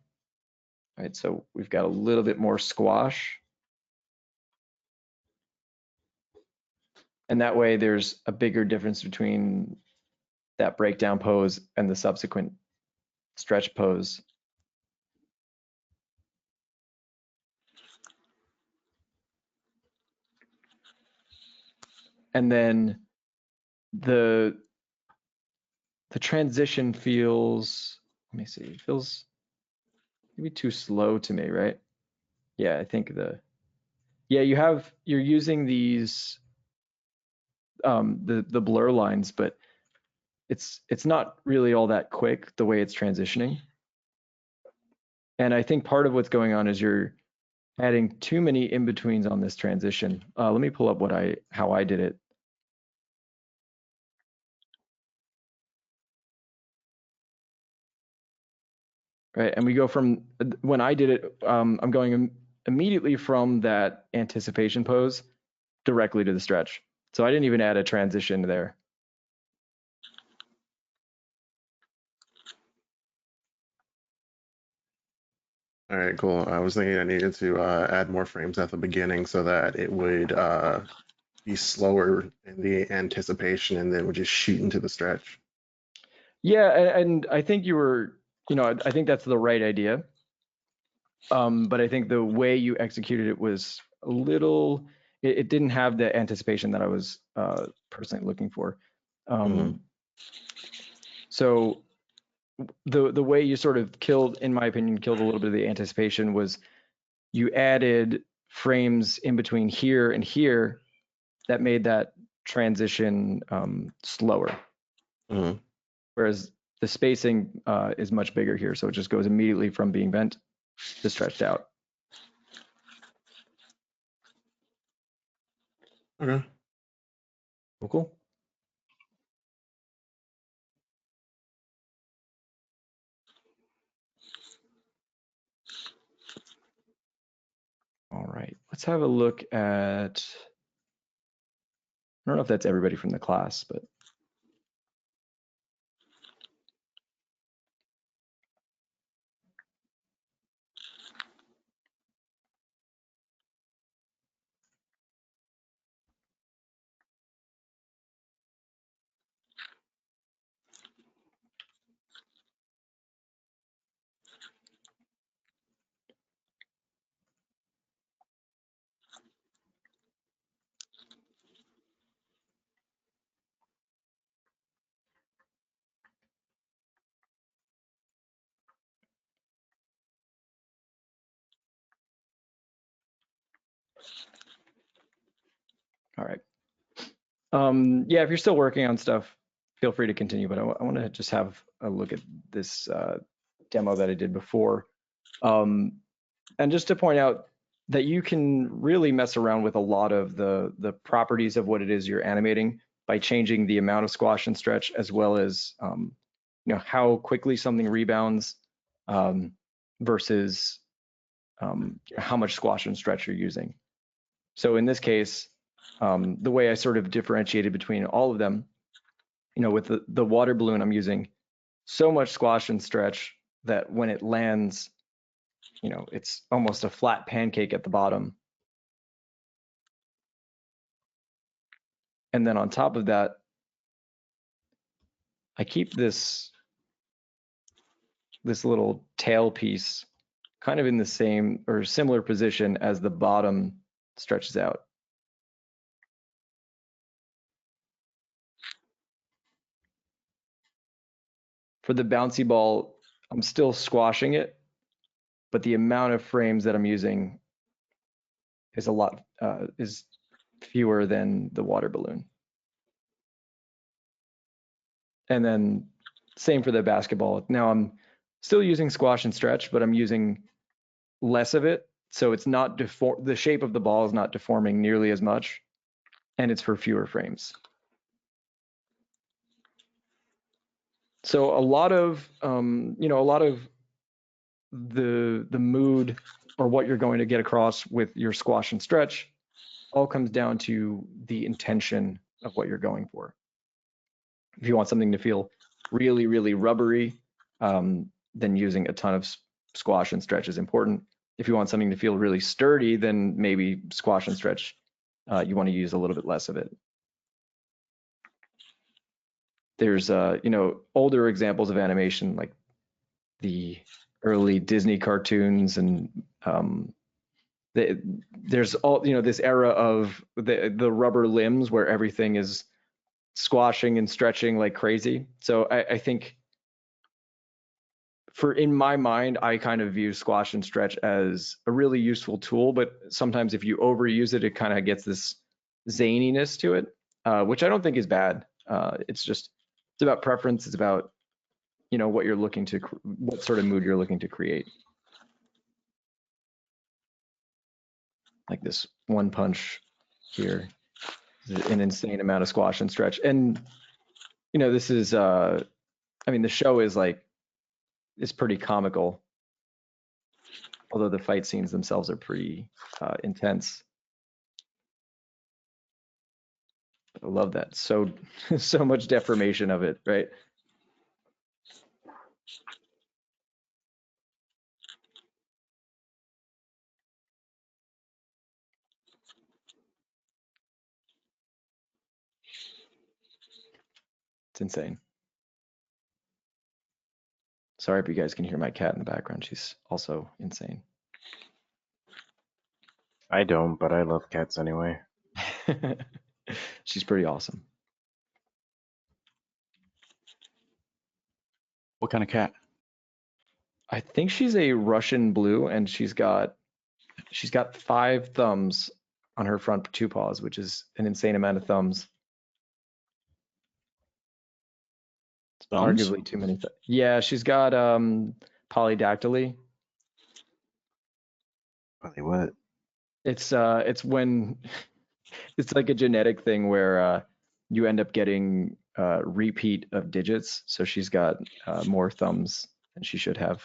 Right, so we've got a little bit more squash. And that way there's a bigger difference between that breakdown pose and the subsequent stretch pose. And then the transition feels let me see, it feels maybe too slow to me, right? Yeah, I think you're using these the blur lines, but it's not really all that quick the way it's transitioning. And I think part of what's going on is you're adding too many in-betweens on this transition. Let me pull up how I did it. Right, and we go from, when I did it, I'm going immediately from that anticipation pose directly to the stretch. So I didn't even add a transition there. All right, cool. I was thinking I needed to add more frames at the beginning so that it would be slower in the anticipation and then would just shoot into the stretch. Yeah, and I think I think that's the right idea. But I think the way you executed it was a little, it didn't have the anticipation that I was personally looking for. So the way you sort of killed, in my opinion, killed a little bit of the anticipation was you added frames in between here and here that made that transition slower. Whereas the spacing is much bigger here, so it just goes immediately from being bent to stretched out. Okay. Cool. All right, let's have a look at, I don't know if that's everybody from the class, but all right. Yeah, if you're still working on stuff, feel free to continue, but I want to just have a look at this demo that I did before. And just to point out that you can really mess around with a lot of the properties of what it is you're animating by changing the amount of squash and stretch, as well as how quickly something rebounds versus how much squash and stretch you're using. So in this case, the way I sort of differentiated between all of them, with the water balloon, I'm using so much squash and stretch that when it lands, it's almost a flat pancake at the bottom. And then on top of that, I keep this little tail piece kind of in the same or similar position as the bottom stretches out. For the bouncy ball, I'm still squashing it, but the amount of frames that I'm using is is fewer than the water balloon. And then same for the basketball. Now I'm still using squash and stretch, but I'm using less of it. So it's not the shape of the ball is not deforming nearly as much, and it's for fewer frames. So a lot of the mood or what you're going to get across with your squash and stretch all comes down to the intention of what you're going for. If you want something to feel really, really rubbery, then using a ton of squash and stretch is important. If you want something to feel really sturdy, then maybe squash and stretch, you want to use a little bit less of it. There's older examples of animation like the early Disney cartoons, and there's all this era of the rubber limbs where everything is squashing and stretching like crazy. So I think in my mind, I kind of view squash and stretch as a really useful tool, but sometimes if you overuse it, it kind of gets this zaniness to it, which I don't think is bad. It's about preference. It's about, what you're looking to, what sort of mood you're looking to create. Like this one punch here, an insane amount of squash and stretch. And, this is, the show is pretty comical, although the fight scenes themselves are pretty intense. I love that. So much deformation of it, right? It's insane. Sorry if you guys can hear my cat in the background. She's also insane. I don't, but I love cats anyway. She's pretty awesome. What kind of cat? I think she's a Russian blue, and she's got 5 thumbs on her front 2 paws, which is an insane amount of thumbs. Thumbs? Arguably too many. Yeah, she's got polydactyly. Probably what? It's when it's like a genetic thing where you end up getting repeat of digits. So she's got more thumbs than she should have.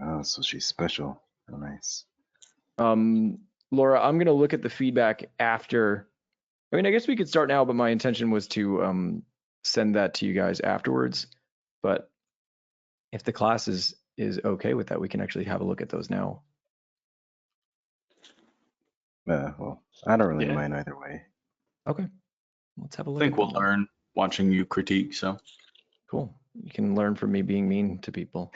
Oh, so she's special. Oh, nice. Laura, I'm gonna look at the feedback after. I mean, I guess we could start now, but my intention was to send that to you guys afterwards. But if the class is okay with that, we can actually have a look at those now. Well, I don't really mind either way. Okay, let's have a I look. think we'll learn watching you critique. So cool. You can learn from me being mean to people.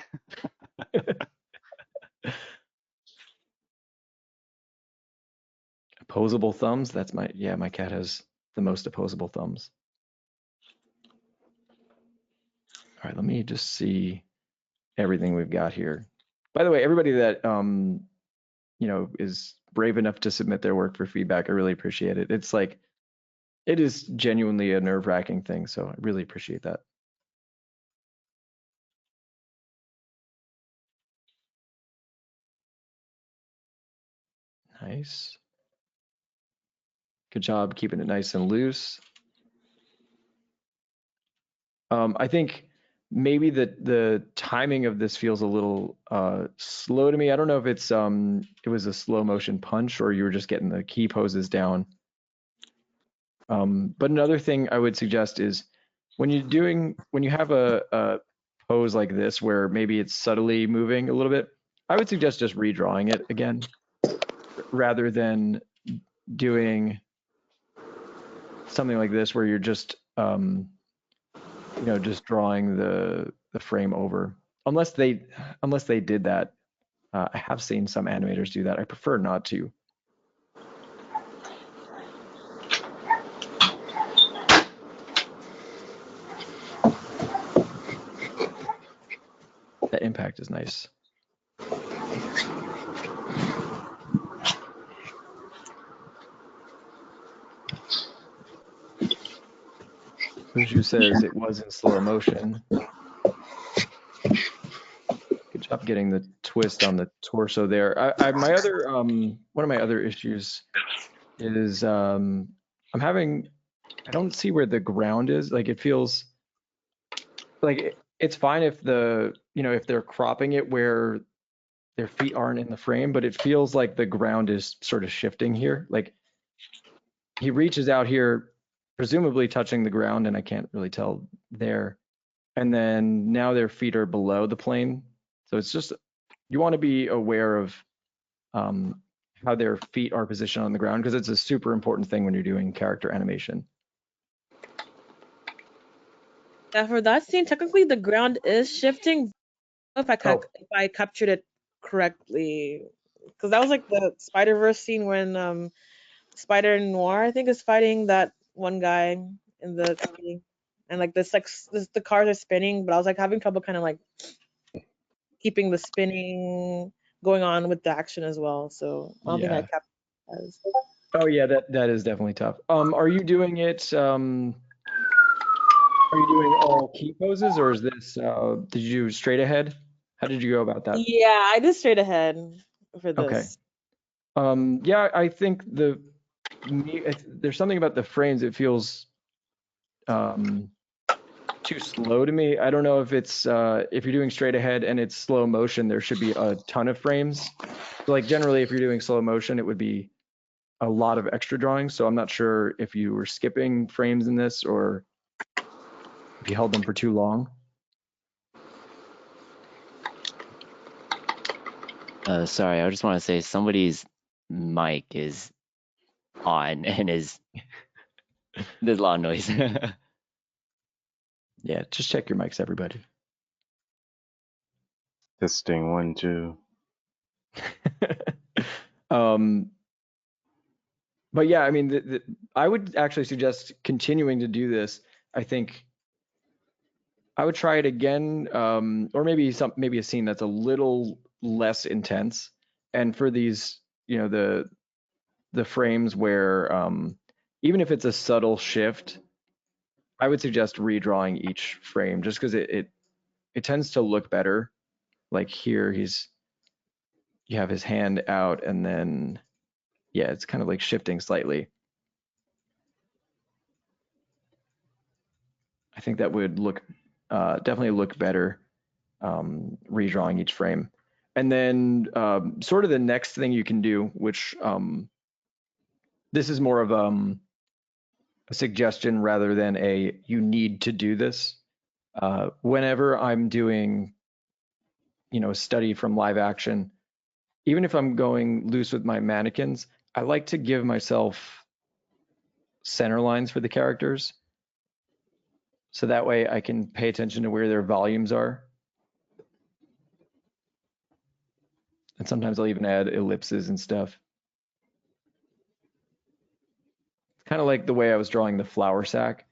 Opposable thumbs. That's my cat has the most opposable thumbs. All right, let me just see everything we've got here. By the way, everybody that is brave enough to submit their work for feedback, I really appreciate it. It is genuinely a nerve-wracking thing, so I really appreciate that. Nice. Good job keeping it nice and loose. I think maybe the timing of this feels a little slow to me. I don't know if it's it was a slow motion punch or you were just getting the key poses down. But another thing I would suggest is when you have a pose like this where maybe it's subtly moving a little bit, I would suggest just redrawing it again rather than doing something like this where you're just just drawing the frame over. Unless they did that. I have seen some animators do that. I prefer not to. That impact is nice. Fuju says it was in slow motion. Good job getting the twist on the torso there. My other one of my other issues is I don't see where the ground is. Like it feels like it's fine if if they're cropping it where their feet aren't in the frame, but it feels like the ground is sort of shifting here. Like he reaches out here, presumably touching the ground, and I can't really tell there. And then now their feet are below the plane. So it's just, you want to be aware of how their feet are positioned on the ground, because it's a super important thing when you're doing character animation. Yeah, for that scene, technically the ground is shifting. I don't know if I captured it correctly, because that was like the Spider-Verse scene when Spider Noir, I think, is fighting that one guy in the city, and like the cars are spinning, but I was like having trouble kind of like keeping the spinning going on with the action as well. So I don't think I Yeah. kept as. Oh yeah, that is definitely tough. Are you doing it? Are you doing all key poses, or is this? Did you do straight ahead? How did you go about that? Yeah, I did straight ahead for Okay. this. Yeah, I think there's something about the frames. It feels too slow to me. I don't know if it's if you're doing straight ahead and it's slow motion, there should be a ton of frames. So like generally, if you're doing slow motion, it would be a lot of extra drawings. So I'm not sure if you were skipping frames in this or if you held them for too long. Sorry, I just want to say somebody's mic is on and there's a lot of noise. Yeah, just check your mics, everybody. Testing 1, 2. But yeah, I mean, I would actually suggest continuing to do this. I think I would try it again, or maybe a scene that's a little less intense. And for these, the frames where even if it's a subtle shift, I would suggest redrawing each frame just because it tends to look better. Like here, you have his hand out, and then yeah, it's kind of like shifting slightly. I think that would definitely look better redrawing each frame. And then sort of the next thing you can do, which this is more of a suggestion rather than you need to do this. Whenever I'm doing, a study from live action, even if I'm going loose with my mannequins, I like to give myself center lines for the characters. So that way I can pay attention to where their volumes are. And sometimes I'll even add ellipses and stuff. Kind of like the way I was drawing the flour sack.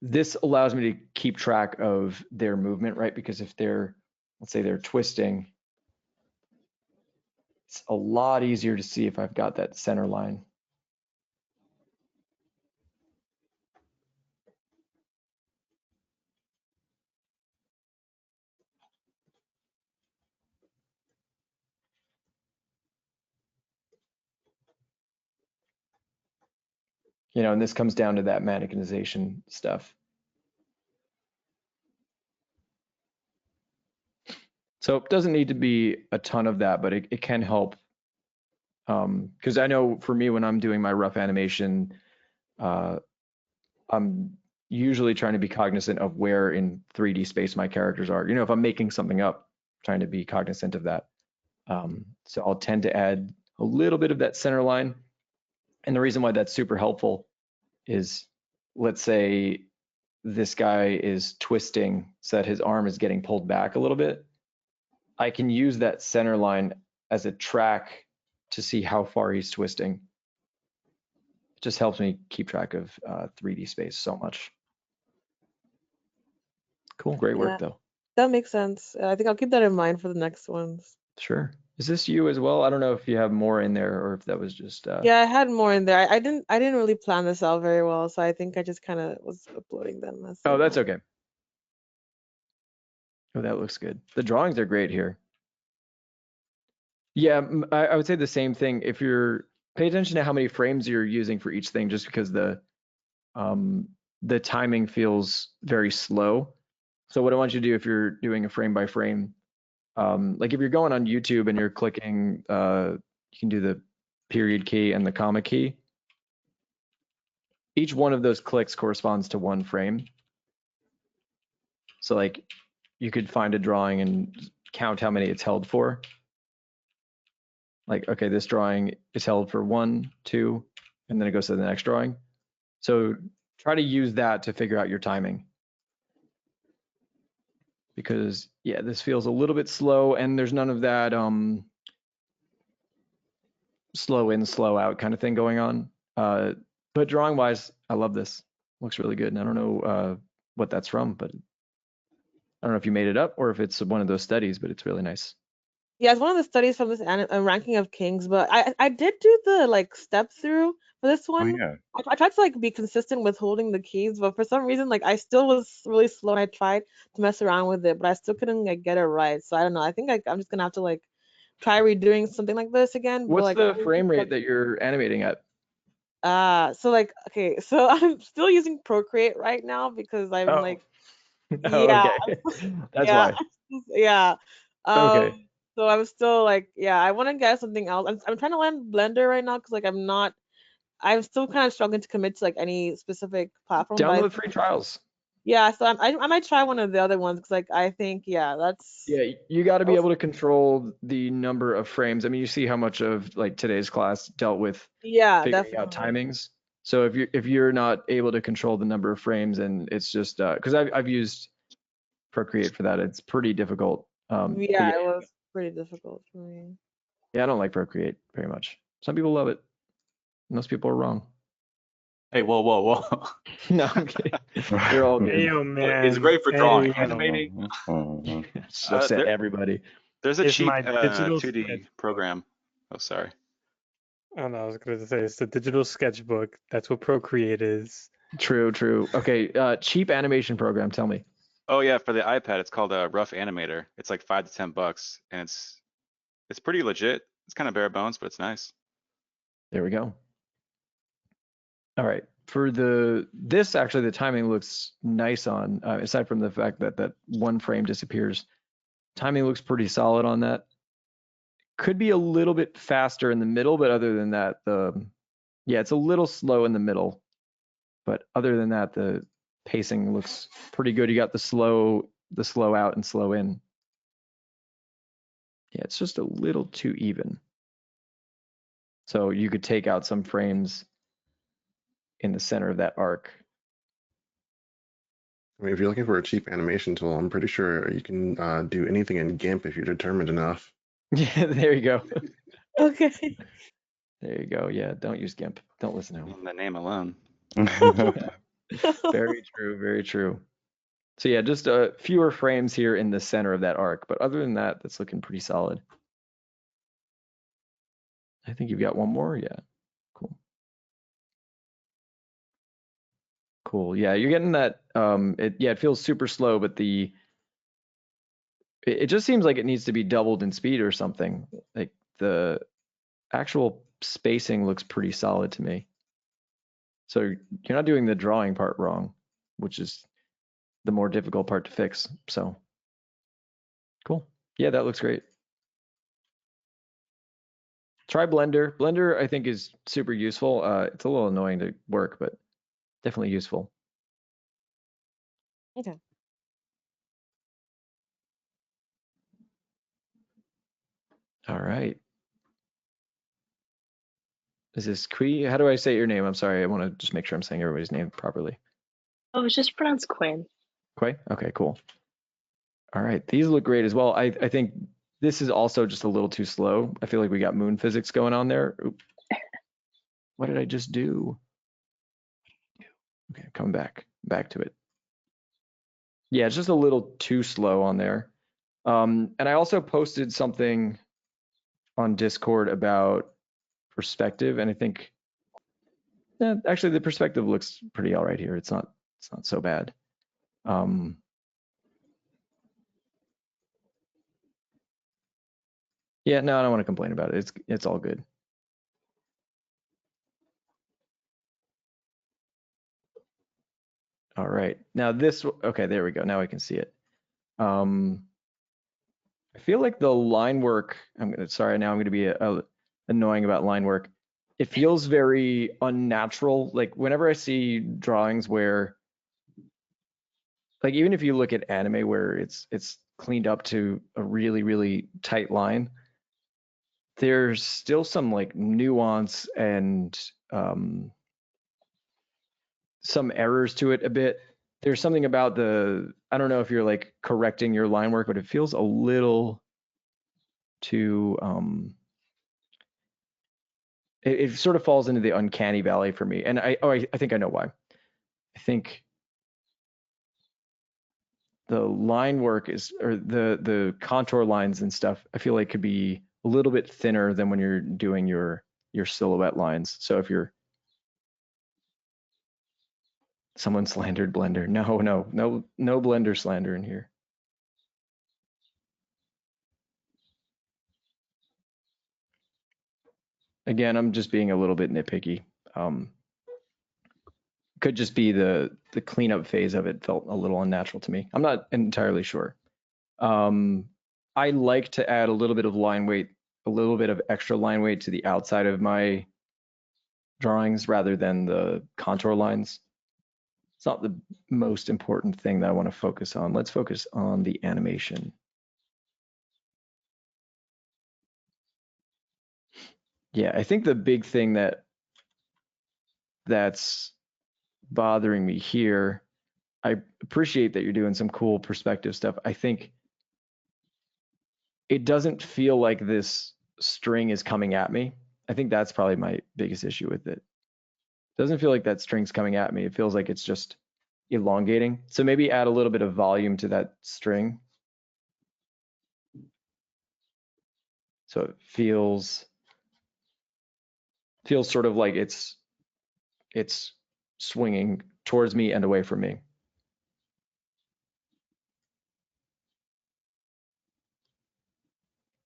This allows me to keep track of their movement, right? Because if let's say they're twisting, it's a lot easier to see if I've got that center line. And this comes down to that mannequinization stuff. So it doesn't need to be a ton of that, but it can help. Because I know for me, when I'm doing my rough animation, I'm usually trying to be cognizant of where in 3D space my characters are. If I'm making something up, trying to be cognizant of that. So I'll tend to add a little bit of that center line. And the reason why that's super helpful is, let's say this guy is twisting so that his arm is getting pulled back a little bit. I can use that center line as a track to see how far he's twisting. It just helps me keep track of 3D space so much. Cool, great work though. That makes sense. I think I'll keep that in mind for the next ones. Sure. Is this you as well? I don't know if you have more in there or if that was just. Yeah, I had more in there. I didn't really plan this out very well, so I think I just kind of was uploading them. Oh, that's okay. Oh, that looks good. The drawings are great here. Yeah, I would say the same thing. If you're pay attention to how many frames you're using for each thing, just because the timing feels very slow. So what I want you to do if you're doing a frame by frame, like if you're going on YouTube and you're clicking, you can do the period key and the comma key. Each one of those clicks corresponds to one frame. So like you could find a drawing and count how many it's held for. Like, okay, this drawing is held for 1, 2, and then it goes to the next drawing. So try to use that to figure out your timing. Because yeah, this feels a little bit slow and there's none of that slow in, slow out kind of thing going on. But drawing wise, I love this. Looks really good. And I don't know what that's from, but I don't know if you made it up or if it's one of those studies, but it's really nice. Yeah, it's one of the studies from this ranking of kings, but I did do the like step through for this Oh one. yeah. I tried to like be consistent with holding the keys, but for some reason like I still was really slow and I tried to mess around with it, but I still couldn't like get it right. So I don't know. I think like I'm just gonna have to like try redoing something like this again. But What's like the frame rate that you're animating at? so like okay, so I'm still using Procreate right now because I'm Oh, like oh, yeah, okay. That's yeah, why. yeah. Okay. So I'm still like, yeah, I want to get something else. I'm trying to learn Blender right now because like I'm still kind of struggling to commit to like any specific platform. But Download free trials. yeah, so I might try one of the other ones because like I think yeah, that's Yeah, you got to be able to control the number of frames. I mean, you see how much of like today's class dealt with yeah, figuring out definitely. timings. So if you're not able to control the number of frames, and it's just because I've used Procreate for that, it's pretty difficult. But Yeah, yeah, it was pretty difficult for me. yeah, I don't like Procreate very much. Some people love it. Most people are wrong. Hey, whoa, whoa, whoa. No, I'm kidding. You're all Hey, good. yo, It's man. great for drawing. Hey, yo. Animating, Just upset everybody. there's a It's cheap my digital 2D program. Oh, sorry. I don't know, I was going to say it's the digital sketchbook. That's what Procreate is. True, true. Okay, cheap animation program. Tell me. Oh yeah, for the iPad, it's called a Rough Animator. It's like $5 to $10, and it's pretty legit. It's kind of bare bones, but it's nice. There we go. All right. For this actually the timing looks nice on aside from the fact that that one frame disappears. Timing looks pretty solid on that. Could be a little bit faster in the middle, but other than that, yeah, it's a little slow in the middle. But other than that, the pacing looks pretty good. You got the slow out and slow in. Yeah, it's just a little too even. So you could take out some frames in the center of that arc. I mean, if you're looking for a cheap animation tool, I'm pretty sure you can do anything in GIMP if you're determined enough. Yeah, there you go. Okay. There you go. Yeah, don't use GIMP. Don't listen to him. On the name alone. Very true, very true. So yeah, just fewer frames here in the center of that arc, but other than that, that's looking pretty solid. I think you've got one more. Yeah, cool. Cool. Yeah, you're getting that. It feels super slow, but it just seems like it needs to be doubled in speed or something. Like the actual spacing looks pretty solid to me. So you're not doing the drawing part wrong, which is the more difficult part to fix. So cool. Yeah, that looks great. Try Blender. Blender, I think, is super useful. It's a little annoying to work, but definitely useful. Okay. All right. Is this Kui? How do I say your name? I'm sorry. I want to just make sure I'm saying everybody's name properly. Oh, it's just pronounced Quinn. Kui? Okay, cool. All right. These look great as well. I think this is also just a little too slow. I feel like we got moon physics going on there. Oop. What did I just do? Okay, coming back to it. Yeah, it's just a little too slow on there. And I also posted something on Discord about perspective, and I think actually the perspective looks pretty all right here. It's not so bad. Yeah, no, I don't want to complain about it. It's all good. All right, now this, okay, there we go. Now I can see it. I feel like the line work, sorry, now I'm gonna be annoying about line work. It feels very unnatural. Like whenever I see drawings where, like even if you look at anime where it's cleaned up to a really, really tight line, there's still some like nuance and some errors to it a bit. There's something about I don't know if you're like correcting your line work, but it feels a little too, it sort of falls into the uncanny valley for me. And I think I know why. I think line work is, or the contour lines and stuff, I feel like could be a little bit thinner than when you're doing your silhouette lines. So if you're, someone slandered Blender. No Blender slander in here. Again, I'm just being a little bit nitpicky. Could just be the cleanup phase of it felt a little unnatural to me. I'm not entirely sure. I like to add a little bit of line weight, a little bit of extra line weight to the outside of my drawings rather than the contour lines. It's not the most important thing that I want to focus on. Let's focus on the animation. Yeah, I think the big thing that's bothering me here, I appreciate that you're doing some cool perspective stuff. I think it doesn't feel like this string is coming at me. I think that's probably my biggest issue with it. It doesn't feel like that string's coming at me. It feels like it's just elongating. So maybe add a little bit of volume to that string. So it feels sort of like it's swinging towards me and away from me.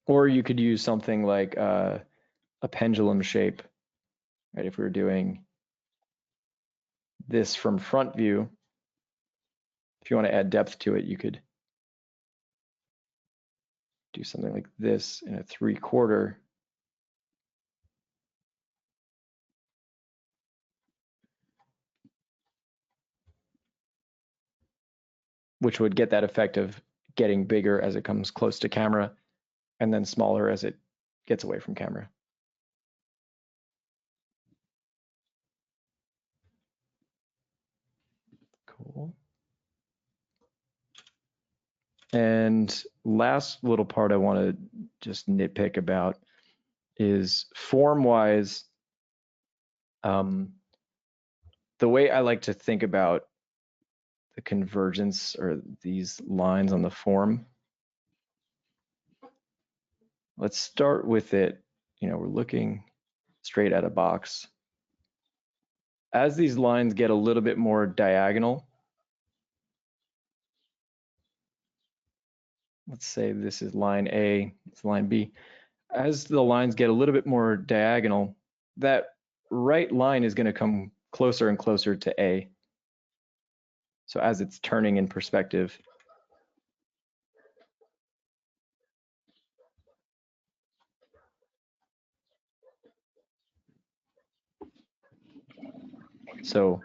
Or you could use something like a pendulum shape, right? If we were doing this from front view, if you want to add depth to it, you could do something like this in a 3/4. Which would get that effect of getting bigger as it comes close to camera and then smaller as it gets away from camera. Cool. And last little part I want to just nitpick about is form-wise, the way I like to think about the convergence or these lines on the form. Let's start with it. We're looking straight at a box. As these lines get a little bit more diagonal, let's say this is line A, it's line B. As the lines get a little bit more diagonal, that right line is going to come closer and closer to A. So as it's turning in perspective, so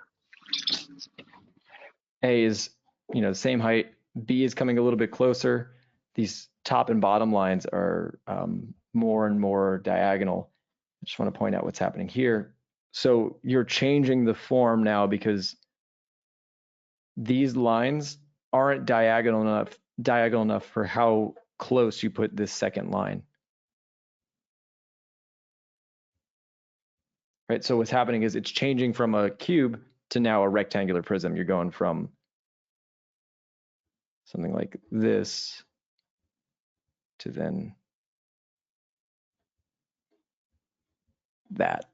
A is, the same height, B is coming a little bit closer. These top and bottom lines are more and more diagonal. I just want to point out what's happening here. So you're changing the form now because these lines aren't diagonal enough for how close you put this second line. Right, so what's happening is it's changing from a cube to now a rectangular prism. You're going from something like this to then that.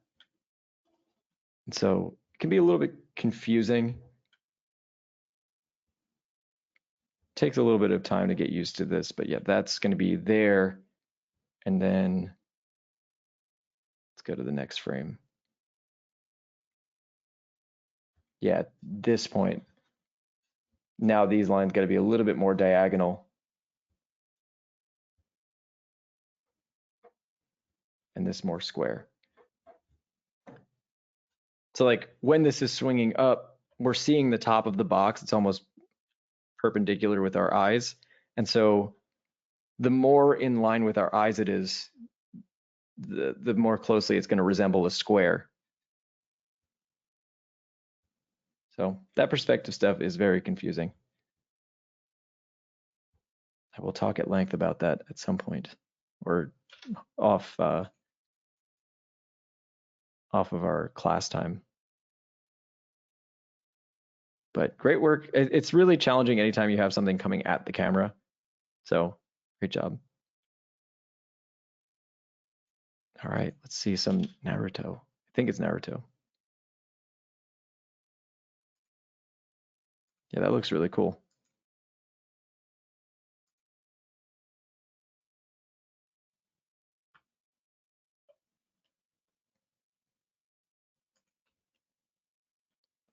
And so it can be a little bit confusing. Takes a little bit of time to get used to this, but yeah, that's going to be there. And then let's go to the next frame. Yeah, at this point, now these lines got to be a little bit more diagonal. And this more square. So like when this is swinging up, we're seeing the top of the box. It's almost perpendicular with our eyes. And so the more in line with our eyes it is, the more closely it's going to resemble a square. So that perspective stuff is very confusing. I will talk at length about that at some point, or off of our class time. But great work. It's really challenging anytime you have something coming at the camera. So great job. All right, let's see some Naruto. I think it's Naruto. Yeah, that looks really cool.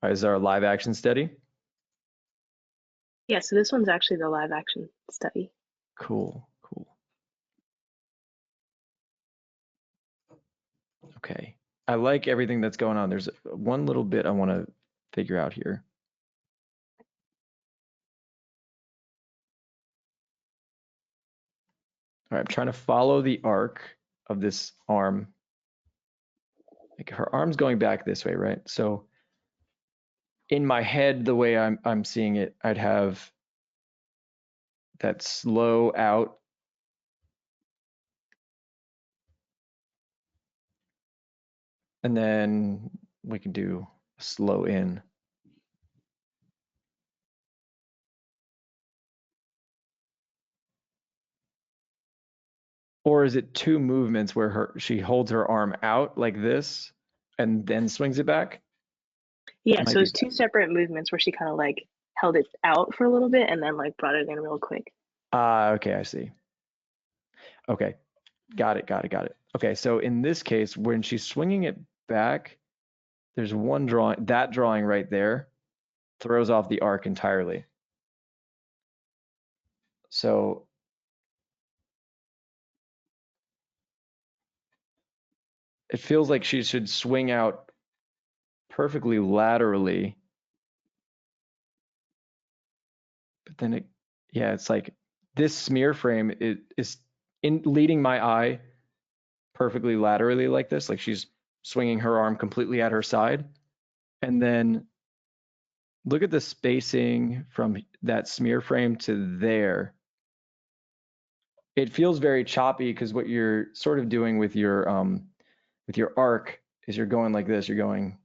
All right, is our live action study? Yeah, so this one's actually the live action study. Cool. Okay. I like everything that's going on. There's one little bit I want to figure out here. All right, I'm trying to follow the arc of this arm. Like her arm's going back this way, right? So in my head, the way I'm seeing it, I'd have that slow out. And then we can do slow in. Or is it two movements where she holds her arm out like this and then swings it back? Yeah, so it's two separate movements where she kind of like held it out for a little bit and then like brought it in real quick. Okay, I see. Okay, got it. Okay, so in this case, when she's swinging it back, there's one drawing, that drawing right there throws off the arc entirely. So it feels like she should swing out perfectly laterally. But then it's like this smear frame is in leading my eye perfectly laterally like this, like she's swinging her arm completely at her side. And then look at the spacing from that smear frame to there. It feels very choppy because what you're sort of doing with your arc is you're going like this, you're going.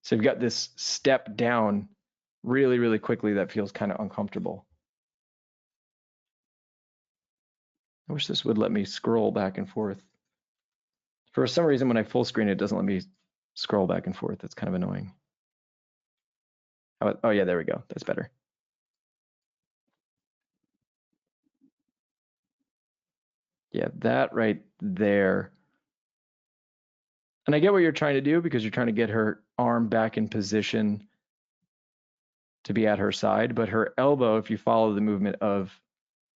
So you've got this step down really, really quickly that feels kind of uncomfortable. I wish this would let me scroll back and forth. For some reason, when I full screen, it doesn't let me scroll back and forth. That's kind of annoying. Oh yeah, there we go. That's better. Yeah, that right there. And I get what you're trying to do because you're trying to get her arm back in position to be at her side, but her elbow, if you follow the movement of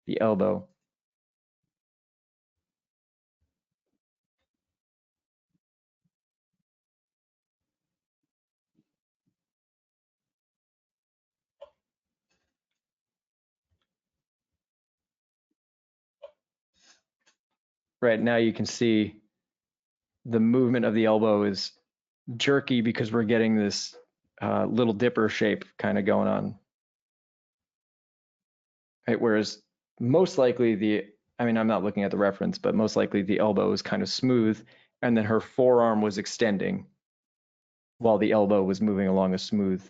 the elbow, right now you can see the movement of the elbow is jerky because we're getting this little dipper shape kind of going on. Right? Whereas most likely I'm not looking at the reference, but most likely the elbow is kind of smooth and then her forearm was extending while the elbow was moving along a smooth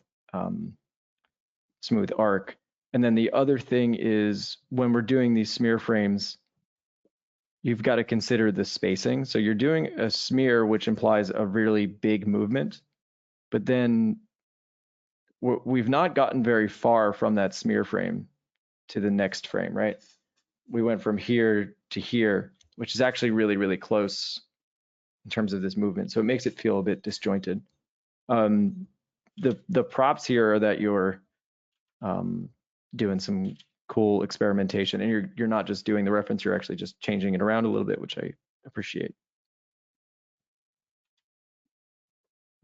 arc. And then the other thing is when we're doing these smear frames, you've got to consider the spacing. So you're doing a smear, which implies a really big movement, but then we've not gotten very far from that smear frame to the next frame, right? We went from here to here, which is actually really, really close in terms of this movement. So it makes it feel a bit disjointed. The props here are that you're doing some cool experimentation and you're not just doing the reference, you're actually just changing it around a little bit, which I appreciate.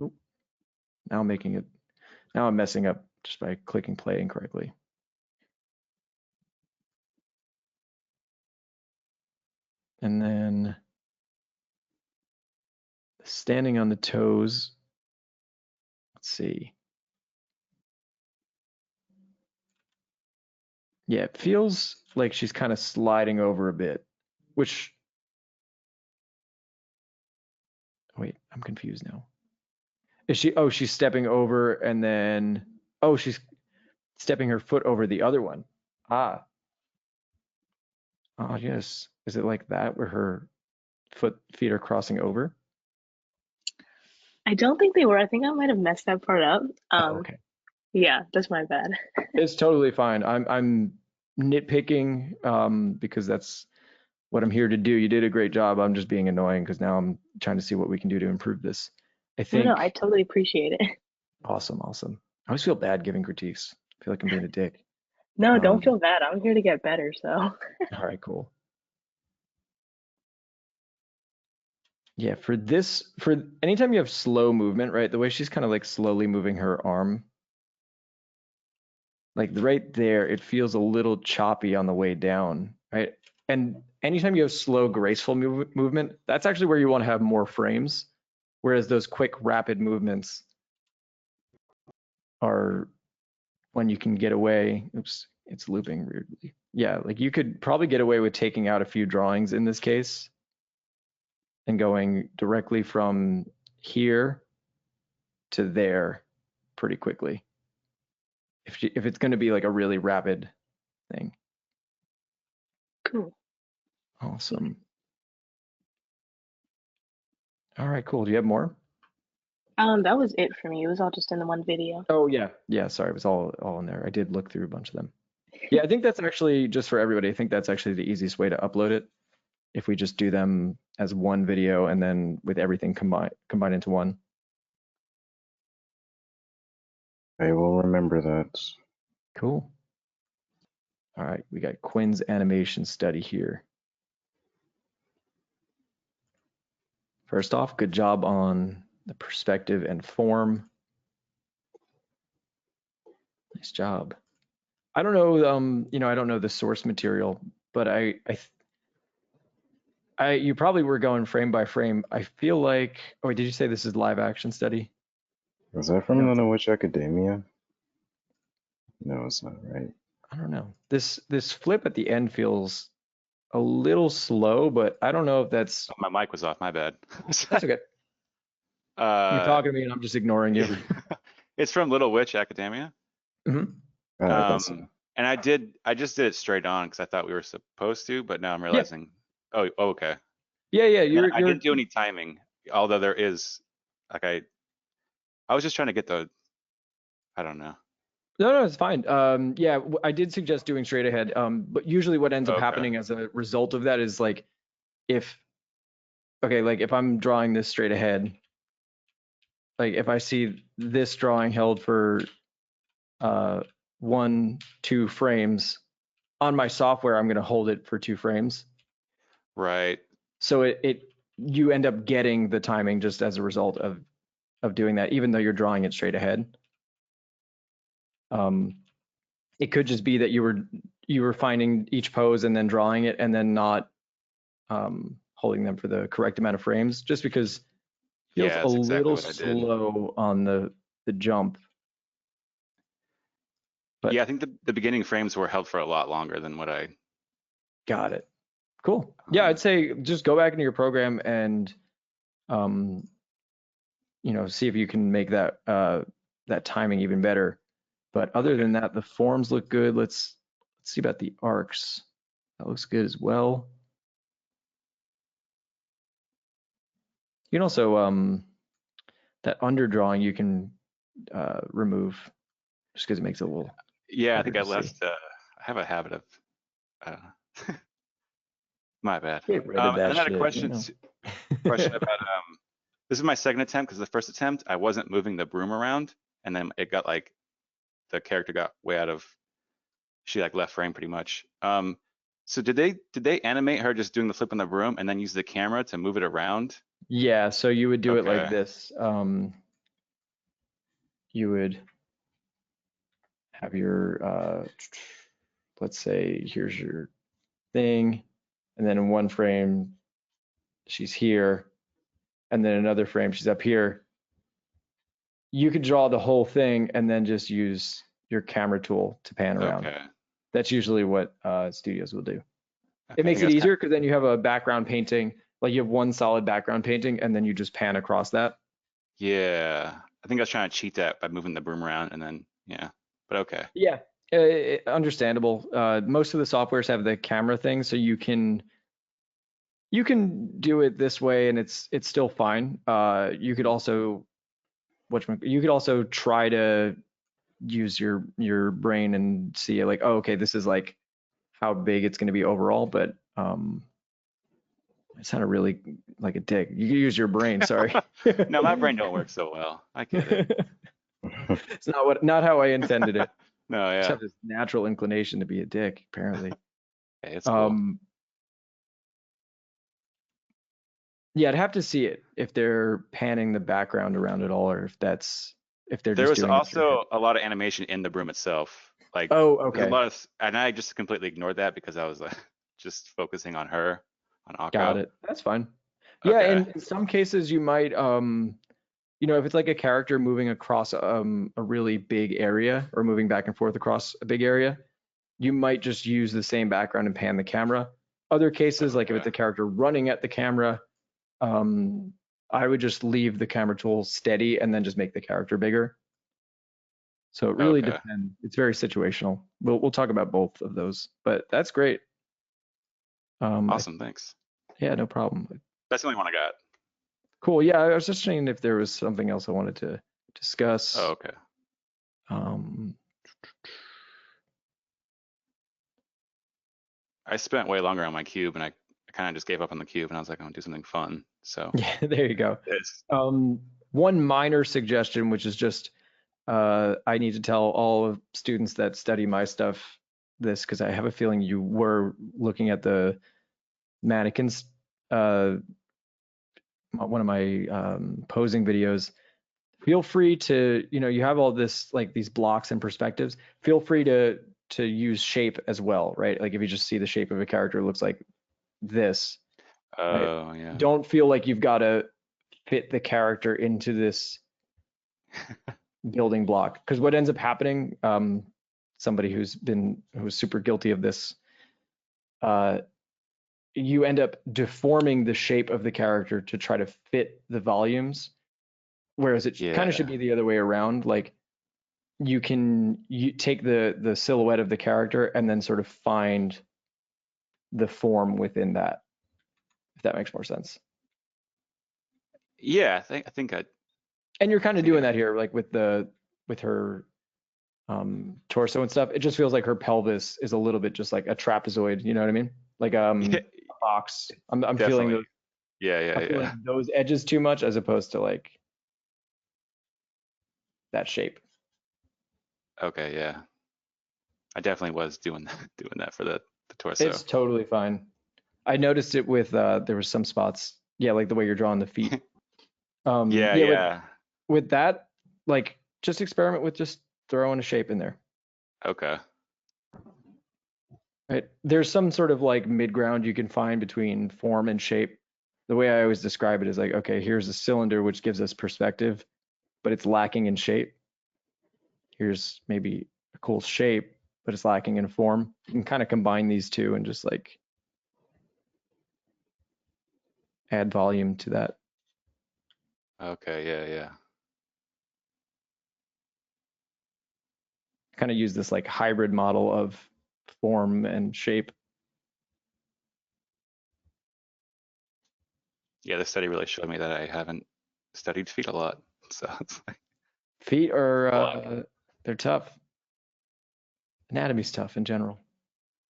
Oop. Now I'm messing up just by clicking play incorrectly. And then standing on the toes, let's see. Yeah, it feels like she's kind of sliding over a bit, which, wait, I'm confused now. Is she? Oh, she's stepping over and then, oh, she's stepping her foot over the other one. Ah. Oh, yes. Is it like that where her feet are crossing over? I don't think they were. I think I might have messed that part up. Okay. Yeah, that's my bad. It's totally fine. I'm nitpicking because that's what I'm here to do. You did a great job. I'm just being annoying because now I'm trying to see what we can do to improve this. I No, think I totally appreciate it. awesome. I always feel bad giving critiques. I feel like I'm being a dick. No, don't feel bad. I'm here to get better, so. All right, cool. Yeah, for anytime you have slow movement, right? The way she's kind of like slowly moving her arm, like right there, it feels a little choppy on the way down, right? And anytime you have slow, graceful movement, that's actually where you want to have more frames. Whereas those quick, rapid movements are when you can get away. Oops, it's looping weirdly. Yeah, like you could probably get away with taking out a few drawings in this case and going directly from here to there pretty quickly. If it's going to be like a really rapid thing. Cool. Awesome. All right, cool. Do you have more? That was it for me. It was all just in the one video. Oh yeah. Yeah, sorry. It was all in there. I did look through a bunch of them. Yeah, I think that's actually, just for everybody, I think that's actually the easiest way to upload it. If we just do them as one video and then with everything combined into one. I will remember that. Cool. All right, we got Quinn's animation study here. First off, good job on the perspective and form. Nice job. I don't know, I don't know the source material, but you probably were going frame by frame. I feel like, oh, did you say this is live action study? Was that from None of Which Academia? No, it's not right. I don't know. This flip at the end feels a little slow, but I don't know if that's. Oh, my mic was off. My bad. That's okay. You're talking to me and I'm just ignoring you. It's from Little Witch Academia. Mm-hmm. And I just did it straight on because I thought we were supposed to, but now I'm realizing. Yeah. Oh, okay. Yeah. I didn't do any timing, although there is, like I was just trying to get I don't know. No, it's fine. Yeah, I did suggest doing straight ahead. But usually what ends up happening as a result of that is like, if I'm drawing this straight ahead, like if I see this drawing held for 1-2 frames on my software, I'm going to hold it for 2 frames. Right. So you end up getting the timing just as a result of doing that, even though you're drawing it straight ahead. It could just be that you were finding each pose and then drawing it and then not holding them for the correct amount of frames, just because it feels a little slow on the jump. But yeah, I think the beginning frames were held for a lot longer than what I. Got it. Cool. Yeah, I'd say just go back into your program and see if you can make that timing even better. But other than that, the forms look good. Let's see about the arcs. That looks good as well. You can also that underdrawing you can remove just because it makes it a little. Yeah, I think I left. I have a habit of. My bad. Get rid of that and I had a shit, question about this is my second attempt, because the first attempt I wasn't moving the broom around, and then it got like the character got way out of, she like left frame pretty much. So did they animate her just doing the flip on the broom and then use the camera to move it around? Yeah, so you would do it like this. You would have your let's say here's your thing, and then in one frame she's here, and then another frame she's up here. You could draw the whole thing and then just use your camera tool to pan around. Okay. That's usually what studios will do. It makes it easier because then you have a background painting, like you have one solid background painting and then you just pan across that. Yeah, I think I was trying to cheat that by moving the broom around and then, yeah, but okay. Yeah, understandable. Most of the softwares have the camera thing, so you can do it this way and it's still fine. You could also try to use your brain and see like, oh, okay, this is like how big it's going to be overall, but it sounded really like a dick. You can use your brain, sorry. No, my brain don't work so well. I get it. It's not how I intended it. No, I just yeah. have this natural inclination to be a dick, apparently. Okay, it's cool. Yeah, I'd have to see it if they're panning the background around it all, or if they're There just was doing it straight also a lot of animation in the broom itself. Like, Oh, there's okay. a lot of, and I just completely ignored that because I was just focusing on her, on Akko. Got it. That's fine. Yeah, Okay. in some cases you might if it's like a character moving across a really big area or moving back and forth across a big area, you might just use the same background and pan the camera. Other cases, like if it's a character running at the camera, I would just leave the camera tool steady and then just make the character bigger. So it really Okay. depends. It's very situational. We'll talk about both of those, but that's great. Awesome, thanks. Yeah, no problem. That's the only one I got. Cool. Yeah, I was just saying if there was something else I wanted to discuss. Oh, okay. I spent way longer on my cube and I kind of just gave up on the cube and I was like, I'm gonna do something fun. So Yeah, there you go. Yes. One minor suggestion, which is just I need to tell all of students that study my stuff this, because I have a feeling you were looking at the mannequins, one of my posing videos. Feel free to, you have all this, like these blocks and perspectives. Feel free to use shape as well, right? Like if you just see the shape of a character, it looks like this. Right? Oh, yeah. Don't feel like you've got to fit the character into this building block, because what ends up happening, somebody who's super guilty of this, you end up deforming the shape of the character to try to fit the volumes, whereas it kind of should be the other way around. Like you take the silhouette of the character and then sort of find the form within that, if that makes more sense. Yeah, I think And you're kind of doing that here, like with her torso and stuff. It just feels like her pelvis is a little bit just like a trapezoid. You know what I mean? Like a box. I'm feeling those. Yeah. Those edges too much, as opposed to like that shape. Okay, yeah. I definitely was doing that for the torso. It's totally fine. I noticed it with there were some spots, like the way you're drawing the feet. Yeah. With that, like just experiment with just throwing a shape in there. Okay. Right. There's some sort of like mid ground you can find between form and shape. The way I always describe it is like, okay, here's a cylinder which gives us perspective, but it's lacking in shape. Here's maybe a cool shape, but it's lacking in form. You can kind of combine these two and just like add volume to that. Okay, yeah. Kind of use this like hybrid model of form and shape. Yeah, this study really showed me that I haven't studied feet a lot. So it's like feet are they're tough. Anatomy's tough in general.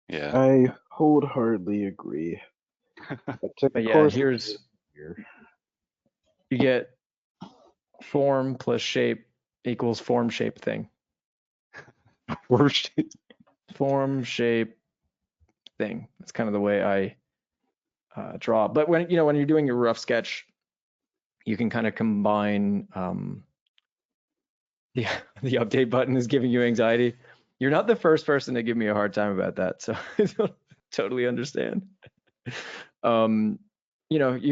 Yeah. I wholeheartedly agree. But yeah, here's you get form plus shape equals form shape thing. Form shape thing. That's kind of the way I draw. But when you're doing your rough sketch, you can kind of combine. The update button is giving you anxiety. You're not the first person to give me a hard time about that, so I don't totally understand. You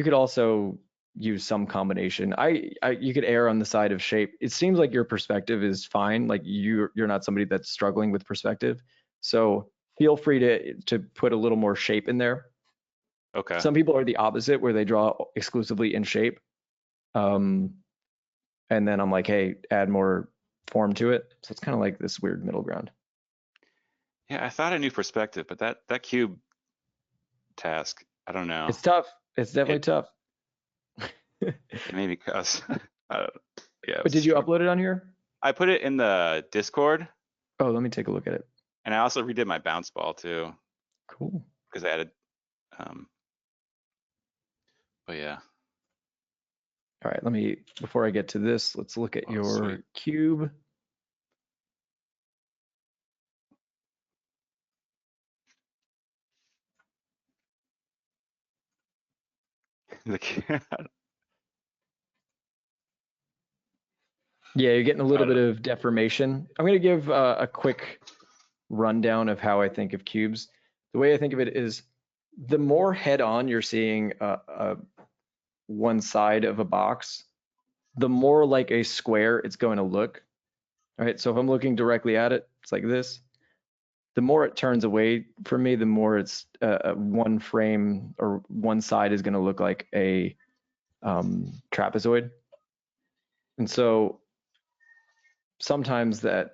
could also use some combination. You could err on the side of shape. It seems like your perspective is fine. Like you're not somebody that's struggling with perspective. So feel free to put a little more shape in there. Okay. Some people are the opposite, where they draw exclusively in shape. and then I'm like, hey, add more form to it. So it's kind of like this weird middle ground. Yeah, I thought I knew perspective, but that cube task, I don't know. It's tough. It's definitely It, tough. it made me cuss. Yeah. But did you upload it on here? I put it in the Discord. Oh, let me take a look at it. And I also redid my bounce ball too. Cool. Because I added, but yeah. All right, let me, before I get to this, let's look at your sweet. cube. Yeah, you're getting a little bit of deformation. I'm going to give a quick rundown of how I think of cubes. The way I think of it is the more head-on you're seeing one side of a box, the more like a square it's going to look. All right, so if I'm looking directly at it, it's like this. The more it turns away from me, the more it's one frame or one side is going to look like a trapezoid. And so sometimes that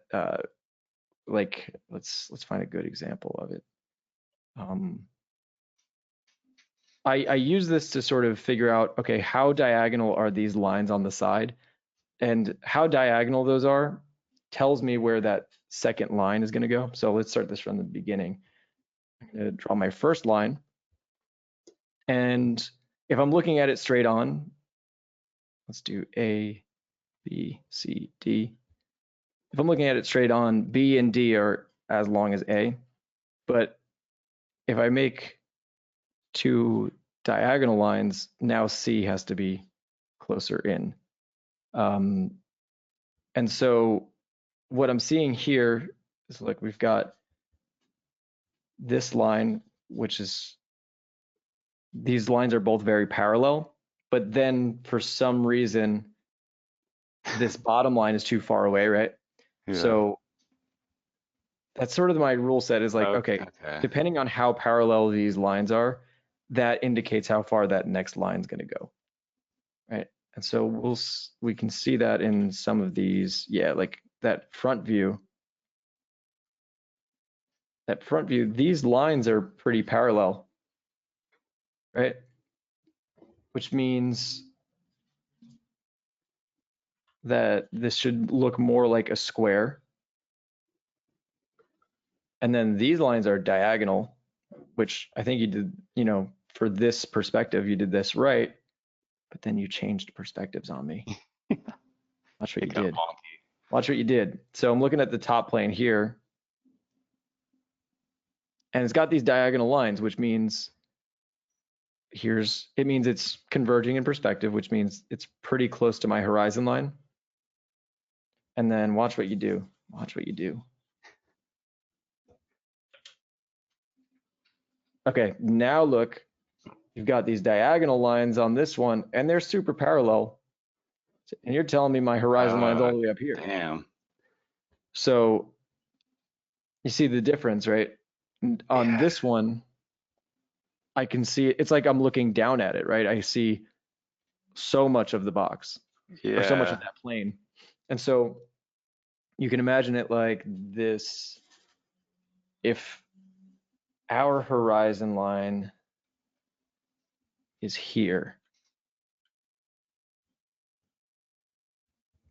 like let's find a good example of it. I use this to sort of figure out, okay, how diagonal are these lines on the side, and how diagonal those are tells me where that second line is going to go. So let's start this from the beginning. I'm going to draw my first line, and if I'm looking at it straight on, let's do A, B, C, D. If I'm looking at it straight on, B and D are as long as A, but if I make two diagonal lines, now C has to be closer in. And so what I'm seeing here is like we've got this line, which is, these lines are both very parallel, but then for some reason, this bottom line is too far away, right? Yeah. So that's sort of my rule set is like, okay, depending on how parallel these lines are, that indicates how far that next line is going to go, right? And so we can see that in some of these, yeah, like that front view. That front view, these lines are pretty parallel, right? Which means that this should look more like a square. And then these lines are diagonal, which I think you did, you know, for this perspective, you did this right, but then you changed perspectives on me. Watch what you did. Watch what you did. So I'm looking at the top plane here, and it's got these diagonal lines, which means it means it's converging in perspective, which means it's pretty close to my horizon line. And then watch what you do. Watch what you do. Okay, now look, you've got these diagonal lines on this one, and they're super parallel. And you're telling me my horizon line's all the way up here. Damn. So you see the difference, right? On this one, I can see it's like I'm looking down at it, right? I see so much of the box, or so much of that plane. And so you can imagine it like this. If our horizon line is here,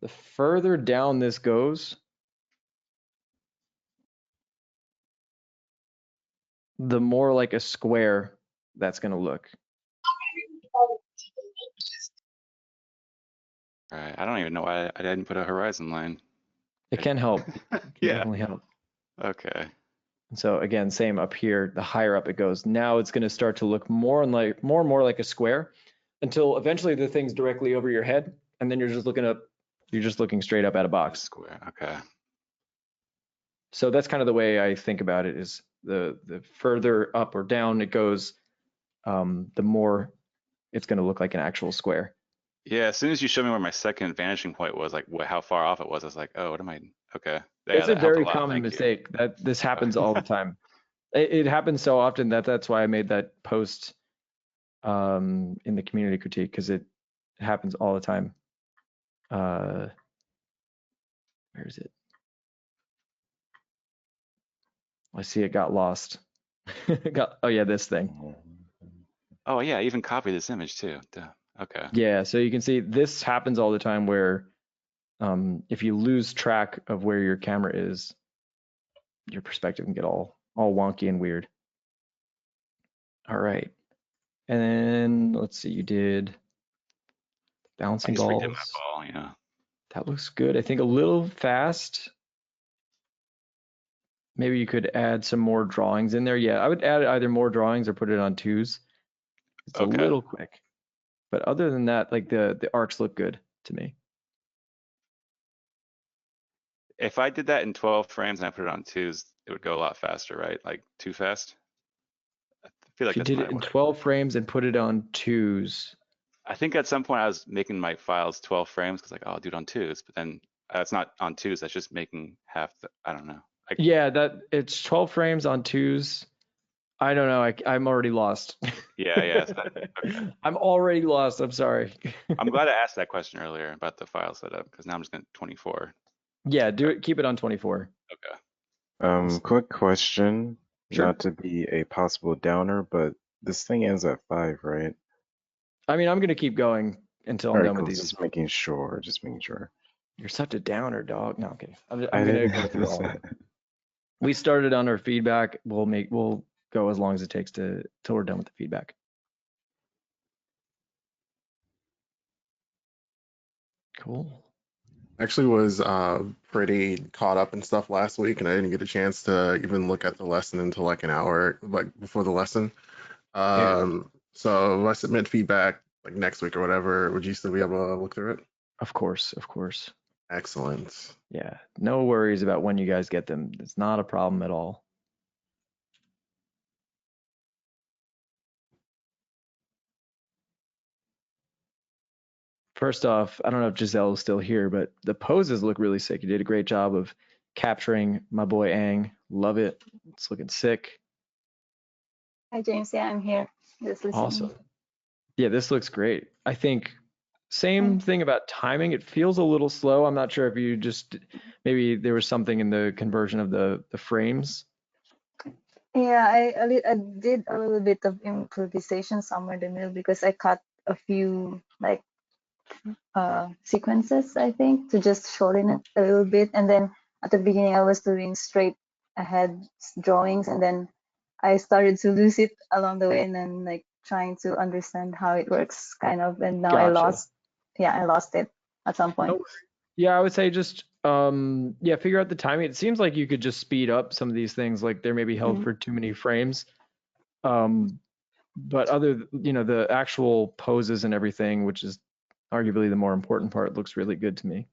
the further down this goes, the more like a square that's going to look. All right. I don't even know why I didn't put a horizon line. It can help. It can definitely help. Okay. And so again, same up here, the higher up it goes. Now it's going to start to look more and more like a square until eventually the thing's directly over your head. And then you're just looking straight up at a box. Square. Okay. So that's kind of the way I think about it is the further up or down it goes, the more it's going to look like an actual square. Yeah. As soon as you showed me where my second vanishing point was, like how far off it was, I was like, oh, what am I? Okay. Yeah, It's a that helped very lot. common Thank you. mistake that this happens all the time. It happens so often that's why I made that post in the community critique, because it happens all the time. where is it? I see it got lost. Oh yeah, this thing. Oh yeah, I even copy this image too. Duh. Okay. Yeah, so you can see this happens all the time where if you lose track of where your camera is, your perspective can get all wonky and weird. All right. And then let's see, you did I bouncing just redid my balls. ball, you know. That looks good. I think a little fast. Maybe you could add some more drawings in there. Yeah, I would add either more drawings or put it on twos. It's a Okay. little quick. But other than that, like the arcs look good to me. If I did that in 12 frames and I put it on twos, it would go a lot faster, right? Like too fast. I feel like If you that's did my it in way. 12 frames and put it on twos. I think at some point I was making my files 12 frames because like, oh, I'll do it on twos, but then that's not on twos. That's just making half the, I don't know. Yeah, that it's 12 frames on twos. I don't know. I'm already lost. Yeah. Okay. I'm already lost. I'm sorry. I'm glad I asked that question earlier about the file setup because now I'm just going to 24. Yeah, do it. Keep it on 24. Okay. Quick question, Sure. not to be a possible downer, but this thing ends at 5, right? I mean, I'm gonna keep going until I'm All right, done cool. with these. Just making sure. Just making sure. You're such a downer, dog. No, okay. I'm I gonna didn't go have through to all say of them. We started on our feedback. We'll go as long as it takes till we're done with the feedback. Cool. Actually was pretty caught up in stuff last week, and I didn't get a chance to even look at the lesson until like an hour like before the lesson. So if I submit feedback like next week or whatever, would you still be able to look through it? Of course, of course. Excellent. Yeah, no worries about when you guys get them. It's not a problem at all. First off, I don't know if Giselle is still here, but the poses look really sick. You did a great job of capturing my boy Aang. Love it. It's looking sick. Hi, James. Yeah, I'm here. Just listening. Awesome. Yeah, this looks great. I think same thing about timing. It feels a little slow. I'm not sure if you just maybe there was something in the conversion of the frames. Yeah, I did a little bit of improvisation somewhere in the middle because I cut a few like sequences, I think, to just shorten it a little bit. And then at the beginning, I was doing straight ahead drawings, and then I started to lose it along the way, and then like trying to understand how it works, kind of. And now I Gotcha. lost it at some point. Yeah, I would say just yeah, figure out the timing. It seems like you could just speed up some of these things, like they're maybe held for too many frames. But the actual poses and everything, which is arguably the more important part, looks really good to me.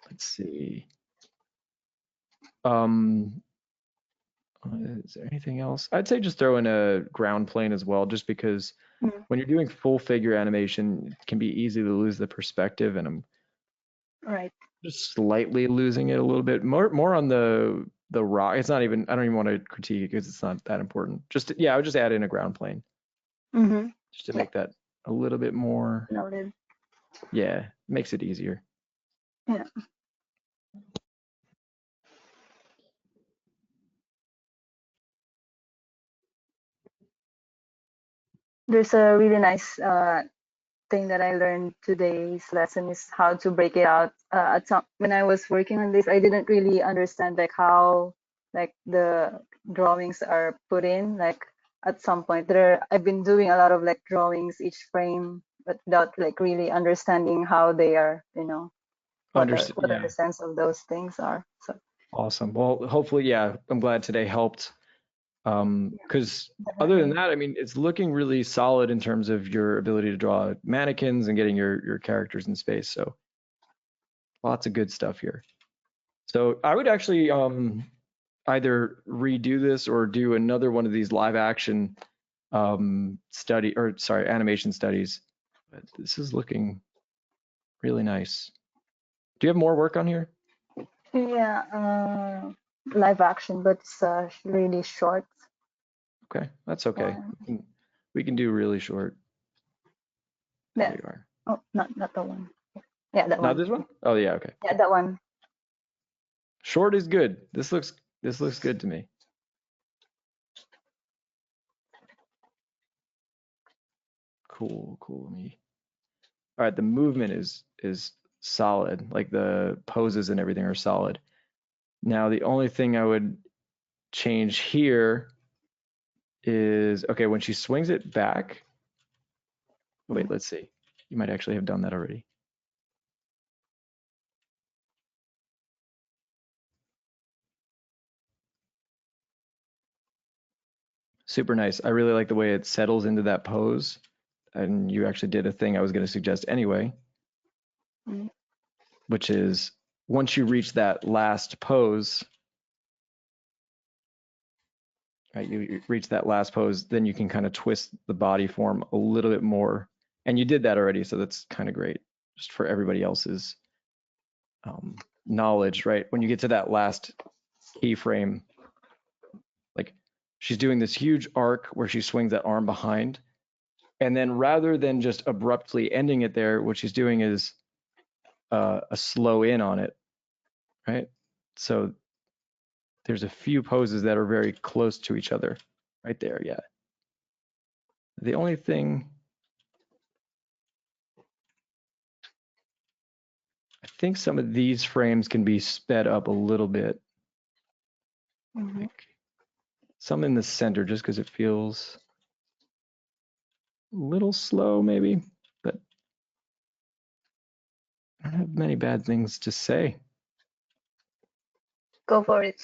Let's see. Is there anything else? I'd say just throw in a ground plane as well, just because when you're doing full figure animation, it can be easy to lose the perspective, and I'm Right. just slightly losing it a little bit. More on the rock. It's not even. I don't even want to critique it because it's not that important. I would just add in a ground plane just to make that a little bit more. Noted. Yeah, makes it easier. Yeah. There's a really nice thing that I learned today's lesson is how to break it out. When I was working on this, I didn't really understand like how like the drawings are put in. Like at some point, I've been doing a lot of like drawings each frame, but without like really understanding how they are. What are the sense of those things are. So Awesome. Well, hopefully, yeah, I'm glad today helped. Because other than that, I mean, it's looking really solid in terms of your ability to draw mannequins and getting your characters in space. So lots of good stuff here. So I would actually either redo this or do another one of these live action animation studies. But this is looking really nice. Do you have more work on here? yeah, live action, but it's really short. Okay, that's okay. We can do really short. There Yeah. you are. Oh, not that one. Yeah, that Not one. this one? Oh yeah, okay. Yeah, that one. Short is good. This looks good to me. Cool. All right, the movement is solid. Like the poses and everything are solid. Now the only thing I would change here is, okay, when she swings it back. Wait, let's see. You might actually have done that already. Super nice. I really like the way it settles into that pose. And you actually did a thing I was going to suggest anyway, which is once you reach that last pose, right, you reach that last pose, then you can kind of twist the body form a little bit more. And you did that already, so that's kind of great, just for everybody else's knowledge, right? When you get to that last keyframe, like she's doing this huge arc where she swings that arm behind. And then rather than just abruptly ending it there, what she's doing is a slow in on it, right? So there's a few poses that are very close to each other right there. Yeah. The only thing, I think some of these frames can be sped up a little bit. Like some in the center, just because it feels a little slow maybe, but I don't have many bad things to say. Go for it.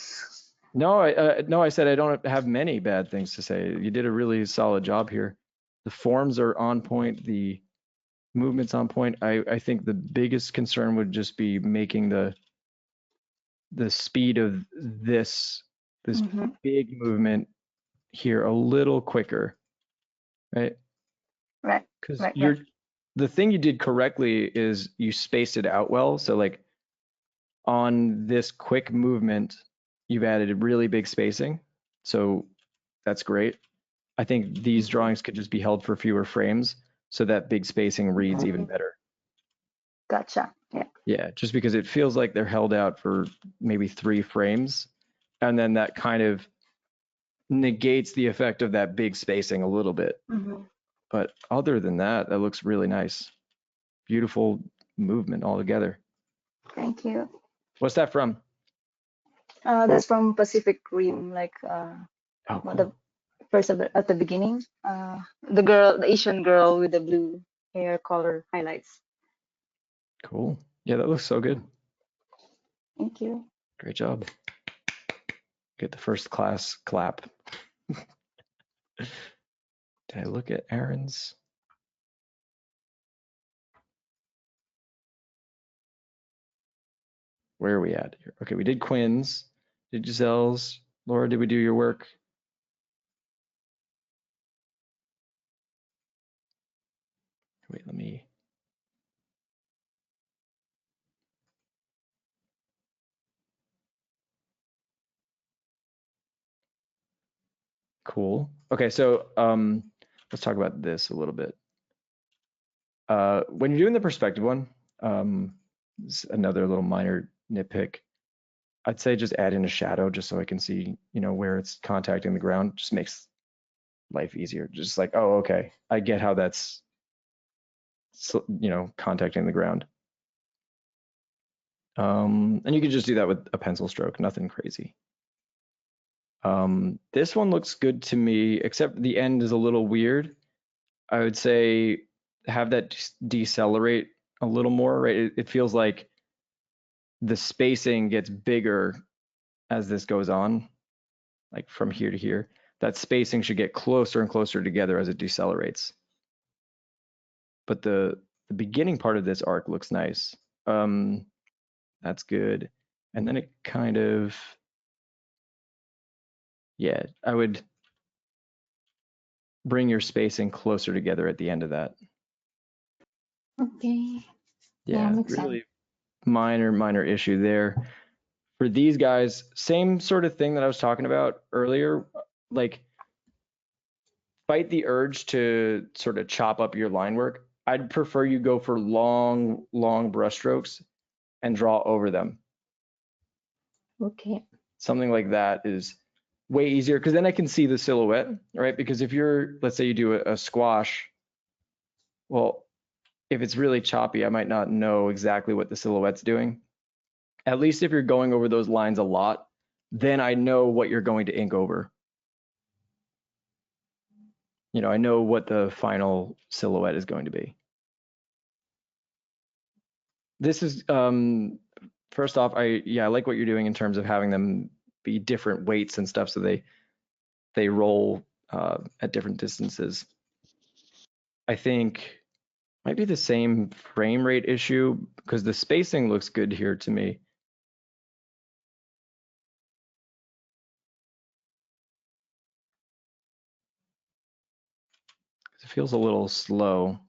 No, I said I don't have many bad things to say. You did a really solid job here. The forms are on point. The movement's on point. I think the biggest concern would just be making the speed of this big movement here a little quicker, right? Right. Because Right. the thing you did correctly is you spaced it out well. So like on this quick movement, you've added really big spacing. So that's great. I think these drawings could just be held for fewer frames so that big spacing reads even better. Gotcha. Yeah. Yeah, just because it feels like they're held out for maybe 3 frames, and then that kind of negates the effect of that big spacing a little bit. But other than that, that looks really nice. Beautiful movement altogether. Thank you. What's that from? That's from Pacific Rim, like Oh, cool. the first at the beginning. The Asian girl with the blue hair color highlights. Cool. Yeah, that looks so good. Thank you. Great job. Get the first class clap. Did I look at Aaron's? Where are we at here? Okay, we did Quinn's, did Giselle's. Laura, did we do your work? Wait, let me. Cool. Okay, so let's talk about this a little bit. When you're doing the perspective one, it's another little minor nitpick. I'd say just add in a shadow just so I can see, where it's contacting the ground. Just makes life easier. Just like, oh, okay, I get how that's, contacting the ground. And you can just do that with a pencil stroke, nothing crazy. This one looks good to me, except the end is a little weird. I would say have that decelerate a little more, right? It feels like the spacing gets bigger as this goes on, like from here to here. That spacing should get closer and closer together as it decelerates. But the beginning part of this arc looks nice. That's good. And then it kind of, yeah, I would bring your spacing closer together at the end of that. Okay. Yeah, makes really sense. minor issue there. For these guys, same sort of thing that I was talking about earlier, like fight the urge to sort of chop up your line work. I'd prefer you go for long brush strokes and draw over them. Okay. Something like that is way easier because then I can see the silhouette, right? Because if you're, let's say you do a squash, well, if it's really choppy, I might not know exactly what the silhouette's doing. At least if you're going over those lines a lot, then I know what you're going to ink over. You know, I know what the final silhouette is going to be. This is, first off, I like what you're doing in terms of having them be different weights and stuff so they roll at different distances. I think might be the same frame rate issue because the spacing looks good here to me. It feels a little slow,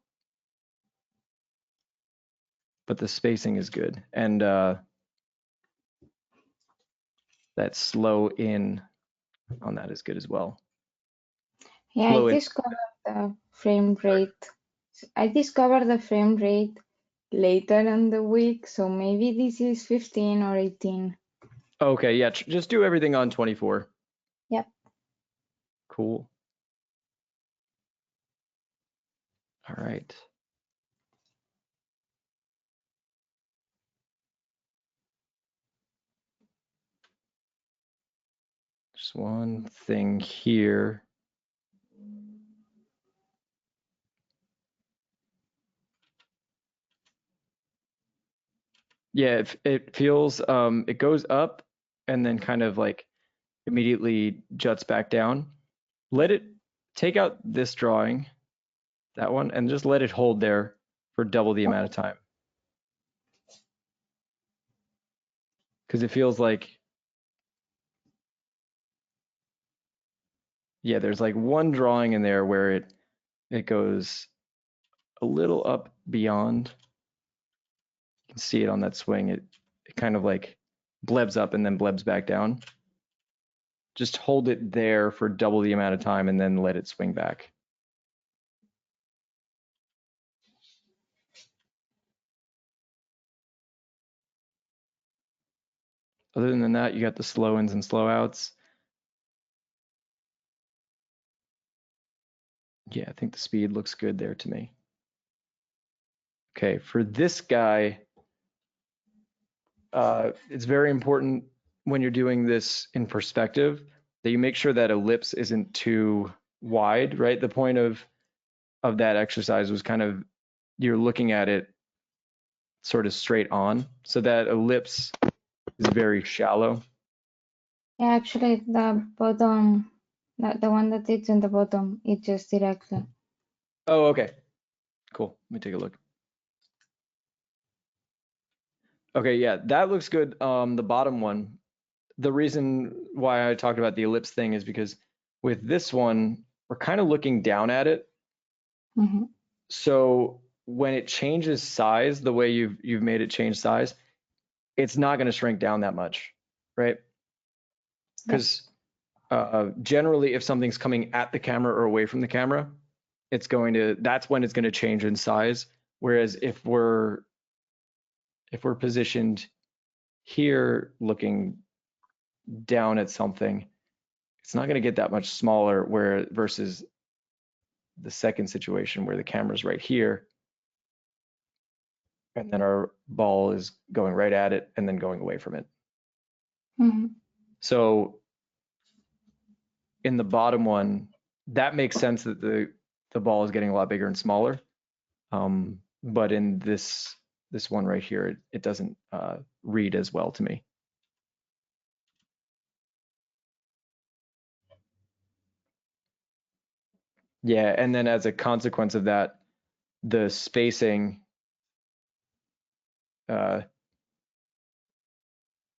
but the spacing is good. And that slow in on that is good as well. Yeah, Slow I in. discovered the frame rate. I discovered the frame rate later in the week, so maybe this is 15 or 18. Okay, yeah, just do everything on 24. Yep. Cool. All right. Just one thing here. Yeah, it feels, it goes up and then kind of like immediately juts back down. Let it take out this drawing, that one, and just let it hold there for double the amount of time. Because it feels like, yeah, there's like one drawing in there where it goes a little up beyond. You can see it on that swing. It kind of like blebs up and then blebs back down. Just hold it there for double the amount of time and then let it swing back. Other than that, you got the slow ins and slow outs. Yeah, I think the speed looks good there to me. Okay, for this guy, it's very important when you're doing this in perspective that you make sure that ellipse isn't too wide, right? The point of that exercise was kind of you're looking at it sort of straight on, so that ellipse is very shallow. Yeah, actually, the bottom, the one that it's in the bottom, it just directly. Oh, okay. Cool. Let me take a look. Okay, yeah, that looks good. The bottom one. The reason why I talked about the ellipse thing is because with this one, we're kind of looking down at it. Mm-hmm. So when it changes size, the way you've made it change size, it's not going to shrink down that much, right? Because generally, if something's coming at the camera or away from the camera, that's when it's going to change in size. Whereas if we're positioned here looking down at something, it's not going to get that much smaller versus the second situation where the camera's right here and then our ball is going right at it and then going away from it. Mm-hmm. So in the bottom one, that makes sense that the ball is getting a lot bigger and smaller. But in this one right here, it doesn't read as well to me. Yeah, and then as a consequence of that, the spacing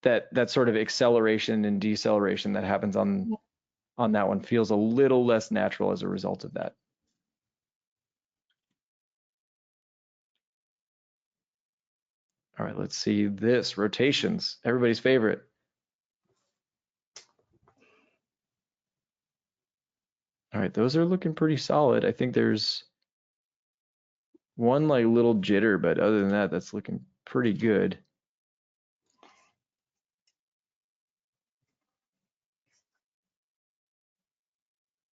that sort of acceleration and deceleration that happens on that one feels a little less natural as a result of that. All right, let's see this rotations, everybody's favorite. All right, those are looking pretty solid. I think there's One like little jitter, but other than that, that's looking pretty good.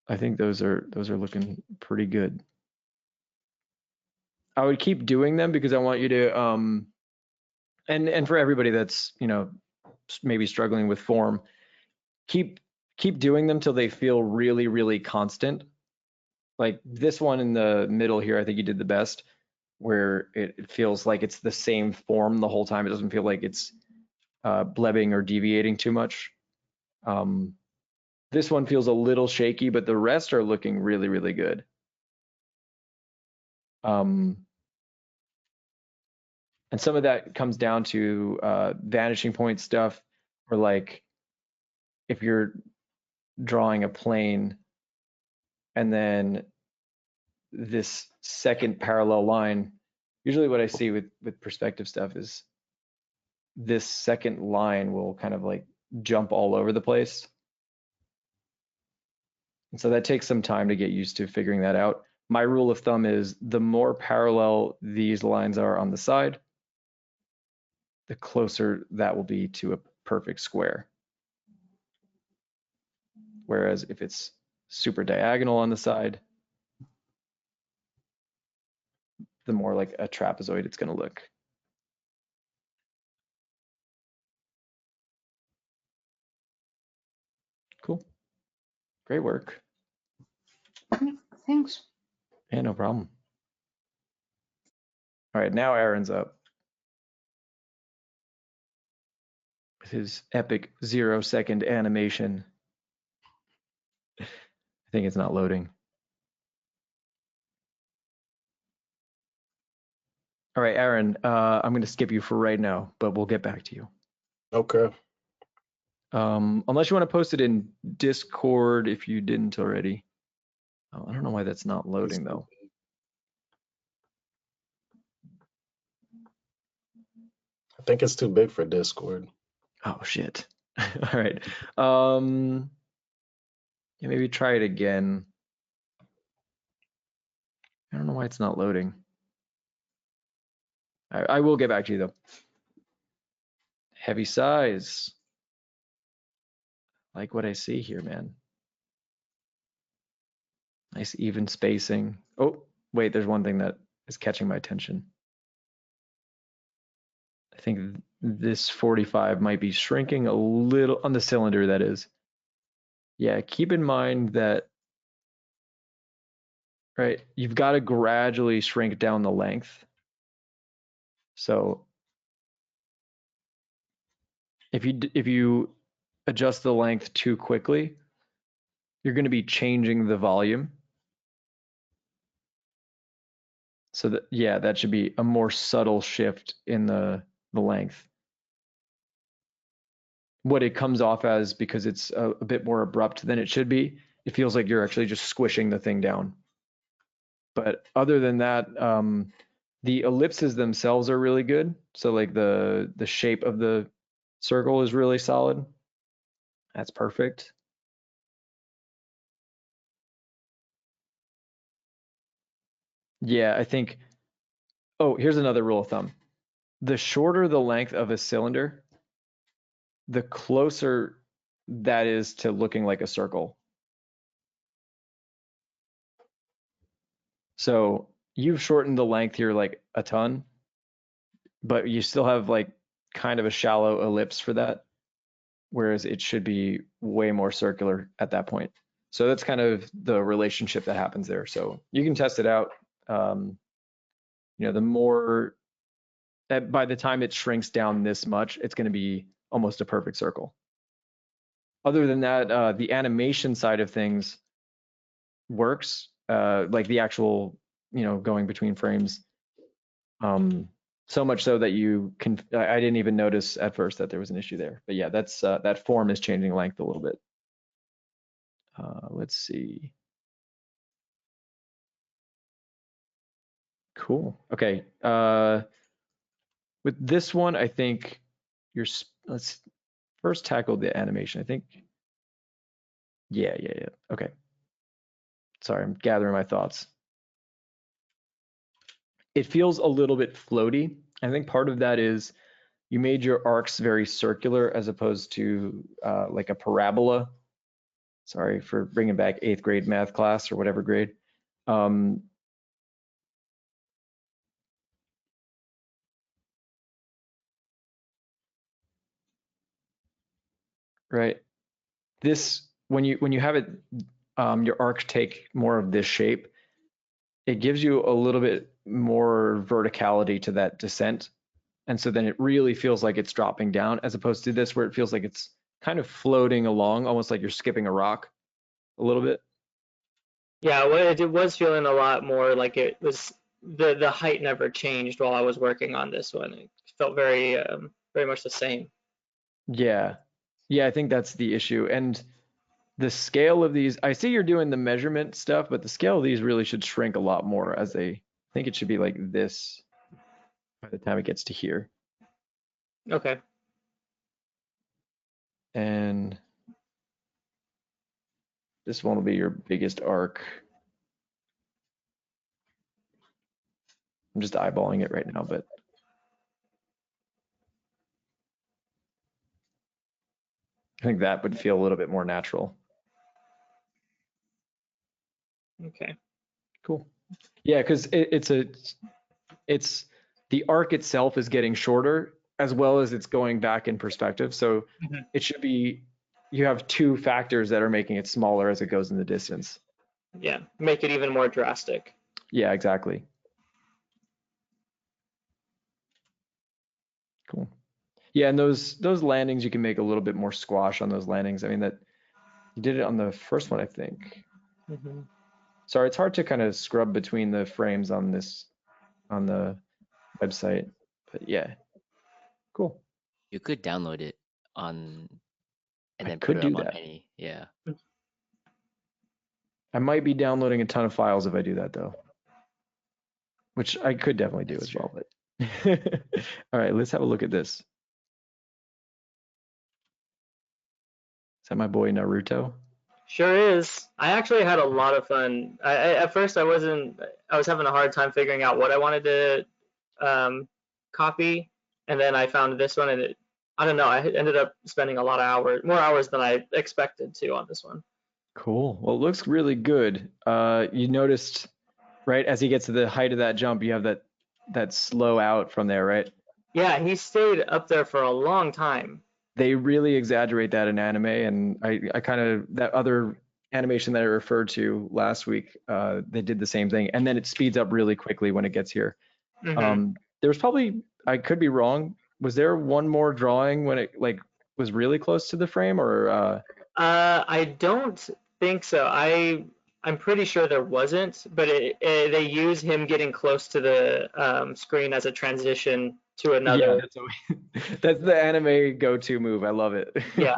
I think those are looking pretty good. I would keep doing them because I want you to and for everybody that's, you know, maybe struggling with form, keep doing them till they feel really, really constant. Like this one in the middle here, I think you did the best, where it feels like it's the same form the whole time. It doesn't feel like it's blebbing or deviating too much. This one feels a little shaky, but the rest are looking really, really good. And some of that comes down to vanishing point stuff, or like if you're drawing a plane and then this second parallel line, usually what I see with perspective stuff is this second line will kind of like jump all over the place. And so that takes some time to get used to figuring that out. My rule of thumb is the more parallel these lines are on the side, the closer that will be to a perfect square. Whereas if it's super diagonal on the side, the more like a trapezoid it's going to look. Cool. Great work. Thanks. Yeah, no problem. All right, now Aaron's up with his epic 0-second animation. I think it's not loading. All right, Aaron, I'm going to skip you for right now, but we'll get back to you. Okay. Unless you want to post it in Discord if you didn't already. Oh, I don't know why that's not loading though. I think it's too big for Discord. Oh shit. All right. Yeah, maybe try it again. I don't know why it's not loading. I will get back to you though. Heavy size. Like what I see here, man. Nice even spacing. Oh, wait, there's one thing that is catching my attention. I think this 45 might be shrinking a little on the cylinder, that is. Yeah, keep in mind that, right, you've got to gradually shrink down the length. So if you adjust the length too quickly, you're going to be changing the volume. So that, yeah, that should be a more subtle shift in the length. What it comes off as, because it's a bit more abrupt than it should be, it feels like you're actually just squishing the thing down. But other than that, the ellipses themselves are really good. So like the shape of the circle is really solid. That's perfect. Yeah, I think, oh, here's another rule of thumb. The shorter the length of a cylinder, the closer that is to looking like a circle. So you've shortened the length here like a ton, but you still have like kind of a shallow ellipse for that, whereas it should be way more circular at that point. So that's kind of the relationship that happens there. So you can test it out. You know, the more, by the time it shrinks down this much, it's going to be almost a perfect circle. Other than that, the animation side of things works, like the actual, you know, going between frames. So much so that you can, I didn't even notice at first that there was an issue there. But yeah, that's that form is changing length a little bit. Let's see. Cool. Okay. With this one, I think let's first tackle the animation. I think. Yeah. Okay. Sorry, I'm gathering my thoughts. it feels a little bit floaty. I think part of that is you made your arcs very circular as opposed to like a parabola. Sorry for bringing back 8th grade math class or whatever grade. Right. This when you have it your arc take more of this shape, it gives you a little bit more verticality to that descent. And so then it really feels like it's dropping down as opposed to this where it feels like it's kind of floating along, almost like you're skipping a rock a little bit. Yeah, well, it was feeling a lot more like it was the height never changed while I was working on this one. It felt very much the same. Yeah. Yeah, I think that's the issue. And the scale of these, I see you're doing the measurement stuff, but the scale of these really should shrink a lot more as they, I think it should be like this by the time it gets to here. Okay. And this one will be your biggest arc. I'm just eyeballing it right now, but I think that would feel a little bit more natural. Okay. Cool. Yeah, because it's the arc itself is getting shorter as well as it's going back in perspective. So it should be, you have two factors that are making it smaller as it goes in the distance. Yeah, make it even more drastic. Yeah, exactly. Cool. Yeah, and those landings you can make a little bit more squash on those landings. I mean that you did it on the first one, I think. Mm-hmm. Sorry, it's hard to kind of scrub between the frames on this on the website, but yeah, cool. You could download it on and I then could put it do up on that. Penny. Yeah. I might be downloading a ton of files if I do that though, which I could definitely do That's as true. well. But all right, let's have a look at this. Is that my boy Naruto? Sure is. I actually had a lot of fun. At first I was having a hard time figuring out what I wanted to copy, and then I found this one, and I don't know, I ended up spending a lot of hours, more hours than I expected to on this one. Cool. Well, it looks really good. You noticed, right, as he gets to the height of that jump, you have that slow out from there, right? Yeah, he stayed up there for a long time. They really exaggerate that in anime, and I kind of, that other animation that I referred to last week, they did the same thing, and then it speeds up really quickly when it gets here. There was probably, I could be wrong, was there one more drawing when it like was really close to the frame, or I don't think so. I'm pretty sure there wasn't, but they use him getting close to the screen as a transition to yeah, another. that's the anime go-to move. I love it. Yeah.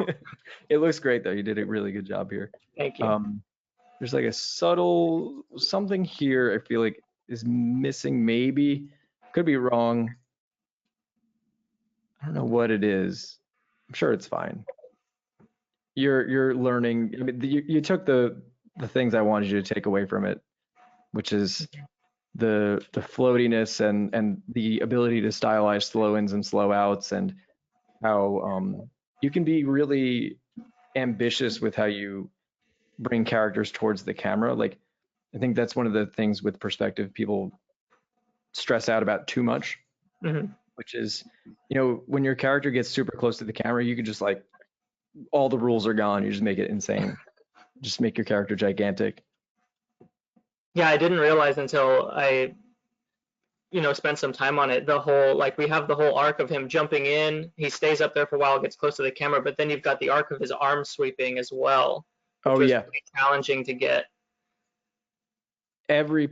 It looks great though. You did a really good job here. Thank you. There's like a subtle something here I feel like is missing, maybe. Could be wrong. I don't know what it is. I'm sure it's fine. You're learning. I mean, you took the things I wanted you to take away from it, which is the floatiness and the ability to stylize slow ins and slow outs, and how you can be really ambitious with how you bring characters towards the camera. Like, I think that's one of the things with perspective people stress out about too much, which is, when your character gets super close to the camera, you can just like, all the rules are gone. You just make it insane. Just make your character gigantic. Yeah, I didn't realize until I, spent some time on it. The whole, like, we have the whole arc of him jumping in. He stays up there for a while, gets close to the camera, but then you've got the arc of his arm sweeping as well. Which was pretty challenging to get. Every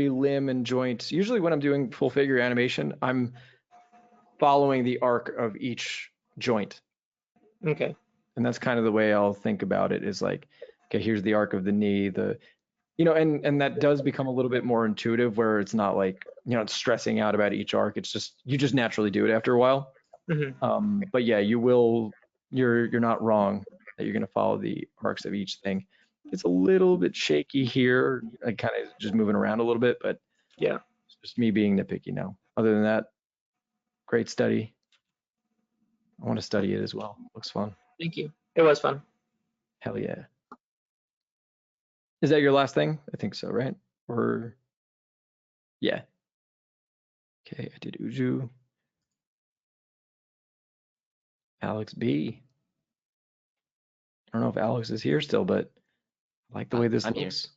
limb and joint. Usually when I'm doing full figure animation, I'm following the arc of each joint. Okay. And that's kind of the way I'll think about it, is like, okay, here's the arc of the knee, and that does become a little bit more intuitive, where it's not like, it's stressing out about each arc. It's just, you just naturally do it after a while. But yeah, you're not wrong that you're going to follow the arcs of each thing. It's a little bit shaky here, like kind of just moving around a little bit, but yeah, Just me being nitpicky now. Other than that, great study. I want to study it as well. Looks fun. Thank you. It was fun. Hell yeah. Is that your last thing? I think so, right? Or yeah. Okay, I did Uju. Alex B. I don't know if Alex is here still, but I like the way this I'm here. looks.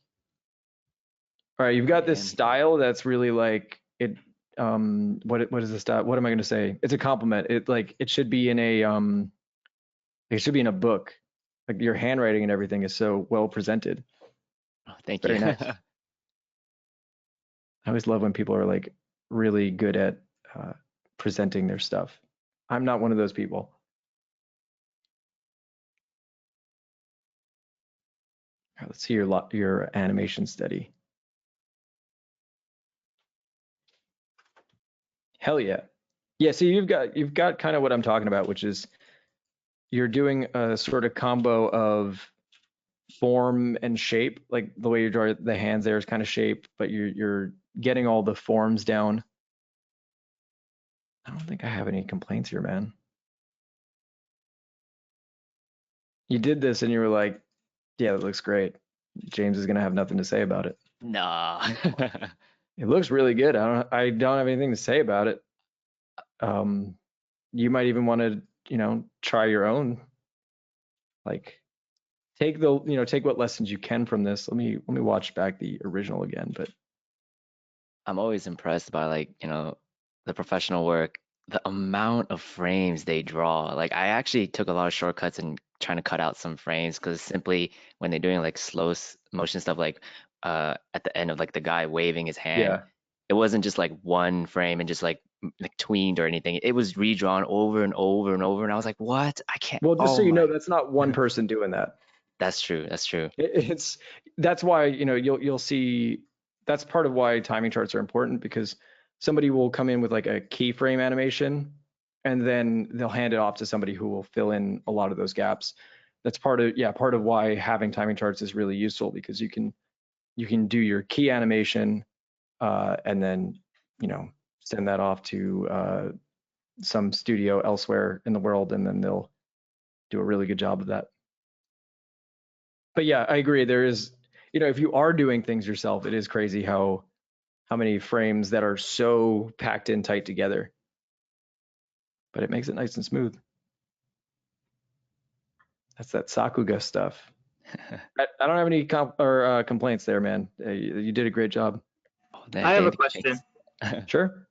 All right, you've got this am here. style that's really like it. What is the style? What am I going to say? It's a compliment. It should be in a it should be in a book. Like your handwriting and everything is so well presented. Oh, thank Very you. nice. I always love when people are like really good at presenting their stuff. I'm not one of those people. All right, let's see your animation study. Hell yeah. Yeah, so you've got kind of what I'm talking about, which is you're doing a sort of combo of form and shape, like the way you draw the hands there is kind of shape, but you're getting all the forms down. I don't think I have any complaints here, man. You did this and you were like, yeah, that looks great. James is gonna have nothing to say about it. Nah. It looks really good. I don't have anything to say about it. You might even want to, try your own. Like take what lessons you can from this. Let me watch back the original again, but I'm always impressed by the professional work, the amount of frames they draw. Like I actually took a lot of shortcuts and trying to cut out some frames because simply when they're doing like slow motion stuff, like at the end of like the guy waving his hand, yeah. it wasn't just like one frame and just like tweened or anything. It was redrawn over and over and over, and I was like, what? I can't. Well, just so Oh you know, my. that's not one person doing that. That's true. That's true. That's why you'll see that's part of why timing charts are important, because somebody will come in with like a keyframe animation and then they'll hand it off to somebody who will fill in a lot of those gaps. That's part of why having timing charts is really useful, because you can do your key animation and then send that off to some studio elsewhere in the world, and then they'll do a really good job of that. But yeah, I agree. There is, if you are doing things yourself, it is crazy how many frames that are so packed in tight together. But it makes it nice and smooth. That's that Sakuga stuff. I don't have any complaints there, man. You did a great job. Oh, I have a question. Sure.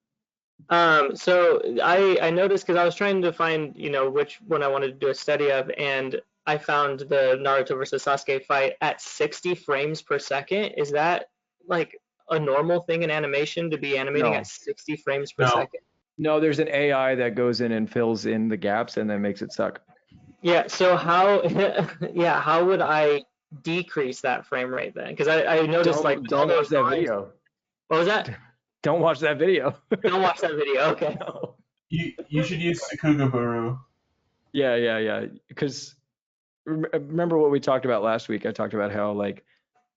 So I noticed because I was trying to find, which one I wanted to do a study of, and I found the Naruto versus Sasuke fight at 60 frames per second. Is that like a normal thing in animation to be animating No. at 60 frames per second? No, there's an AI that goes in and fills in the gaps and then makes it suck. Yeah. So how would I decrease that frame rate then? Because I noticed don't watch that video. What was that? Don't watch that video. Don't watch that video. Okay. No. You should use Sakugaburu. Yeah. Because remember what we talked about last week? I talked about how like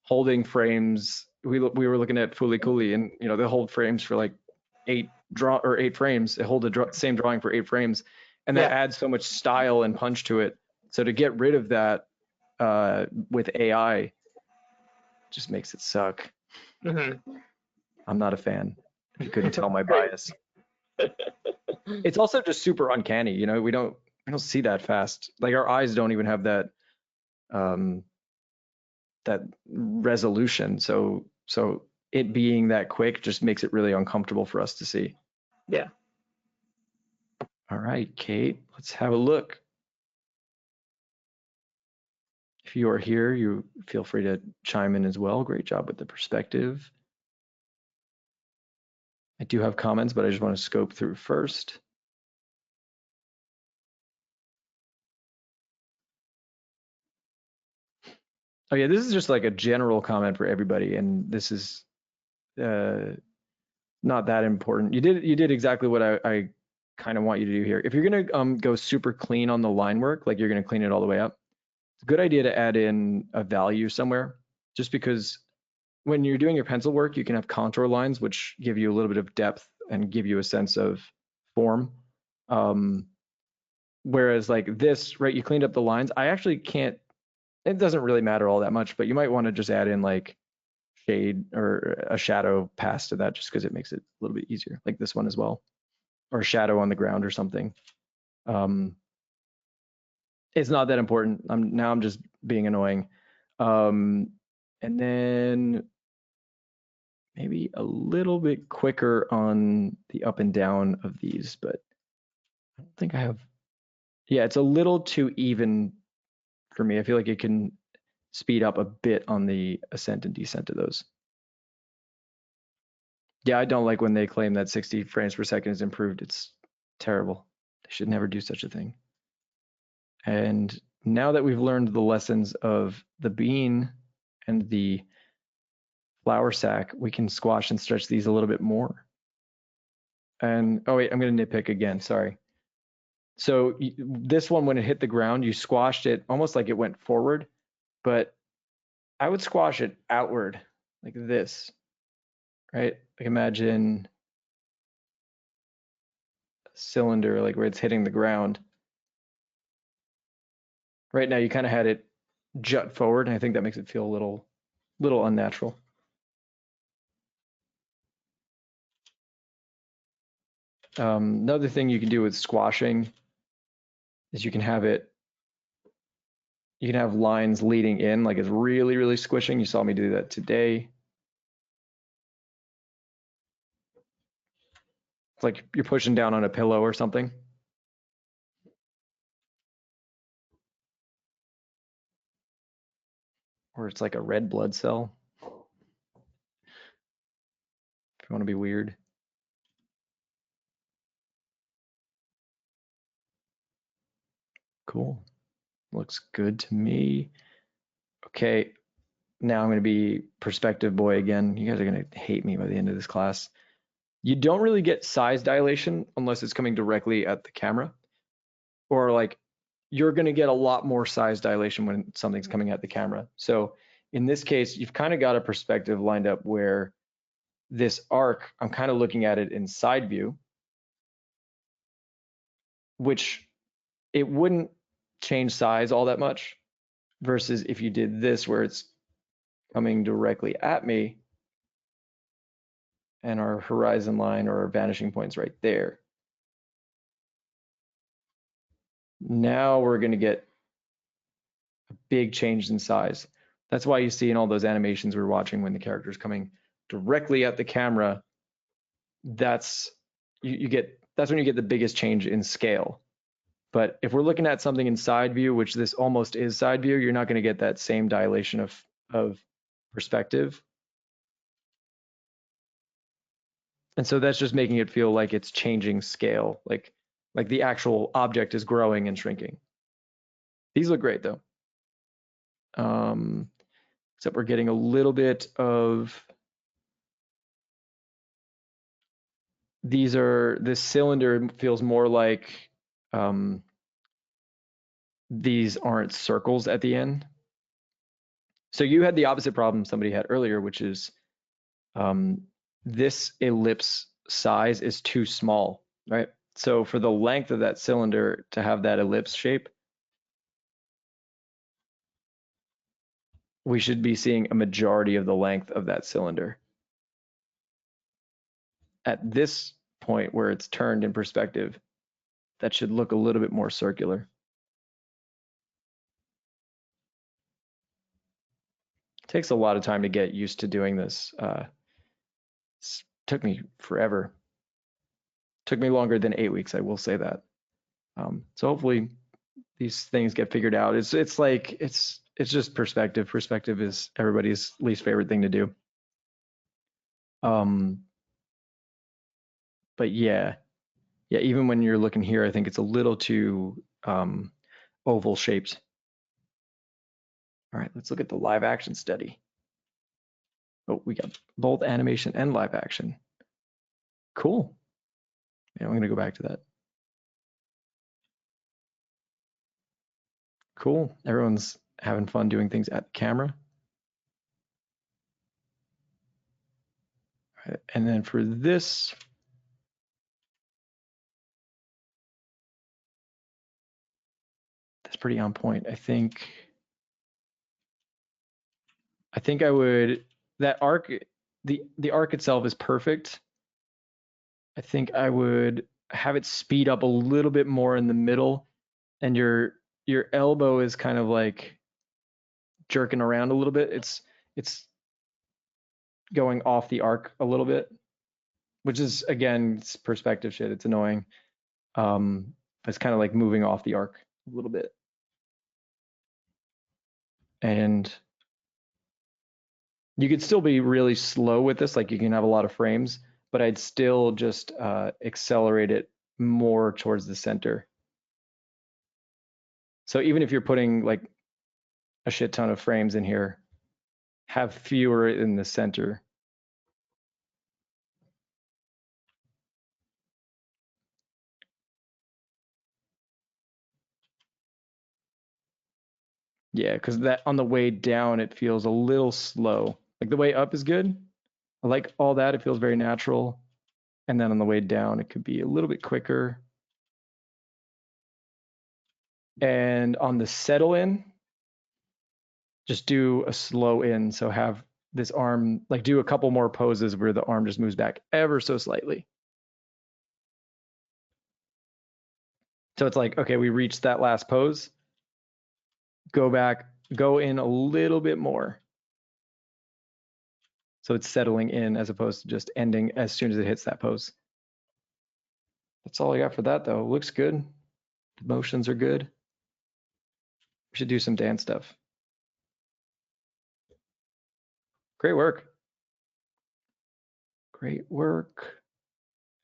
holding frames. We were looking at Fooly Cooly, and they hold frames for like 8 frames. They hold the same drawing for 8 frames, and that adds so much style and punch to it. So to get rid of that with AI just makes it suck. Mm-hmm. I'm not a fan. If you couldn't tell my bias. It's also just super uncanny. We don't see that fast. Like our eyes don't even have that that resolution. So it being that quick just makes it really uncomfortable for us to see. Yeah. All right, Kate, let's have a look. If you are here, you feel free to chime in as well. Great job with the perspective. I do have comments, but I just want to scope through first. Oh yeah, this is just like a general comment for everybody, and this is not that important. You did exactly what I kind of want you to do here. If you're gonna go super clean on the line work, like you're gonna clean it all the way up, it's a good idea to add in a value somewhere, just because when you're doing your pencil work, you can have contour lines, which give you a little bit of depth and give you a sense of form. Whereas like this, right, you cleaned up the lines. I actually can't, it doesn't really matter all that much, but you might want to just add in like shade or a shadow pass to that just because it makes it a little bit easier, like this one as well, or a shadow on the ground or something. It's not that important. I'm just being annoying. And then maybe a little bit quicker on the up and down of these, but I don't think I have, yeah, it's a little too even for me. I feel like it can speed up a bit on the ascent and descent of those. Yeah, I don't like when they claim that 60 frames per second is improved. It's terrible. They should never do such a thing. And now that we've learned the lessons of the bean and the flour sack, we can squash and stretch these a little bit more. And oh wait, I'm going to nitpick again. Sorry. So this one, when it hit the ground, you squashed it almost like it went forward, but I would squash it outward like this, right? Like imagine a cylinder, like where it's hitting the ground. Right now, you kind of had it jut forward, and I think that makes it feel a little unnatural. Another thing you can do with squashing is you can have lines leading in, like it's really, really squishing. You saw me do that today. It's like you're pushing down on a pillow or something. Or it's like a red blood cell. If you want to be weird. Cool. Looks good to me. Okay. Now I'm going to be perspective boy again. You guys are going to hate me by the end of this class. You don't really get size dilation unless it's coming directly at the camera. Or like you're going to get a lot more size dilation when something's coming at the camera. So in this case, you've kind of got a perspective lined up where this arc, I'm kind of looking at it in side view, which it wouldn't change size all that much versus if you did this where it's coming directly at me and our horizon line or our vanishing point's right there. Now we're going to get a big change in size. That's why you see in all those animations we're watching when the character's coming directly at the camera, that's when you get the biggest change in scale. But if we're looking at something in side view, which this almost is side view, you're not going to get that same dilation of perspective. And so that's just making it feel like it's changing scale, like the actual object is growing and shrinking. These look great though. Except we're getting a little bit of this cylinder feels more like these aren't circles at the end. So you had the opposite problem somebody had earlier, which is this ellipse size is too small, right? So for the length of that cylinder to have that ellipse shape, we should be seeing a majority of the length of that cylinder. At this point where it's turned in perspective, that should look a little bit more circular. It takes a lot of time to get used to doing this. It took me forever. Took me longer than 8 weeks, I will say that. So hopefully these things get figured out. It's just perspective. Perspective is everybody's least favorite thing to do. But yeah, even when you're looking here, I think it's a little too oval shaped. All right, let's look at the live action study. Oh, we got both animation and live action. Cool. Yeah, I'm gonna go back to that. Cool. Everyone's having fun doing things at the camera. Right, and then for this, that's pretty on point. I think I would, that arc, the arc itself is perfect. I think I would have it speed up a little bit more in the middle, and your elbow is kind of like jerking around a little bit. It's going off the arc a little bit, which is, again, it's perspective shit. It's annoying. It's kind of like moving off the arc a little bit. And you could still be really slow with this, like you can have a lot of frames, but I'd still just accelerate it more towards the center. So even if you're putting like a shit ton of frames in here, have fewer in the center. Yeah, because that on the way down, it feels a little slow. Like the way up is good. I like all that. It feels very natural. And then on the way down, it could be a little bit quicker. And on the settle in, just do a slow in. So have this arm, like do a couple more poses where the arm just moves back ever so slightly. So it's like, okay, we reached that last pose. Go back, go in a little bit more. So it's settling in as opposed to just ending as soon as it hits that pose. That's all I got for that though. Looks good. The motions are good. We should do some dance stuff. Great work. Great work,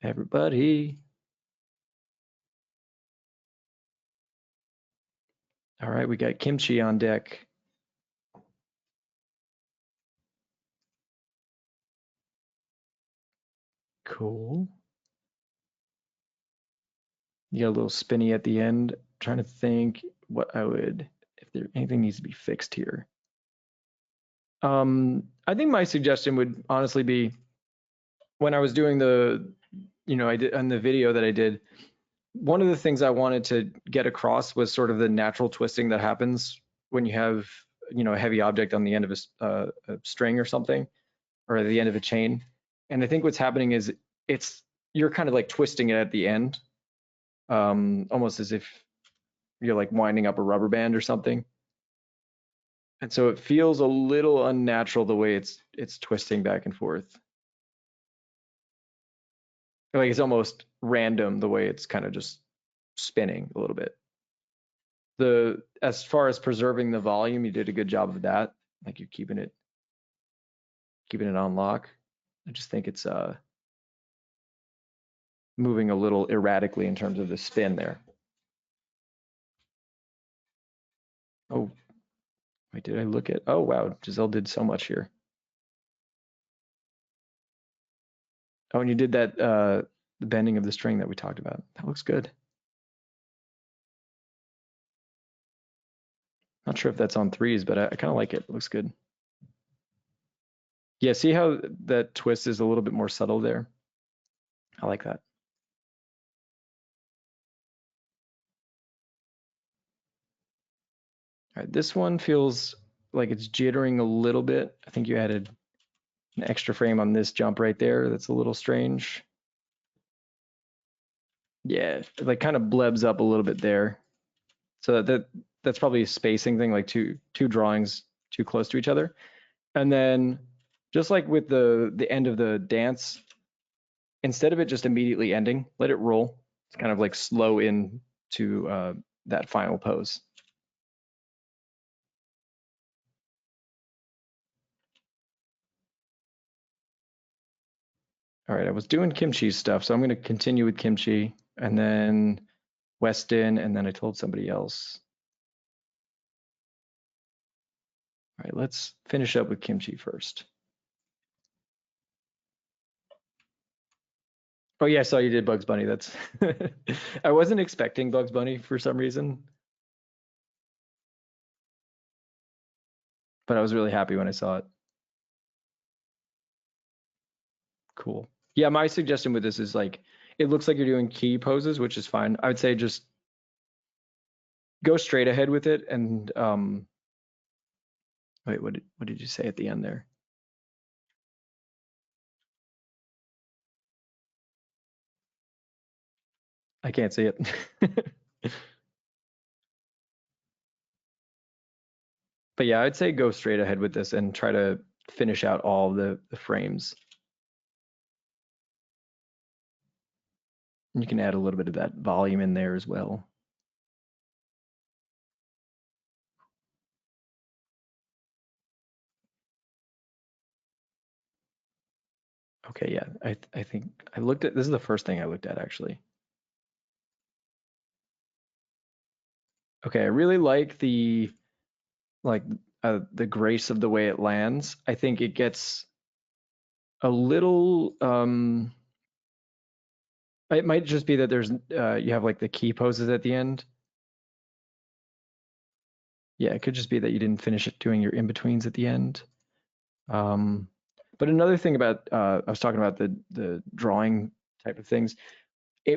everybody. All right, we got Kimchi on deck. Cool. You got a little spinny at the end. Trying to think what I would, if there anything needs to be fixed here. I think my suggestion would honestly be when I was doing the, I did on the video that I did, one of the things I wanted to get across was sort of the natural twisting that happens when you have, a heavy object on the end of a string or something, or the end of a chain. And I think what's happening is you're kind of like twisting it at the end, almost as if you're like winding up a rubber band or something. And so it feels a little unnatural the way it's twisting back and forth. Like it's almost random the way it's kind of just spinning a little bit. As far as preserving the volume, you did a good job of that. Like you're keeping it on lock. I just think it's moving a little erratically in terms of the spin there. Oh, wait, did I look at? Oh, wow, Giselle did so much here. Oh, and you did that, the bending of the string that we talked about. That looks good. Not sure if that's on threes, but I kind of like it. It looks good. Yeah, see how that twist is a little bit more subtle there? I like that. All right, this one feels like it's jittering a little bit. I think you added an extra frame on this jump right there. That's a little strange. Yeah, it like kind of blebs up a little bit there. So that's probably a spacing thing, like two drawings too close to each other. And then just like with the end of the dance, instead of it just immediately ending, let it roll. It's kind of like slow in to that final pose. All right, I was doing Kimchi's stuff, so I'm going to continue with Kimchi, and then Weston, and then I told somebody else. All right, let's finish up with Kimchi first. Oh yeah, I saw you did Bugs Bunny. That's I wasn't expecting Bugs Bunny for some reason, but I was really happy when I saw it. Cool. Yeah, my suggestion with this is like, it looks like you're doing key poses, which is fine. I would say just go straight ahead with it. And wait, what did you say at the end there? I can't see it. But yeah, I'd say go straight ahead with this and try to finish out all the frames. And you can add a little bit of that volume in there as well. Okay, yeah, I think I looked at, this is the first thing I looked at actually. Okay, I really like the grace of the way it lands. I think it gets a little it might just be that there's you have like the key poses at the end. Yeah, it could just be that you didn't finish it doing your in-betweens at the end. But another thing about I was talking about the drawing type of things.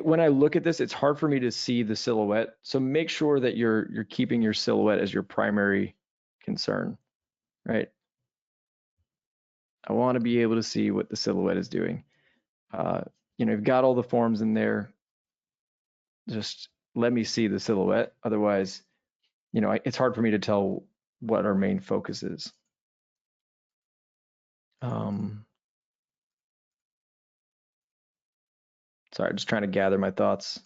When I look at this, it's hard for me to see the silhouette. So make sure that you're keeping your silhouette as your primary concern, right? I want to be able to see what the silhouette is doing. You've got all the forms in there. Just let me see the silhouette. Otherwise, it's hard for me to tell what our main focus is. Sorry, just trying to gather my thoughts.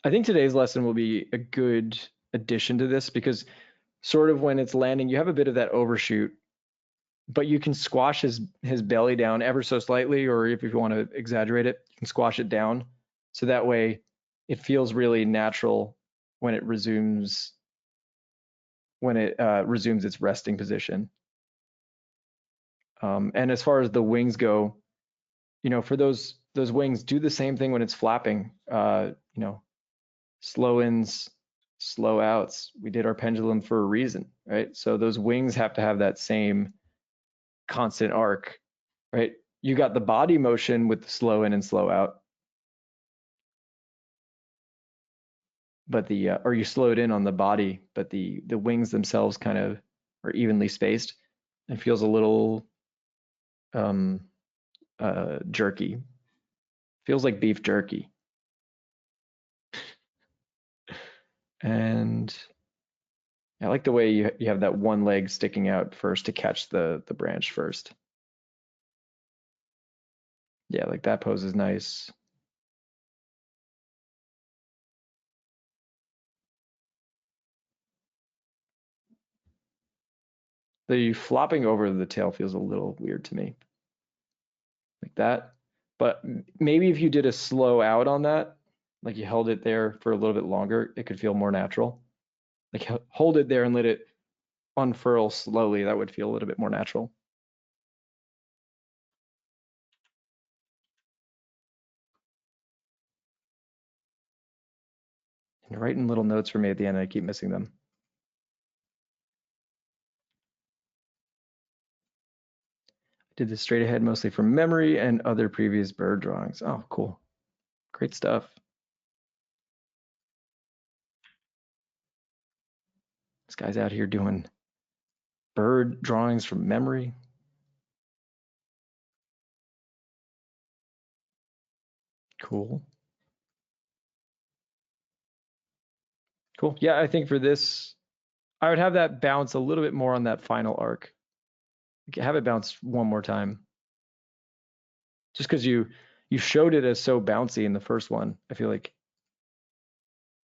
I think today's lesson will be a good addition to this because sort of when it's landing, you have a bit of that overshoot, but you can squash his belly down ever so slightly, or if you want to exaggerate it, you can squash it down. So that way it feels really natural when it resumes its resting position. And as far as the wings go, for those wings, do the same thing when it's flapping. Slow ins, slow outs. We did our pendulum for a reason, right? So those wings have to have that same constant arc, right? You got the body motion with the slow in and slow out, but or you slowed in on the body, but the wings themselves kind of are evenly spaced and feels a little jerky. Feels like beef jerky. And I like the way you have that one leg sticking out first to catch the branch first. Yeah, like that pose is nice. The flopping over the tail feels a little weird to me. Like that. But maybe if you did a slow out on that, like you held it there for a little bit longer, it could feel more natural. Like hold it there and let it unfurl slowly. That would feel a little bit more natural. And you're writing little notes for me at the end, and I keep missing them. Did this straight ahead mostly from memory and other previous bird drawings. Oh, cool. Great stuff. This guy's out here doing bird drawings from memory. Cool. Cool. Yeah, I think for this, I would have that bounce a little bit more on that final arc. Have it bounce one more time. Just because you showed it as so bouncy in the first one, I feel like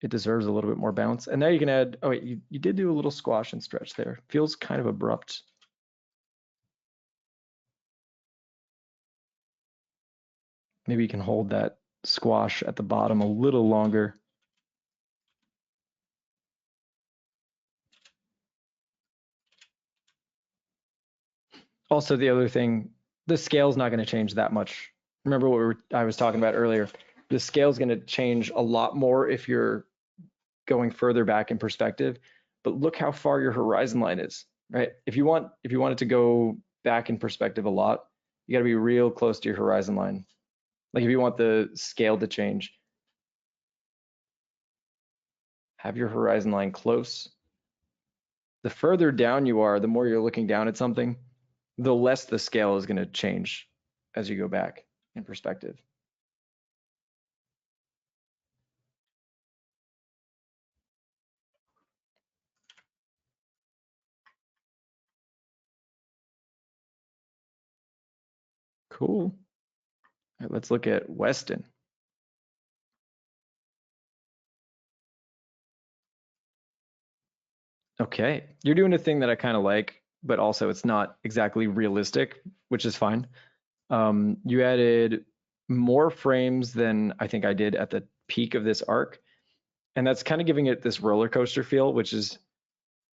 it deserves a little bit more bounce. And now you can add, oh wait, you did do a little squash and stretch there. Feels kind of abrupt. Maybe you can hold that squash at the bottom a little longer. Also, the other thing, the scale's not going to change that much. Remember what I was talking about earlier. the scale is going to change a lot more if you're going further back in perspective. But look how far your horizon line is, right? If you want it to go back in perspective a lot, you got to be real close to your horizon line. Like if you want the scale to change, have your horizon line close. The further down you are, the more you're looking down at something, the less the scale is going to change as you go back in perspective. Cool. All right, let's look at Weston. Okay, you're doing a thing that I kind of like, but also it's not exactly realistic, which is fine. You added more frames than I think I did at the peak of this arc, and that's kind of giving it this roller coaster feel, which is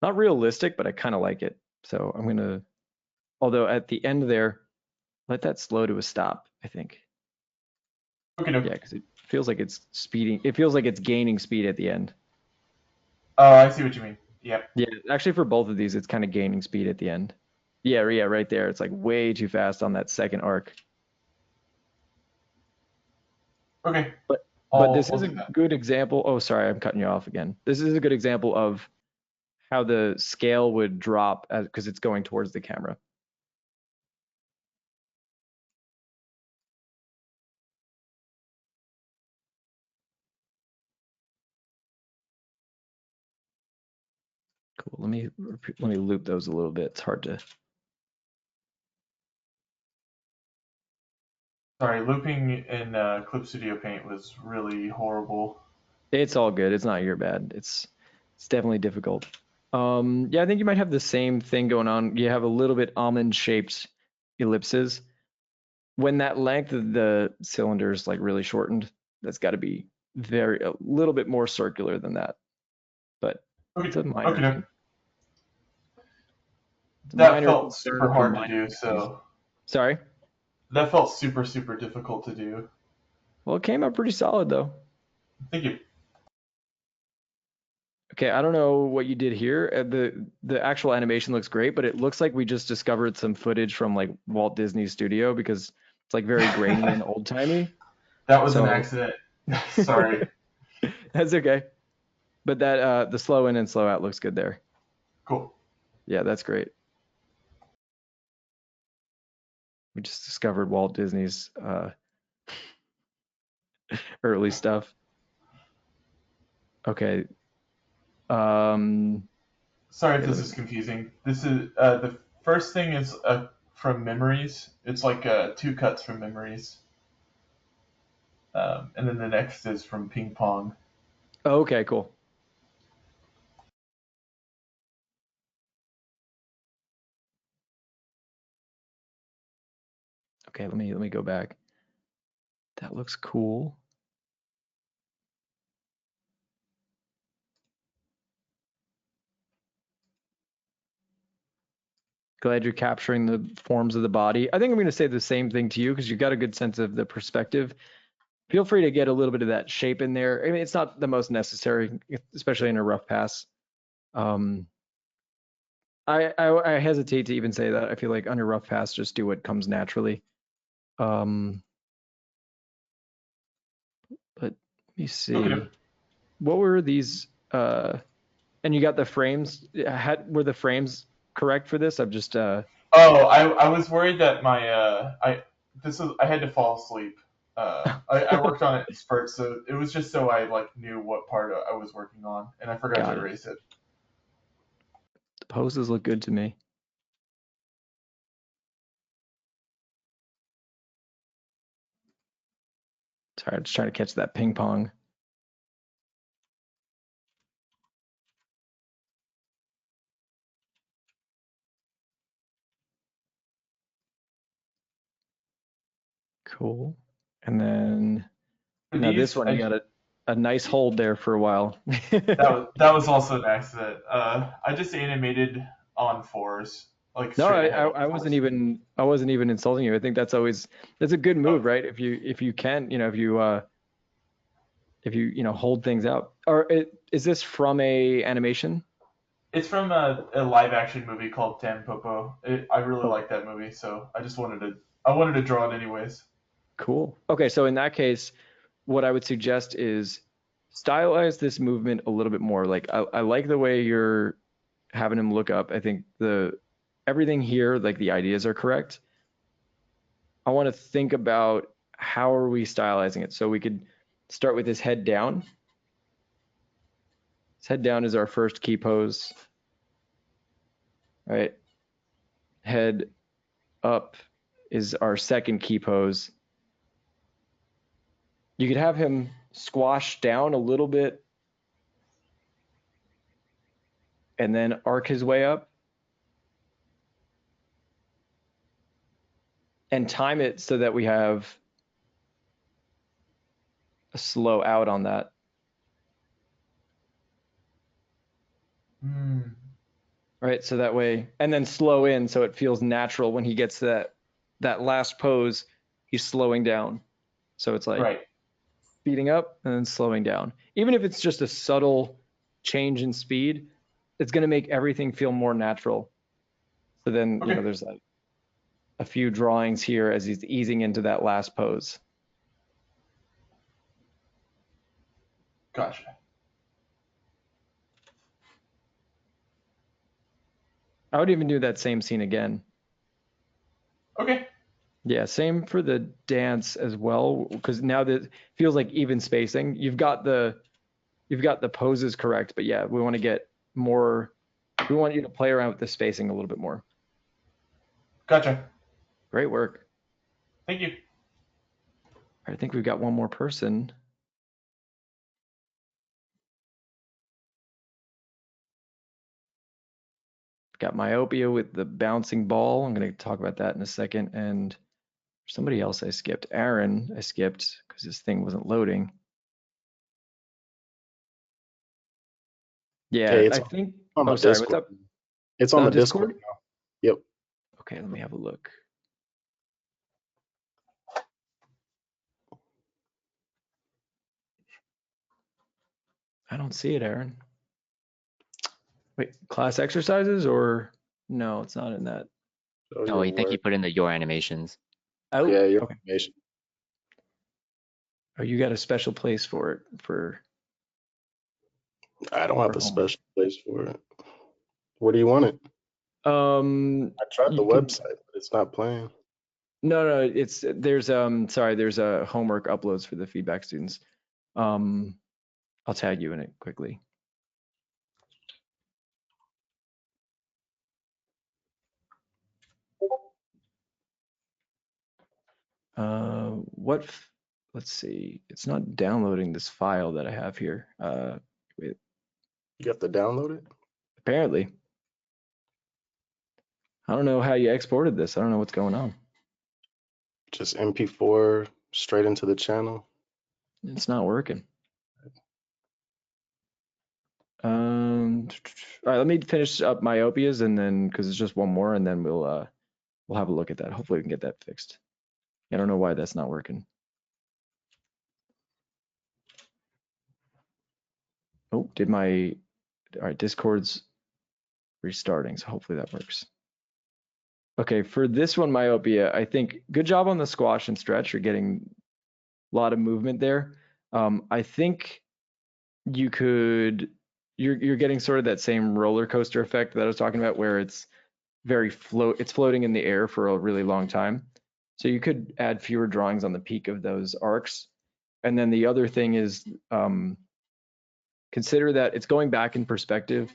not realistic, but I kind of like it. So I'm gonna, although at the end there, let that slow to a stop, I think. Okay. Yeah, because it feels like it's speeding. It feels like it's gaining speed at the end. Oh, I see what you mean. Yep. Yeah, actually for both of these, it's kind of gaining speed at the end. Yeah, right there. It's like way too fast on that second arc. Okay. But this is a good example. Oh, sorry, I'm cutting you off again. This is a good example of how the scale would drop because it's going towards the camera. Cool. Let me loop those a little bit. It's hard to. Sorry, looping in Clip Studio Paint was really horrible. It's all good. It's not your bad. It's definitely difficult. Yeah, I think you might have the same thing going on. You have a little bit almond-shaped ellipses. When that length of the cylinder is like really shortened, that's got to be a little bit more circular than that. But it's a minor thing. That felt super hard to do, so. Sorry? That felt super, super difficult to do. Well, it came out pretty solid though. Thank you. Okay, I don't know what you did here. The actual animation looks great, but it looks like we just discovered some footage from like Walt Disney Studio because it's like very grainy and old timey. That was an accident. Sorry. That's okay. But that the slow in and slow out looks good there. Cool. Yeah, that's great. We just discovered Walt Disney's early stuff. Okay. Sorry if this is confusing. This is the first thing is from Memories. It's like 2 cuts from Memories. And then the next is from Ping Pong. Oh, okay, cool. Okay, let me go back. That looks cool. Glad you're capturing the forms of the body. I think I'm going to say the same thing to you because you've got a good sense of the perspective. Feel free to get a little bit of that shape in there. I mean, it's not the most necessary, especially in a rough pass. I hesitate to even say that. I feel like under rough pass, just do what comes naturally. But let me see. Okay. What were these? And you got the frames. Were the frames correct for this? I'm just. Oh, I was worried that my I had to fall asleep. I worked on it in spurts, so it was just so I like knew what part I was working on, and I forgot to erase it. The poses look good to me. Sorry, I'm just trying to catch that ping pong. Cool. And then now this one, you got a nice hold there for a while. that was also an accident. I just animated on 4s. Like no, I wasn't even insulting you. I think that's a good move, right? If you can, if you if you hold things out. Or is this from a animation? It's from a live action movie called Tampopo. I really Oh. like that movie, so I wanted to draw it anyways. Cool. Okay, so in that case, what I would suggest is stylize this movement a little bit more. Like I like the way you're having him look up. I think everything here, like the ideas are correct. I want to think about how are we stylizing it. So we could start with his head down. His head down is our first key pose. Right? Head up is our second key pose. You could have him squash down a little bit and then arc his way up. And time it so that we have a slow out on that. Right, so that way, and then slow in so it feels natural when he gets that last pose, he's slowing down. So it's like speeding up and then slowing down. Even if it's just a subtle change in speed, it's going to make everything feel more natural. So then, there's like a few drawings here as he's easing into that last pose. Gotcha. I would even do that same scene again. Okay. Yeah, same for the dance as well, because now that feels like even spacing. You've got the poses correct, but yeah, we want to get more. We want you to play around with the spacing a little bit more. Gotcha. Great work. Thank you. I think we've got one more person. Got myopia with the bouncing ball. I'm going to talk about that in a second. And somebody else I skipped. Aaron, I skipped because this thing wasn't loading. Yeah, Hey, I think. on my sorry, Discord. what's up? It's on the Discord now. Yep. Okay, let me have a look. I don't see it, Aaron. Wait, class exercises or no, it's not in that. Oh, I think you put in your animations. Oh, yeah, your okay. animation. Oh, you got a special place for it I don't have a special place for it. Where do you want it? I tried the website, but it's not playing. No, there's a homework uploads for the feedback students. I'll tag you in it quickly. Let's see. It's not downloading this file that I have here. Wait. You have to download it? Apparently. I don't know how you exported this. I don't know what's going on. Just MP4 straight into the channel. It's not working. All right, let me finish up myopias and then because it's just one more and then we'll have a look at that. Hopefully we can get that fixed. I don't know why that's not working. Oh, all right, Discord's restarting, so hopefully that works. Okay, for this one, myopia, I think good job on the squash and stretch. You're getting a lot of movement there. I think you're getting sort of that same roller coaster effect that I was talking about where it's it's floating in the air for a really long time. So you could add fewer drawings on the peak of those arcs. And then the other thing is consider that it's going back in perspective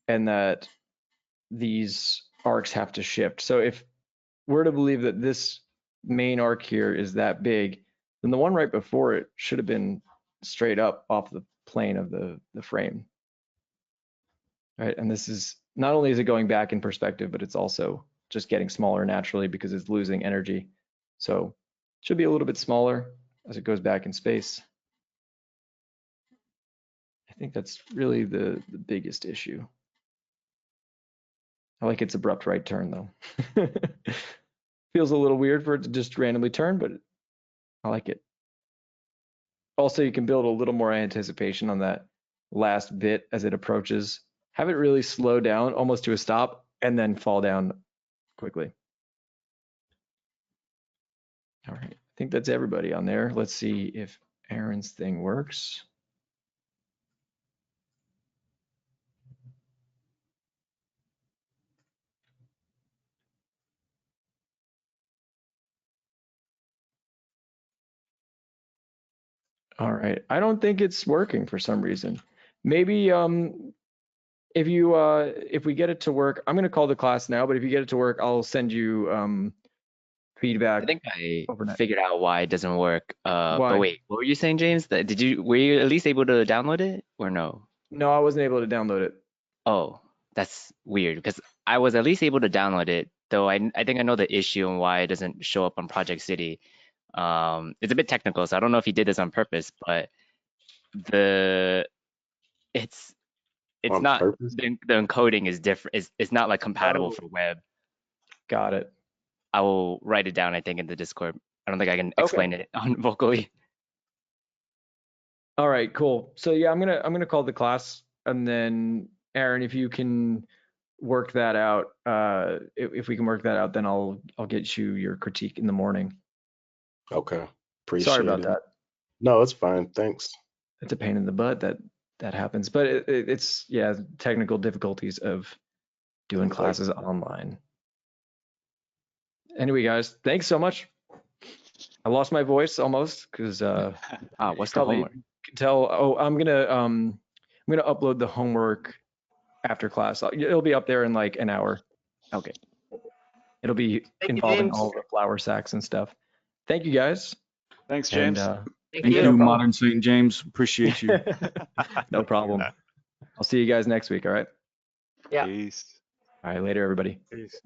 and that these arcs have to shift. So if we're to believe that this main arc here is that big, then the one right before it should have been straight up off the plane of the frame. Right, and this is not only is it going back in perspective, but it's also just getting smaller naturally because it's losing energy. So it should be a little bit smaller as it goes back in space. I think that's really the biggest issue. I like its abrupt right turn though. Feels a little weird for it to just randomly turn, but I like it. Also, you can build a little more anticipation on that last bit as it approaches. Have it really slow down almost to a stop and then fall down quickly. All right, I think that's everybody on there. Let's see if Aaron's thing works. All right, I don't think it's working for some reason. Maybe if we get it to work, I'm gonna call the class now, but if you get it to work, I'll send you feedback. I think I overnight. figured out why it doesn't work. Why? But wait, what were you saying, James? Were you at least able to download it or no? No, I wasn't able to download it. Oh, that's weird because I was at least able to download it, though I think I know the issue and why it doesn't show up on Project City. It's a bit technical, so I don't know if he did this on purpose, but it's On not purpose? the encoding is different. It's not like compatible for web. Got it. I will write it down, I think, in the Discord. I don't think I can Okay. explain it on vocally. All right, cool. So yeah, I'm gonna call the class, and then Aaron, if you can work that out, if we can work that out, then I'll get you your critique in the morning. Okay. Appreciate Sorry about it. that. No, it's fine. Thanks. It's a pain in the butt that happens, but it's yeah, technical difficulties of doing classes online. Anyway, guys, thanks so much. I lost my voice almost because what's the homework? Can tell. Oh, I'm gonna upload the homework after class. It'll be up there in like an hour. Okay. It'll be involving all the flour sacks and stuff. Thank you guys. Thanks, James. And, Thank you, no problem. Modern St. James. Appreciate you. No problem. I'll see you guys next week. All right. Yeah. Peace. All right. Later, everybody. Peace.